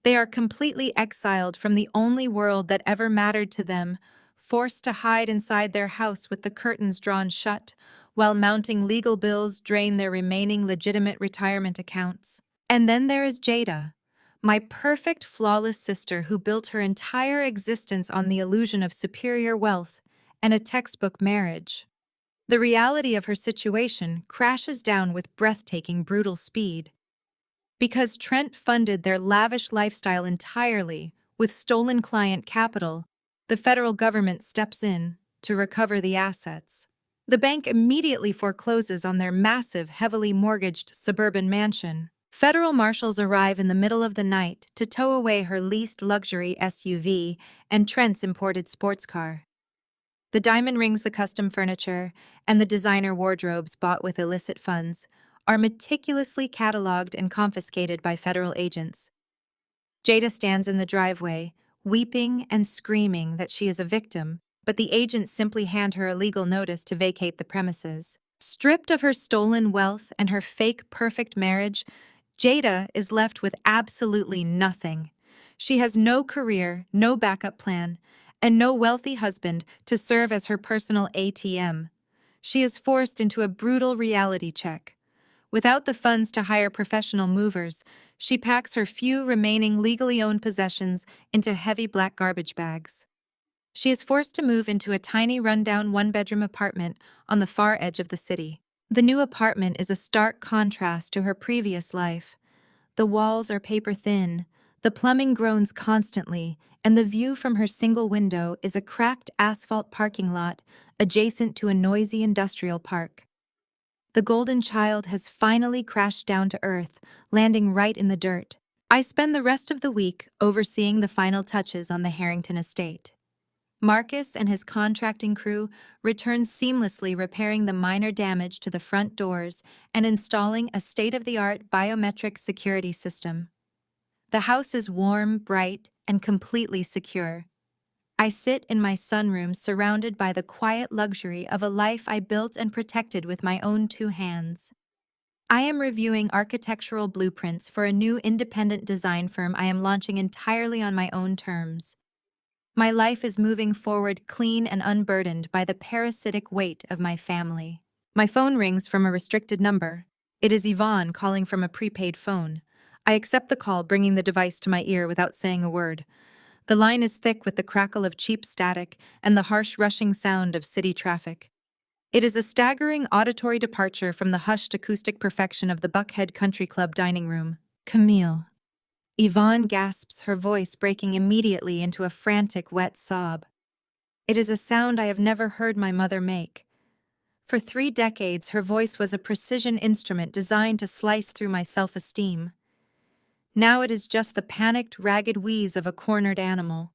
They are completely exiled from the only world that ever mattered to them, forced to hide inside their house with the curtains drawn shut, while mounting legal bills drain their remaining legitimate retirement accounts. And then there is Jada, my perfect, flawless sister who built her entire existence on the illusion of superior wealth and a textbook marriage. The reality of her situation crashes down with breathtaking, brutal speed. Because Trent funded their lavish lifestyle entirely, With stolen client capital, the federal government steps in to recover the assets. The bank immediately forecloses on their massive, heavily mortgaged suburban mansion. Federal marshals arrive in the middle of the night to tow away her leased luxury SUV and Trent's imported sports car. The diamond rings, the custom furniture, and the designer wardrobes bought with illicit funds are meticulously cataloged and confiscated by federal agents. Jada stands in the driveway, weeping and screaming that she is a victim, but the agents simply hand her a legal notice to vacate the premises. Stripped of her stolen wealth and her fake perfect marriage, Jada is left with absolutely nothing. She has no career, no backup plan, and no wealthy husband to serve as her personal ATM. She is forced into a brutal reality check. Without the funds to hire professional movers, she packs her few remaining legally owned possessions into heavy black garbage bags. She is forced to move into a tiny rundown one-bedroom apartment on the far edge of the city. The new apartment is a stark contrast to her previous life. The walls are paper thin, the plumbing groans constantly, and the view from her single window is a cracked asphalt parking lot adjacent to a noisy industrial park. The golden child has finally crashed down to earth, landing right in the dirt. I spend the rest of the week overseeing the final touches on the Harrington estate. Marcus and his contracting crew return seamlessly, repairing the minor damage to the front doors and installing a state-of-the-art biometric security system. The house is warm, bright, and completely secure. I sit in my sunroom surrounded by the quiet luxury of a life I built and protected with my own two hands. I am reviewing architectural blueprints for a new independent design firm I am launching entirely on my own terms. My life is moving forward clean and unburdened by the parasitic weight of my family. My phone rings from a restricted number. It is Yvonne calling from a prepaid phone. I accept the call, bringing the device to my ear without saying a word. The line is thick with the crackle of cheap static and the harsh rushing sound of city traffic. It is a staggering auditory departure from the hushed acoustic perfection of the Buckhead Country Club dining room. Camille. Yvonne gasps, her voice breaking immediately into a frantic, wet sob. It is a sound I have never heard my mother make. For 3 decades, her voice was a precision instrument designed to slice through my self-esteem. Now it is just the panicked, ragged wheeze of a cornered animal.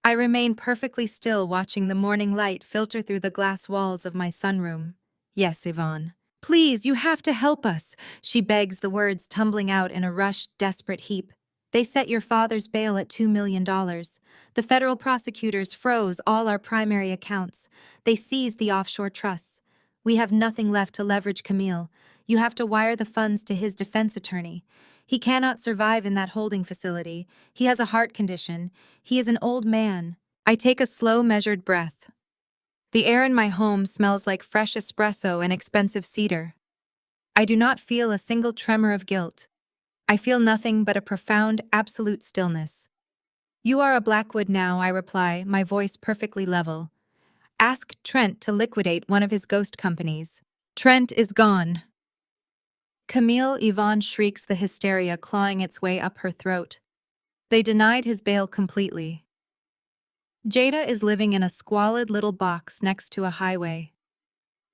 I remain perfectly still, watching the morning light filter through the glass walls of my sunroom. Yes, Yvonne. Please, you have to help us, she begs, the words tumbling out in a rushed, desperate heap. They set your father's bail at $2 million. The federal prosecutors froze all our primary accounts. They seized the offshore trusts. We have nothing left to leverage Camille. You have to wire the funds to his defense attorney. He cannot survive in that holding facility. He has a heart condition. He is an old man. I take a slow, measured breath. The air in my home smells like fresh espresso and expensive cedar. I do not feel a single tremor of guilt. I feel nothing but a profound, absolute stillness. You are a Blackwood now, I reply, my voice perfectly level. Ask Trent to liquidate one of his ghost companies. Trent is gone. Camille, Yvonne shrieks, the hysteria clawing its way up her throat. They denied his bail completely. Jada is living in a squalid little box next to a highway.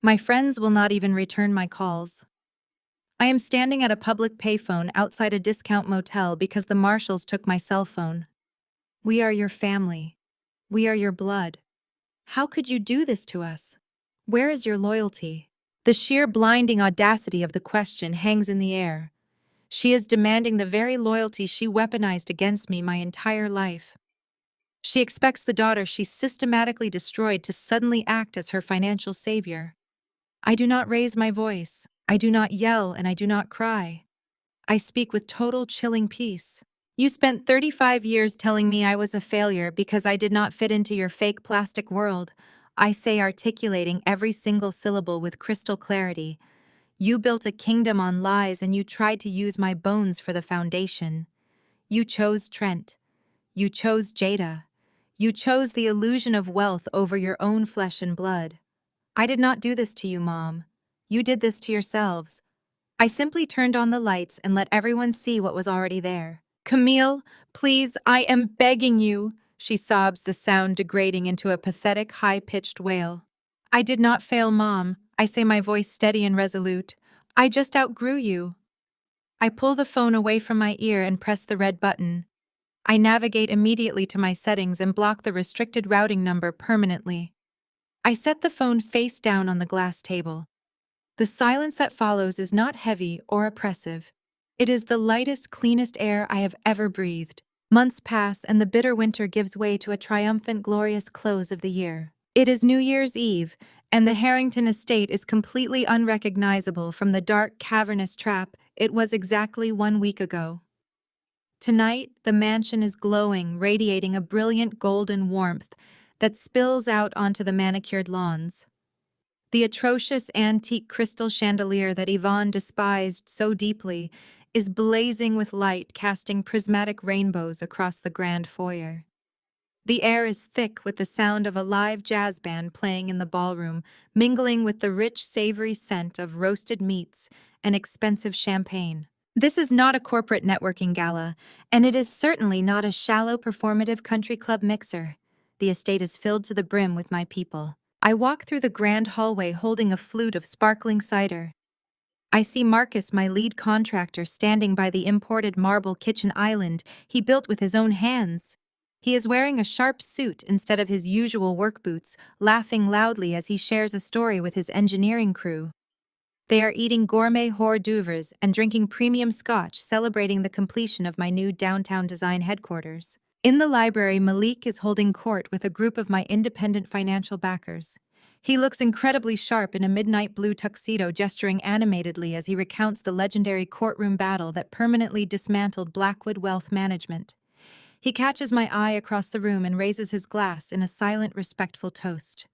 My friends will not even return my calls. I am standing at a public payphone outside a discount motel because the marshals took my cell phone. We are your family. We are your blood. How could you do this to us? Where is your loyalty? The sheer blinding audacity of the question hangs in the air. She is demanding the very loyalty she weaponized against me my entire life. She expects the daughter she systematically destroyed to suddenly act as her financial savior. I do not raise my voice. I do not yell, and I do not cry. I speak with total chilling peace. You spent 35 years telling me I was a failure because I did not fit into your fake plastic world. I say, articulating every single syllable with crystal clarity. You built a kingdom on lies, and you tried to use my bones for the foundation. You chose Trent. You chose Jada. You chose the illusion of wealth over your own flesh and blood. I did not do this to you, Mom. You did this to yourselves. I simply turned on the lights and let everyone see what was already there. Camille, please, I am begging you, she sobs, the sound degrading into a pathetic, high-pitched wail. I did not fail, Mom, I say, my voice steady and resolute. I just outgrew you. I pull the phone away from my ear and press the red button. I navigate immediately to my settings and block the restricted routing number permanently. I set the phone face down on the glass table. The silence that follows is not heavy or oppressive. It is the lightest, cleanest air I have ever breathed. Months pass and the bitter winter gives way to a triumphant, glorious close of the year. It is New Year's Eve, and the Harrington estate is completely unrecognizable from the dark, cavernous trap it was exactly 1 week ago. Tonight, the mansion is glowing, radiating a brilliant golden warmth that spills out onto the manicured lawns. The atrocious antique crystal chandelier that Yvonne despised so deeply is blazing with light, casting prismatic rainbows across the grand foyer. The air is thick with the sound of a live jazz band playing in the ballroom, mingling with the rich, savory scent of roasted meats and expensive champagne. This is not a corporate networking gala, and it is certainly not a shallow, performative country club mixer. The estate is filled to the brim with my people. I walk through the grand hallway holding a flute of sparkling cider. I see Marcus, my lead contractor, standing by the imported marble kitchen island he built with his own hands. He is wearing a sharp suit instead of his usual work boots, laughing loudly as he shares a story with his engineering crew. They are eating gourmet hors d'oeuvres and drinking premium scotch, celebrating the completion of my new downtown design headquarters. In the library, Malik is holding court with a group of my independent financial backers. He looks incredibly sharp in a midnight blue tuxedo, gesturing animatedly as he recounts the legendary courtroom battle that permanently dismantled Blackwood Wealth Management. He catches my eye across the room and raises his glass in a silent, respectful toast.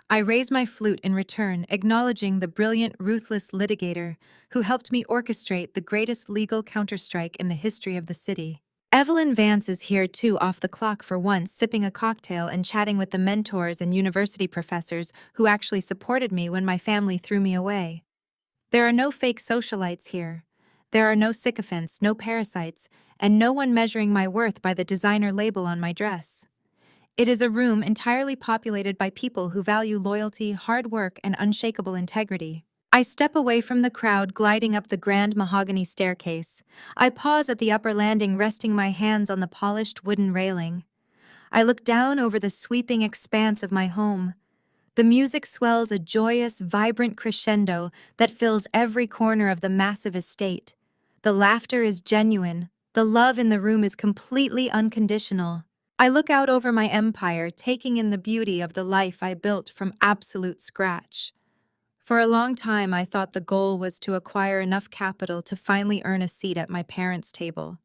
I raise my flute in return, acknowledging the brilliant, ruthless litigator who helped me orchestrate the greatest legal counterstrike in the history of the city. Evelyn Vance is here too, off the clock for once, sipping a cocktail and chatting with the mentors and university professors who actually supported me when my family threw me away. There are no fake socialites here. There are no sycophants, no parasites, and no one measuring my worth by the designer label on my dress. It is a room entirely populated by people who value loyalty, hard work, and unshakable integrity. I step away from the crowd, gliding up the grand mahogany staircase. I pause at the upper landing, resting my hands on the polished wooden railing. I look down over the sweeping expanse of my home. The music swells a joyous, vibrant crescendo that fills every corner of the massive estate. The laughter is genuine. The love in the room is completely unconditional. I look out over my empire, taking in the beauty of the life I built from absolute scratch. For a long time, I thought the goal was to acquire enough capital to finally earn a seat at my parents' table.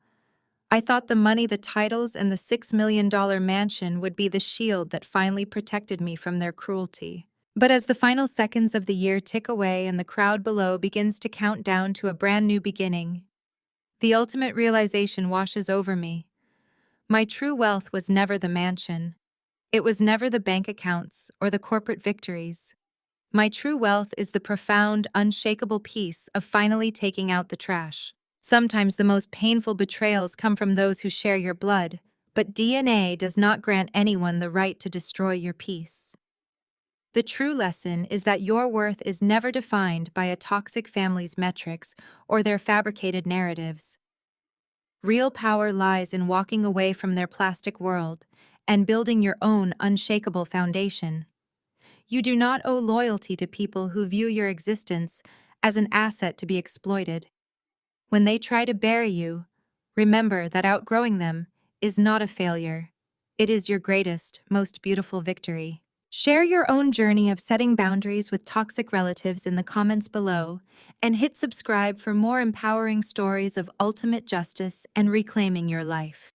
I thought the money, the titles, and the $6 million mansion would be the shield that finally protected me from their cruelty. But as the final seconds of the year tick away and the crowd below begins to count down to a brand new beginning, the ultimate realization washes over me. My true wealth was never the mansion. It was never the bank accounts or the corporate victories. My true wealth is the profound, unshakable peace of finally taking out the trash. Sometimes the most painful betrayals come from those who share your blood, but DNA does not grant anyone the right to destroy your peace. The true lesson is that your worth is never defined by a toxic family's metrics or their fabricated narratives. Real power lies in walking away from their plastic world and building your own unshakable foundation. You do not owe loyalty to people who view your existence as an asset to be exploited. When they try to bury you, remember that outgrowing them is not a failure. It is your greatest, most beautiful victory. Share your own journey of setting boundaries with toxic relatives in the comments below, and hit subscribe for more empowering stories of ultimate justice and reclaiming your life.